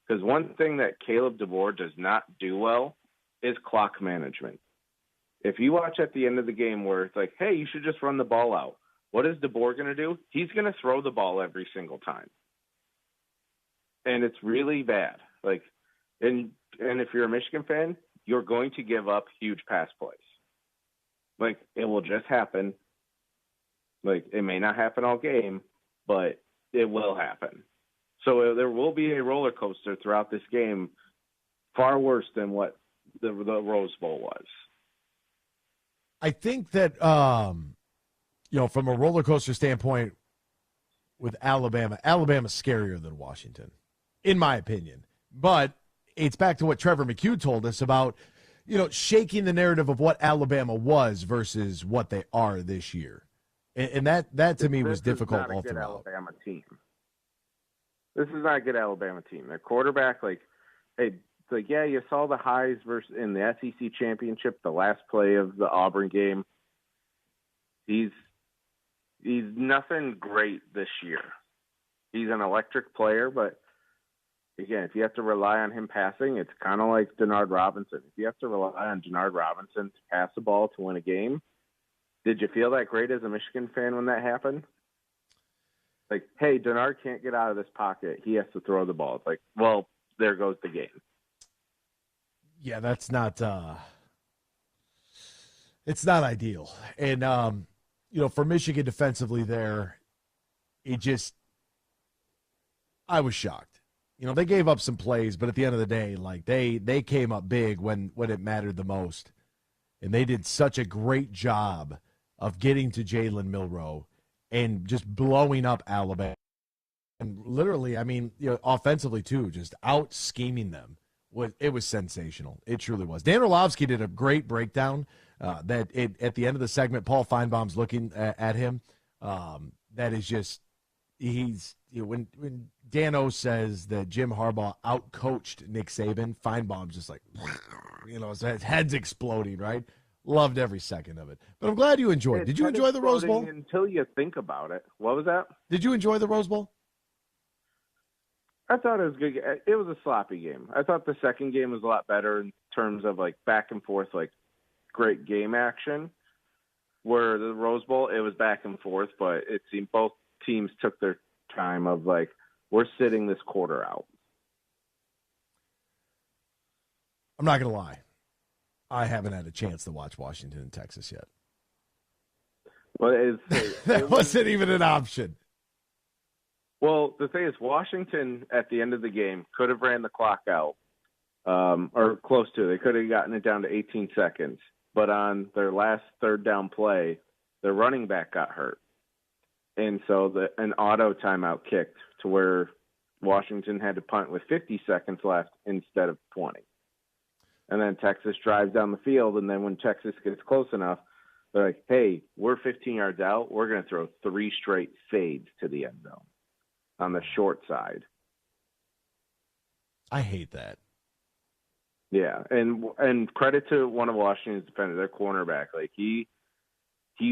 because one thing that Caleb DeBoer does not do well is clock management. If you watch at the end of the game where it's like, hey, you should just run the ball out, what is DeBoer going to do? He's going to throw the ball every single time. And it's really bad. Like, and if you're a Michigan fan, you're going to give up huge pass plays. Like, it will just happen. Like, it may not happen all game, but it will happen. So there will be a roller coaster throughout this game, far worse than what the Rose Bowl was. I think that, from a roller coaster standpoint with Alabama's scarier than Washington, in my opinion. But it's back to what Trevor McHugh told us about, shaking the narrative of what Alabama was versus what they are this year. And that to me was difficult all throughout. Alabama team. This is not a good Alabama team. Their quarterback, you saw the highs in the SEC championship, the last play of the Auburn game. He's nothing great this year. He's an electric player, but again, if you have to rely on him passing, it's kind of like Denard Robinson. If you have to rely on Denard Robinson to pass the ball to win a game, did you feel that great as a Michigan fan when that happened? Like, hey, Denard can't get out of this pocket. He has to throw the ball. It's like, well, there goes the game. Yeah, that's not it's not ideal. And, for Michigan defensively there, I was shocked. They gave up some plays, but at the end of the day, they came up big when it mattered the most. And they did such a great job of getting to Jalen Milroe and just blowing up Alabama. And literally, offensively too, just out-scheming them. It was sensational. It truly was. Dan Orlovsky did a great breakdown at the end of the segment. Paul Feinbaum's looking at him. That is just when Dan says that Jim Harbaugh outcoached Nick Saban, Feinbaum's just like, his head's exploding, right? Loved every second of it. But I'm glad you enjoyed it. Did you enjoy the Rose Bowl? Until you think about it. What was that? Did you enjoy the Rose Bowl? I thought it was good. It was a sloppy game. I thought the second game was a lot better in terms of back and forth, great game action. Where the Rose Bowl, it was back and forth, but it seemed both teams took their time of we're sitting this quarter out. I'm not going to lie. I haven't had a chance to watch Washington and Texas yet. Well, that wasn't even an option. Well, the thing is, Washington at the end of the game could have ran the clock out, or close to. They could have gotten it down to 18 seconds. But on their last third down play, their running back got hurt. And so an auto timeout kicked to where Washington had to punt with 50 seconds left instead of 20. And then Texas drives down the field, and then when Texas gets close enough, they're like, hey, we're 15 yards out. We're going to throw 3 straight fades to the end zone on the short side. I hate that. Yeah, and credit to one of Washington's defenders, their cornerback. He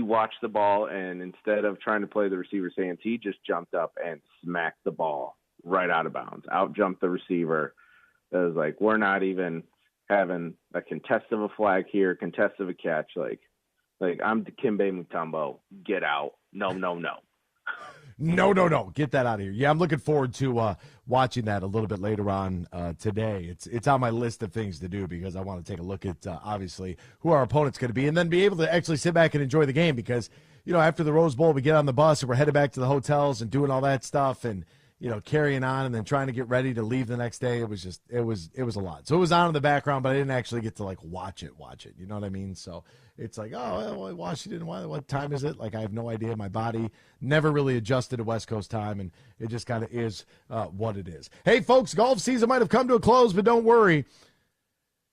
watched the ball, and instead of trying to play the receiver's hands, he just jumped up and smacked the ball right out of bounds. Out-jumped the receiver. It was like, we're not even having a contest of a flag here, contest of a catch. I'm Dikembe Mutombo. Get out. No. No. Get that out of here. Yeah, I'm looking forward to watching that a little bit later on today. It's on my list of things to do because I want to take a look at, obviously, who our opponent's going to be and then be able to actually sit back and enjoy the game because, after the Rose Bowl, we get on the bus and we're headed back to the hotels and doing all that stuff and, carrying on and then trying to get ready to leave the next day. It was a lot. So it was on in the background, but I didn't actually get to watch it. You know what I mean? So it's Washington, what time is it? I have no idea. My body never really adjusted to West Coast time, and it just kind of is what it is. Hey, folks, golf season might have come to a close, but don't worry.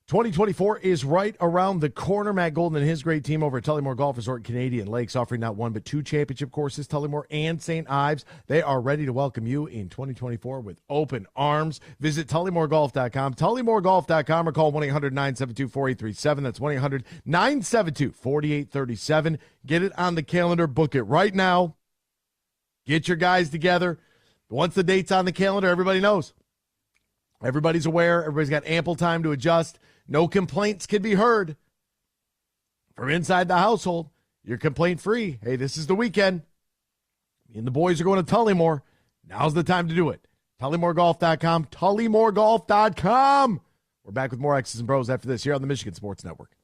2024 is right around the corner. Matt Golden and his great team over at Tullymore Golf Resort Canadian Lakes offering not one but 2 championship courses, Tullymore and St. Ives. They are ready to welcome you in 2024 with open arms. Visit TullymoreGolf.com, TullymoreGolf.com, or call 1-800-972-4837. That's 1-800-972-4837. Get it on the calendar. Book it right now. Get your guys together. Once the date's on the calendar, everybody knows. Everybody's aware. Everybody's got ample time to adjust. No complaints can be heard from inside the household. You're complaint free. Hey, this is the weekend. Me and the boys are going to Tullymore. Now's the time to do it. TullymoreGolf.com. TullymoreGolf.com. We're back with more X's and Bros after this here on the Michigan Sports Network.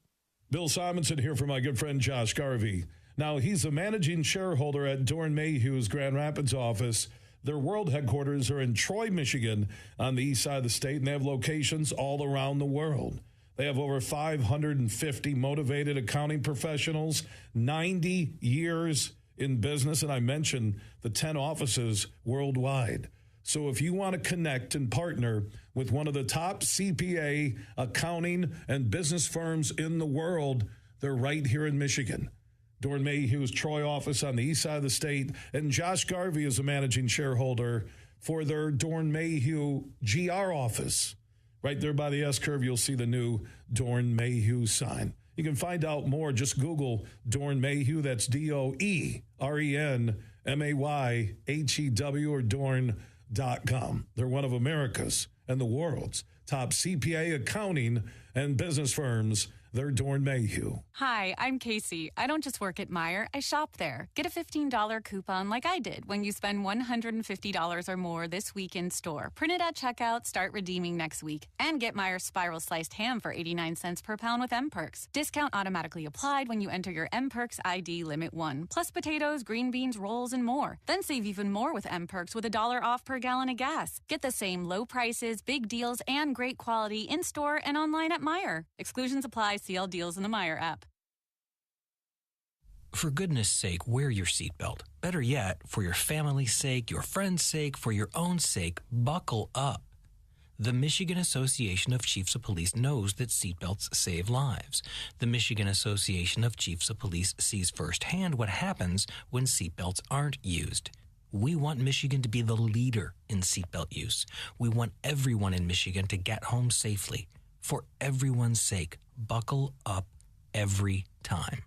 Bill Simonson here for my good friend Josh Garvey. Now, he's a managing shareholder at Dorn Mayhew's Grand Rapids office. Their world headquarters are in Troy, Michigan, on the east side of the state, and they have locations all around the world. They have over 550 motivated accounting professionals, 90 years in business, and I mentioned the 10 offices worldwide. So if you want to connect and partner with one of the top CPA, accounting, and business firms in the world, they're right here in Michigan. Dorn Mayhew's Troy office on the east side of the state, and Josh Garvey is a managing shareholder for their Dorn Mayhew GR office. Right there by the S-curve, you'll see the new Dorn Mayhew sign. You can find out more. Just Google Dorn Mayhew. That's DOERENMAYHEW or Dorn.com. They're one of America's and the world's top CPA, accounting, and business firms. They're Dorn Mayhew. Hi, I'm Casey. I don't just work at Meijer, I shop there. Get a $15 coupon like I did when you spend $150 or more this week in store. Print it at checkout, start redeeming next week. And get Meijer's Spiral Sliced Ham for 89 cents per pound with M-Perks. Discount automatically applied when you enter your M-Perks ID Limit 1. Plus potatoes, green beans, rolls, and more. Then save even more with M-Perks with $1 off per gallon of gas. Get the same low prices, big deals, and great quality in-store and online at Meijer. Exclusions apply. See all deals in the Meijer app. For goodness sake, wear your seatbelt. Better yet, for your family's sake, your friend's sake, for your own sake, buckle up. The Michigan Association of Chiefs of Police knows that seatbelts save lives. The Michigan Association of Chiefs of Police sees firsthand what happens when seatbelts aren't used. We want Michigan to be the leader in seatbelt use. We want everyone in Michigan to get home safely. For everyone's sake, buckle up every time.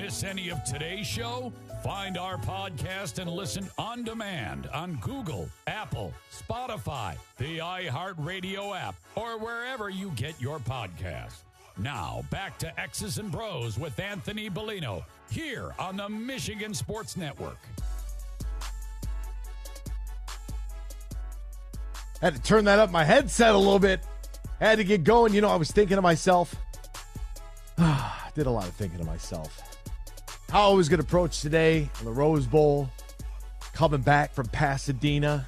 Miss any of today's show? Find our podcast and listen on demand on Google, Apple, Spotify, the iHeartRadio app, or wherever you get your podcast. Now, back to X's and Bros with Anthony Bellino here on the Michigan Sports Network. Had to turn that up my headset a little bit. Had to get going. You know, I was thinking to myself. I did a lot of thinking to myself. How I was going to approach today on the Rose Bowl. Coming back from Pasadena.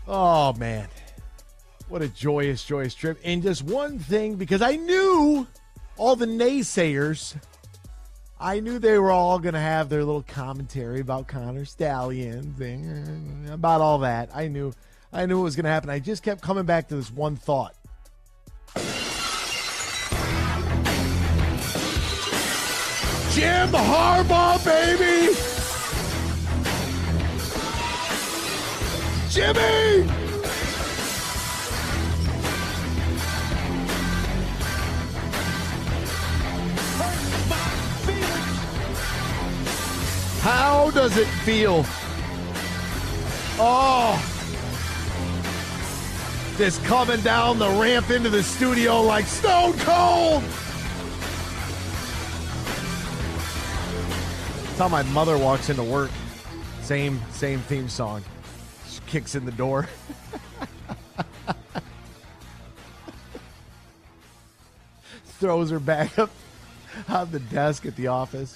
Oh, man. What a joyous, joyous trip. And just one thing, because I knew all the naysayers, I knew they were all going to have their little commentary about Connor Stallion thing, about all that. I knew it was going to happen. I just kept coming back to this one thought. Jim Harbaugh, baby! Jimmy! How does it feel? Oh! Just coming down the ramp into the studio like stone cold! That's how my mother walks into work. Same theme song. She kicks in the door. Throws her back up on the desk at the office.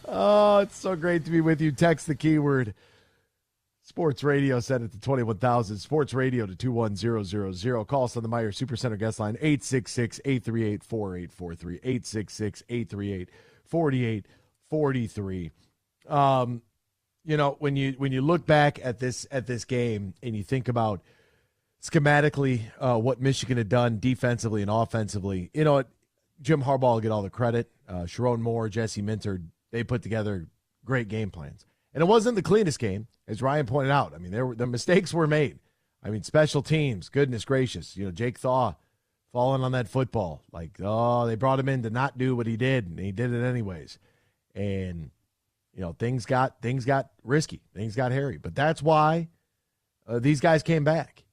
Oh, it's so great to be with you. Text the keyword Sports Radio, send it to 21,000. Sports Radio to 21000. Call us on the Meyer Supercenter guest line, 866-838-4843, 866-838-4843. You know, when you look back at this game and you think about schematically what Michigan had done defensively and offensively, you know, Jim Harbaugh will get all the credit. Sharon Moore, Jesse Minter, they put together great game plans. And it wasn't the cleanest game, as Ryan pointed out. I mean, the mistakes were made. I mean, special teams, goodness gracious. You know, Jake Thaw falling on that football. Like, oh, they brought him in to not do what he did, and he did it anyways. And, you know, things got risky. Things got hairy. But that's why these guys came back,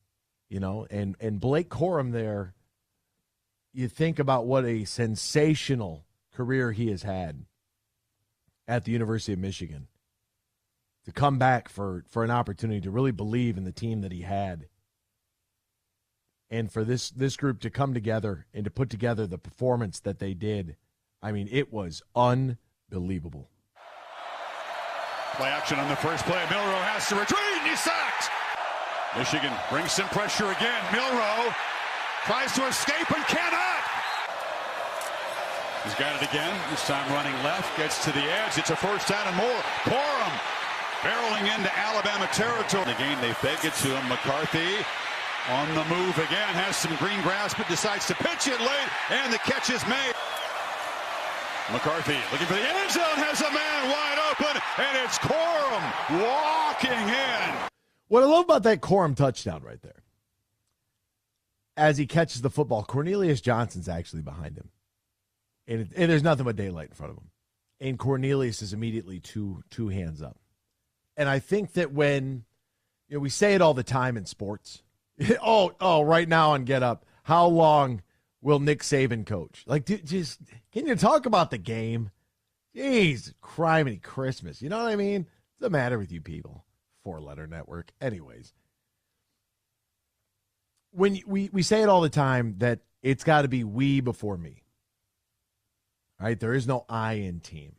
you know. And Blake Corum there, you think about what a sensational career he has had at the University of Michigan. To come back for an opportunity to really believe in the team that he had. And for this group to come together and to put together the performance that they did, I mean, it was unbelievable. Play action on the first play. Milroe has to retreat, and he's sacked. Michigan brings some pressure again. Milroe tries to escape and cannot. He's got it again. This time running left, gets to the edge. It's a first down and more. Corum barreling into Alabama territory. The game, they fake it to him. McCarthy on the move again. Has some green grass, but decides to pitch it late, and the catch is made. McCarthy looking for the end zone. Has a man wide open, and it's Corum walking in. What I love about that Corum touchdown right there, as he catches the football, Cornelius Johnson's actually behind him. And there's nothing but daylight in front of him. And Cornelius is immediately two hands up. And I think that when, you know, we say it all the time in sports. Right now on Get Up, how long will Nick Saban coach? Like, just can you talk about the game? Jeez, criminy Christmas. You know what I mean? What's the matter with you people? 4-letter network. Anyways, when we say it all the time that it's got to be we before me. All right, there is no I in team.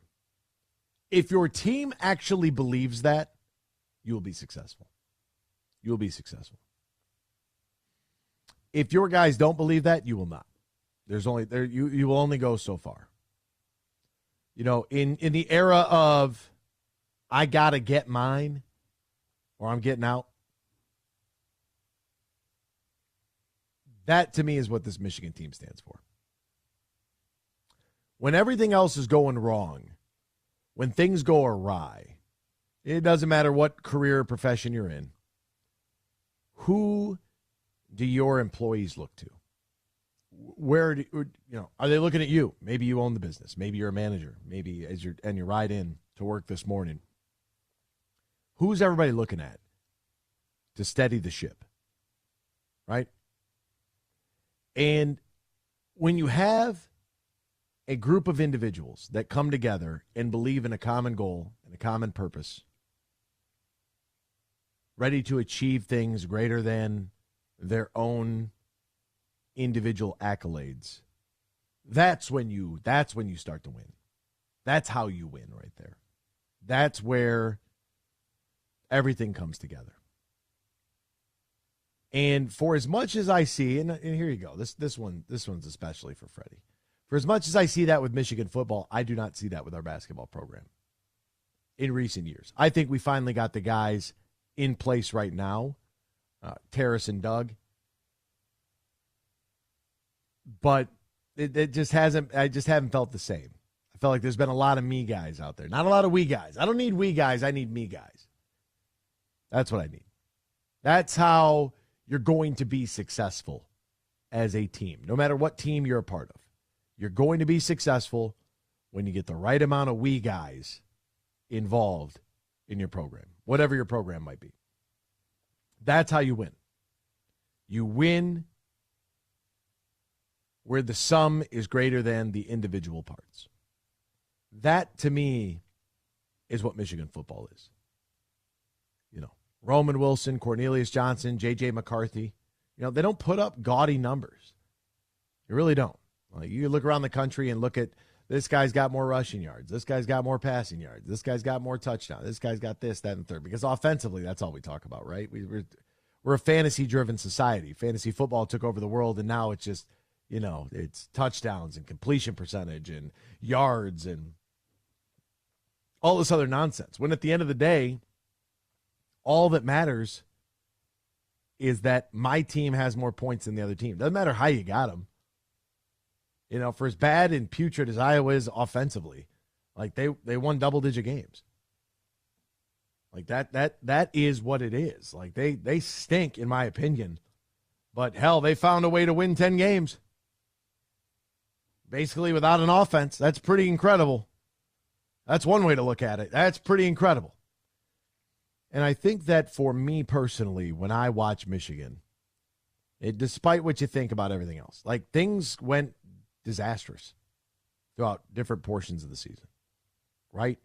If your team actually believes that, you will be successful. You will be successful. If your guys don't believe that, you will not. You will only go so far. You know, in the era of I gotta get mine or I'm getting out, that to me is what this Michigan team stands for. When everything else is going wrong, when things go awry, it doesn't matter what career or profession you're in, who do your employees look to? are they looking at you? Maybe you own the business. Maybe you're a manager. Maybe you ride in to work this morning. Who's everybody looking at to steady the ship? Right? And when you have a group of individuals that come together and believe in a common goal and a common purpose, ready to achieve things greater than their own individual accolades, that's when you start to win. That's how you win right there. That's where everything comes together. And for as much as I see, and here you go, this one's especially for Freddie. For as much as I see that with Michigan football, I do not see that with our basketball program in recent years. I think we finally got the guys in place right now, Terrace and Doug. But it just hasn't. I just haven't felt the same. I felt like there's been a lot of me guys out there, not a lot of we guys. I don't need we guys. I need me guys. That's what I need. That's how you're going to be successful as a team, no matter what team you're a part of. You're going to be successful when you get the right amount of we guys involved in your program, whatever your program might be. That's how you win. You win where the sum is greater than the individual parts. That, to me, is what Michigan football is. Roman Wilson, Cornelius Johnson, J.J. McCarthy, they don't put up gaudy numbers. They really don't. Like, you look around the country and look at, this guy's got more rushing yards. This guy's got more passing yards. This guy's got more touchdowns. This guy's got this, that, and third. Because offensively, that's all we talk about, right? We're a fantasy-driven society. Fantasy football took over the world, and now it's just, it's touchdowns and completion percentage and yards and all this other nonsense. When at the end of the day, all that matters is that my team has more points than the other team. Doesn't matter how you got them. For as bad and putrid as Iowa is offensively, like they won double-digit games. Like that is what it is. Like they stink, in my opinion. But hell, they found a way to win 10 games. Basically without an offense. That's pretty incredible. That's one way to look at it. That's pretty incredible. And I think that for me personally, when I watch Michigan, despite what you think about everything else, like things went disastrous throughout different portions of the season, right?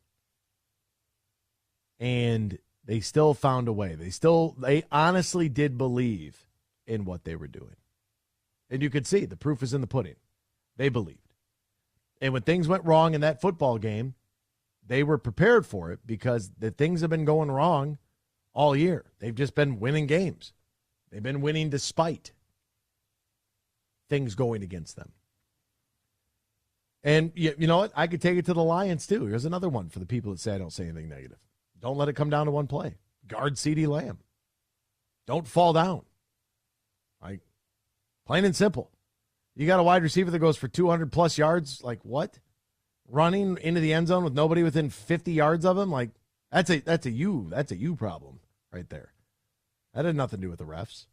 And they still found a way. They honestly did believe in what they were doing. And you could see the proof is in the pudding. They believed. And when things went wrong in that football game, they were prepared for it because the things have been going wrong all year. They've just been winning games. They've been winning despite things going against them. And you know what? I could take it to the Lions, too. Here's another one for the people that say I don't say anything negative. Don't let it come down to one play. Guard CeeDee Lamb. Don't fall down. Like, plain and simple. You got a wide receiver that goes for 200-plus yards. Like, what? Running into the end zone with nobody within 50 yards of him? Like, that's a you problem right there. That had nothing to do with the refs.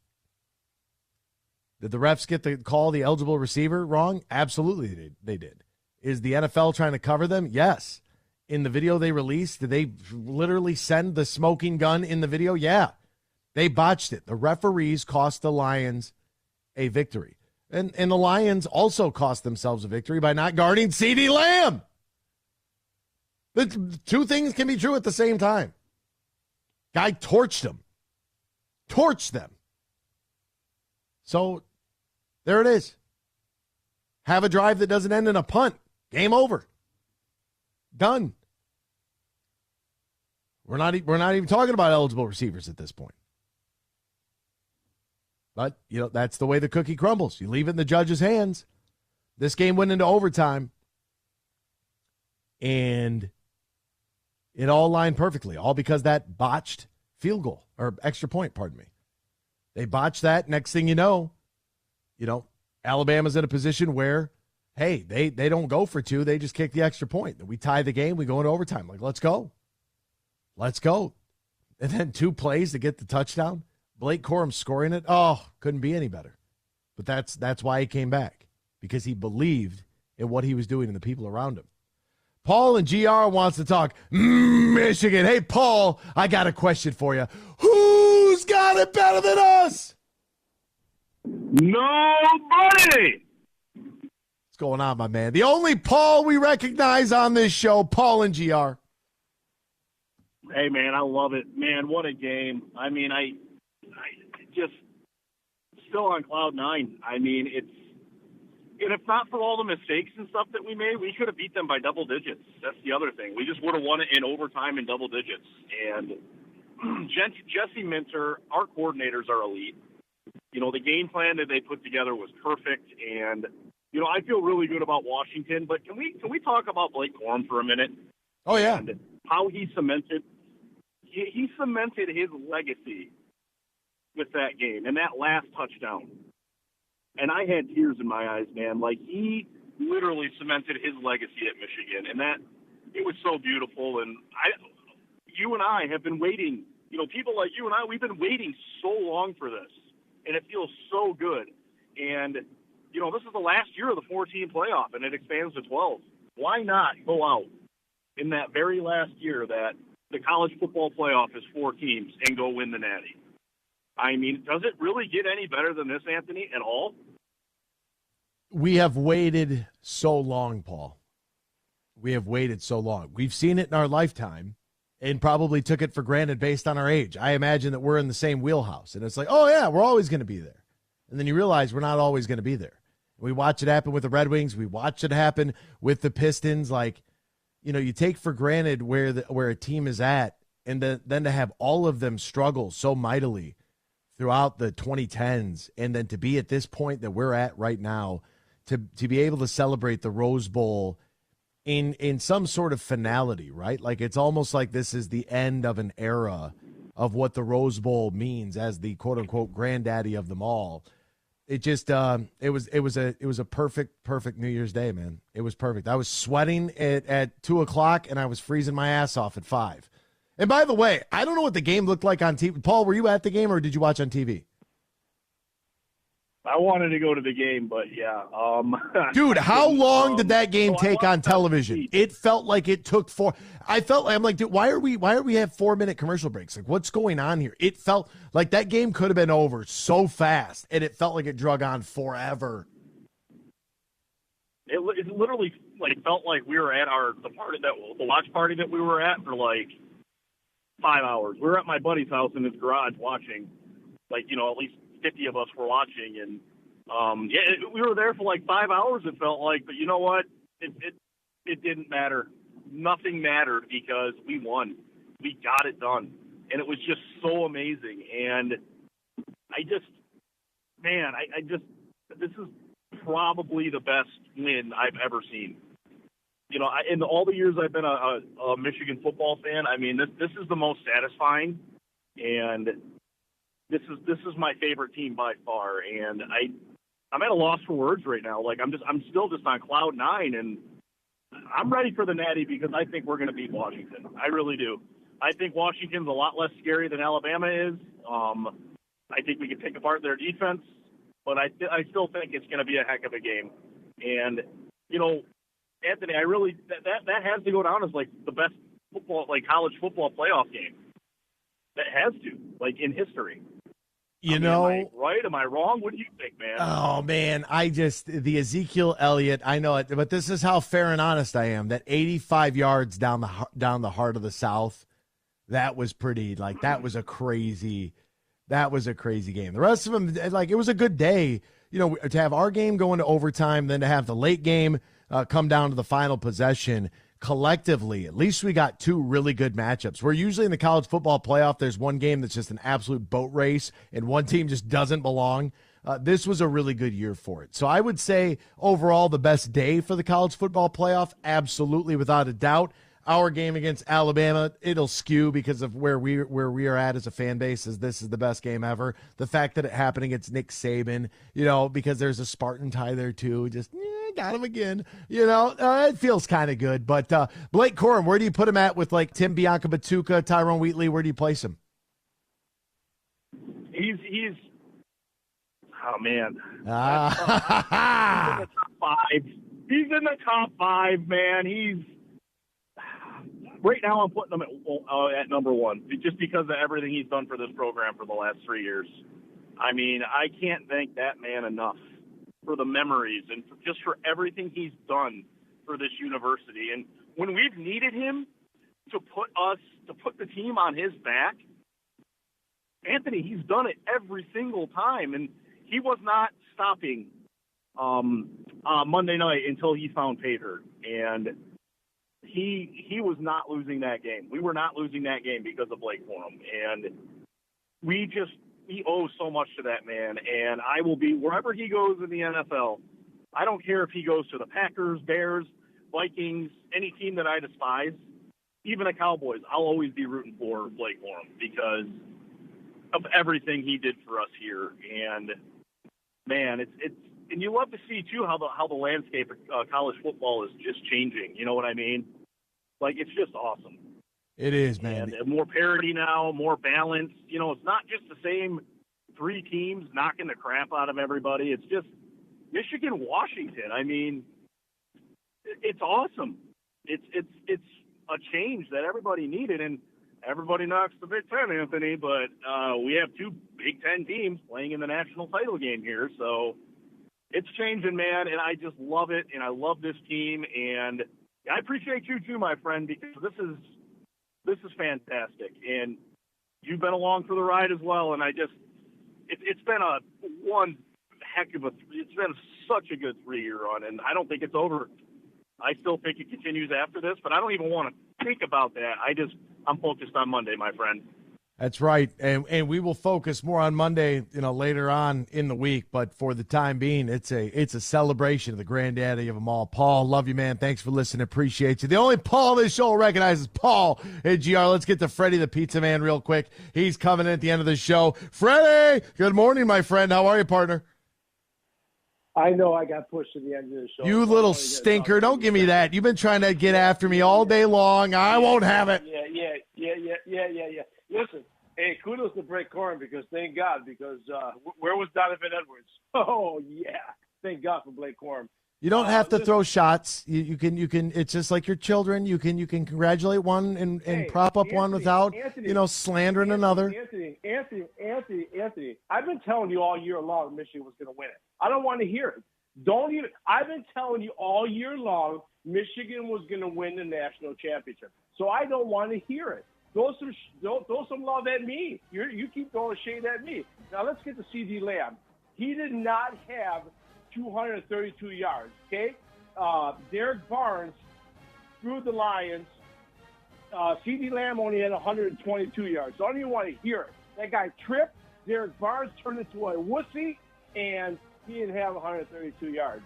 Did the refs get the call the eligible receiver wrong? Absolutely they did. Is the NFL trying to cover them? Yes. In the video they released, did they literally send the smoking gun in the video? Yeah. They botched it. The referees cost the Lions a victory. And the Lions also cost themselves a victory by not guarding CeeDee Lamb. The two things can be true at the same time. Guy torched them. Torched them. So there it is. Have a drive that doesn't end in a punt. Game over. Done. We're not even talking about eligible receivers at this point. But, that's the way the cookie crumbles. You leave it in the judge's hands. This game went into overtime. And it all lined perfectly. All because that botched field goal, or extra point, pardon me. They botched that. Next thing you know, Alabama's in a position where, hey, they don't go for two. They just kick the extra point. We tie the game. We go into overtime. Like, let's go. Let's go. And then 2 plays to get the touchdown. Blake Corum scoring it. Oh, couldn't be any better. But that's why he came back. because he believed in what he was doing and the people around him. Paul and GR wants to talk Michigan. Hey, Paul, I got a question for you. Who's got it better than us? Nobody. What's going on, my man? The only Paul we recognize on this show, Paul and GR. Hey, man, I love it. Man, what a game. I mean, I just still on cloud nine. I mean, and if not for all the mistakes and stuff that we made, we could have beat them by double digits. That's the other thing. We just would have won it in overtime in double digits. And Jesse Minter, our coordinators are elite. You know, the game plan that they put together was perfect. And, you know, I feel really good about Washington. But can we talk about Blake Corum for a minute? Oh, yeah. And how he cemented his legacy with that game and that last touchdown. And I had tears in my eyes, man. Like, he literally cemented his legacy at Michigan, and it was so beautiful. And you and I have been waiting. You know, people like you and I, we've been waiting so long for this, and it feels so good. And, you know, this is the last year of the 4-team playoff, and it expands to 12. Why not go out in that very last year that the college football playoff is 4 teams and go win the Natty? I mean, does it really get any better than this, Anthony, at all? We have waited so long, Paul. We have waited so long. We've seen it in our lifetime and probably took it for granted based on our age. I imagine that we're in the same wheelhouse. And it's like, oh, yeah, we're always going to be there. And then you realize we're not always going to be there. We watch it happen with the Red Wings. We watch it happen with the Pistons. Like, you know, you take for granted where a team is at, and then to have all of them struggle so mightily throughout the 2010s, and then to be at this point that we're at right now, to be able to celebrate the Rose Bowl in some sort of finality, right? Like, it's almost like this is the end of an era of what the Rose Bowl means as the quote unquote granddaddy of them all. It just it was a perfect New Year's Day, man. It was perfect. I was sweating at 2:00 and I was freezing my ass off at 5. And by the way, I don't know what the game looked like on TV. Paul, were you at the game or did you watch on TV? I wanted to go to the game, but yeah. Dude, how long did that game take on television? It felt like it took 4. I'm like, dude, why are we have 4-minute commercial breaks? Like, what's going on here? It felt like that game could have been over so fast, and it felt like it drug on forever. It literally felt like we were at the watch party that we were at for like 5 hours. We were at my buddy's house in his garage watching, at least 50 of us were watching, and we were there for like 5 hours. It felt like, but you know what? It didn't matter. Nothing mattered because we won. We got it done, and it was just so amazing. And this is probably the best win I've ever seen. In all the years I've been a Michigan football fan, I mean, this is the most satisfying, and this is my favorite team by far. And I'm at a loss for words right now. Like, I'm still just on cloud 9, and I'm ready for the Natty because I think we're going to beat Washington. I really do. I think Washington's a lot less scary than Alabama is. I think we can pick apart their defense, but I still think it's going to be a heck of a game. And Anthony, I really that has to go down as like the best football, college football playoff game. That has to, in history. Am I right? Am I wrong? What do you think, man? Oh, man, the Ezekiel Elliott, I know it, but this is how fair and honest I am. That 85 yards down the heart of the South, that was pretty, that was a crazy game. The rest of them, it was a good day, to have our game go into overtime, then to have the late game come down to the final possession. Collectively, at least we got 2 really good matchups. Where usually in the college football playoff, there's one game that's just an absolute boat race and one team just doesn't belong. This was a really good year for it. So I would say overall the best day for the college football playoff, absolutely, without a doubt. Our game against Alabama, it'll skew because of where we are at as a fan base, as this is the best game ever. The fact that it happened against Nick Saban, because there's a Spartan tie there too, just got him again. It feels kind of good. But Blake Corum, where do you put him at with Tim Bianca-Batuka, Tyrone Wheatley? Where do you place him? He's oh man. 5. He's in the top 5, man. Right now I'm putting him at number 1 just because of everything he's done for this program for the last 3 years. I mean, I can't thank that man enough for the memories and just for everything he's done for this university. And when we've needed him to put the team on his back, Anthony, he's done it every single time. And he was not stopping Monday night until he found pay dirt. And he was not losing that game. We were not losing that game because of Blake Corum. And we owe so much to that man. And I will be wherever he goes in the NFL. I don't care if he goes to the Packers, Bears, Vikings, any team that I despise, even the Cowboys. I'll always be rooting for Blake Corum because of everything he did for us here. And man, it's and you love to see too how the landscape of college football is just changing. You know what I mean? Like, it's just awesome. It is, man. And more parity now, more balance. You know, it's not just the same 3 teams knocking the crap out of everybody. It's just Michigan, Washington. I mean, it's awesome. It's a change that everybody needed, and everybody knocks the Big Ten, Anthony, but we have 2 Big Ten teams playing in the national title game here, so it's changing, man, and I just love it, and I love this team, and I appreciate you too, my friend, because this is fantastic, and you've been along for the ride as well, and it's been it's been such a good 3-year run, and I don't think it's over. I still think it continues after this, but I don't even want to think about that. I'm focused on Monday, my friend. That's right, and we will focus more on Monday, later on in the week. But for the time being, it's a celebration of the granddaddy of them all. Paul, love you, man. Thanks for listening. Appreciate you. The only Paul this show recognizes Paul. Hey, GR, let's get to Freddie, the pizza man, real quick. He's coming in at the end of the show. Freddie, good morning, my friend. How are you, partner? I know I got pushed to the end of the show. You little stinker. Don't give me that. You've been trying to get after me all day long. I won't have it. Yeah. Listen, hey, kudos to Blake Corum because thank God, because where was Donovan Edwards? Oh, yeah. Thank God for Blake Corum. You don't have to throw shots. You can. It's just like your children. You can congratulate one and prop up one without slandering another. Anthony. I've been telling you all year long Michigan was going to win it. I don't want to hear it. I've been telling you all year long Michigan was going to win the national championship. So I don't want to hear it. Throw some love at me. You keep throwing shade at me. Now let's get to C.D. Lamb. He did not have 232 yards, okay? Derek Barnes threw the Lions. C.D. Lamb only had 122 yards. So I don't even want to hear it. That guy tripped. Derek Barnes turned into a wussy, and he didn't have 132 yards.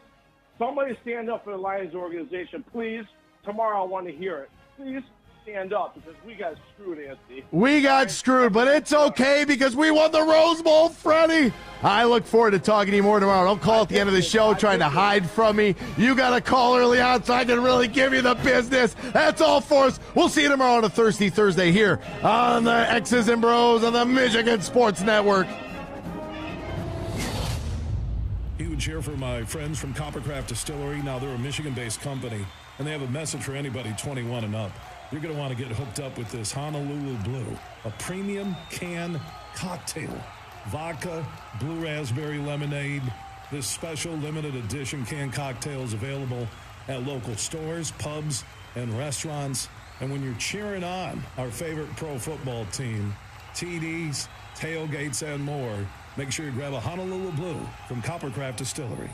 Somebody stand up for the Lions organization, please. Tomorrow I want to hear it. Please stand up because we got screwed, Anthony. We got screwed, but it's okay because we won the Rose Bowl, Freddie. I look forward to talking to you more tomorrow. Don't call at the end of the show trying to hide from me. You got to call early on so I can really give you the business. That's all for us. We'll see you tomorrow on a Thirsty Thursday here on the X's and Bros on the Michigan Sports Network. Huge here for my friends from Coppercraft Distillery. Now they're a Michigan-based company, and they have a message for anybody 21 and up. You're going to want to get hooked up with this Honolulu Blue, a premium can cocktail. Vodka, blue raspberry lemonade. This special limited edition can cocktail is available at local stores, pubs, and restaurants. And when you're cheering on our favorite pro football team, TDs, tailgates, and more, make sure you grab a Honolulu Blue from Coppercraft Distillery.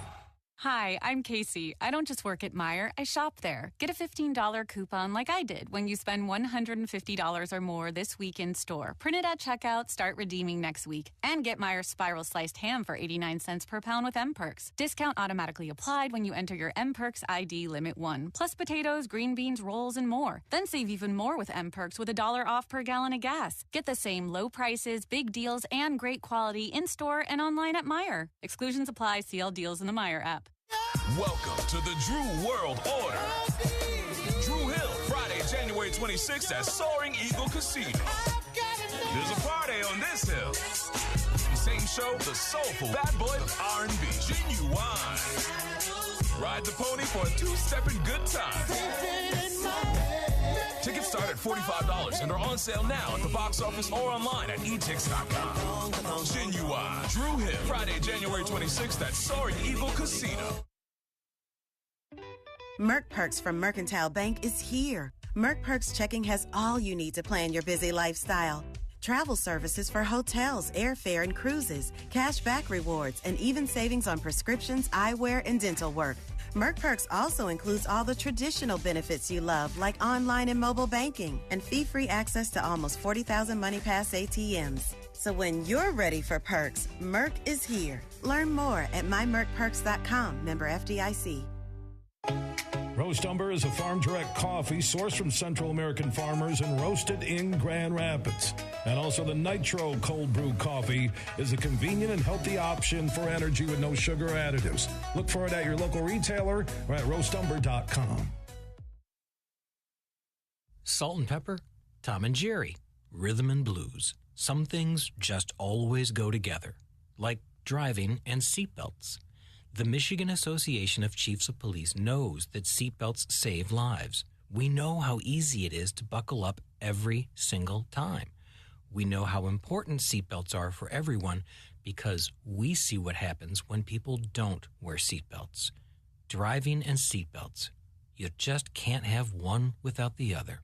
Hi, I'm Casey. I don't just work at Meijer, I shop there. Get a $15 coupon like I did when you spend $150 or more this week in store. Print it at checkout, start redeeming next week. And get Meijer's Spiral Sliced Ham for 89 cents per pound with M-Perks. Discount automatically applied when you enter your M-Perks ID Limit 1. Plus potatoes, green beans, rolls, and more. Then save even more with M-Perks with $1 off per gallon of gas. Get the same low prices, big deals, and great quality in-store and online at Meijer. Exclusions apply. See all deals in the Meijer app. Welcome to the Drew World Order. Drew Hill, Friday, January 26th at Soaring Eagle Casino. There's a party on this hill. Same show, the soulful bad boy of R&B, Genuine. Ride the pony for a two-stepping good time. Tickets start at $45 and are on sale now at the box office or online at etix.com. Genuine. Drew Hill. Friday, January 26th at Soaring Eagle Casino. Merck Perks from Mercantile Bank is here. Merck Perks checking has all you need to plan your busy lifestyle. Travel services for hotels, airfare, and cruises, cash back rewards, and even savings on prescriptions, eyewear, and dental work. Merck Perks also includes all the traditional benefits you love, like online and mobile banking, and fee-free access to almost 40,000 MoneyPass ATMs. So when you're ready for perks, Merck is here. Learn more at mymerckperks.com, member FDIC. Roast Umber is a farm-direct coffee sourced from Central American farmers and roasted in Grand Rapids. And also the Nitro Cold Brew Coffee is a convenient and healthy option for energy with no sugar additives. Look for it at your local retailer or at roastumber.com. Salt and pepper, Tom and Jerry, rhythm and blues. Some things just always go together, like driving and seatbelts. The Michigan Association of Chiefs of Police knows that seatbelts save lives. We know how easy it is to buckle up every single time. We know how important seatbelts are for everyone because we see what happens when people don't wear seatbelts. Driving and seatbelts. You just can't have one without the other.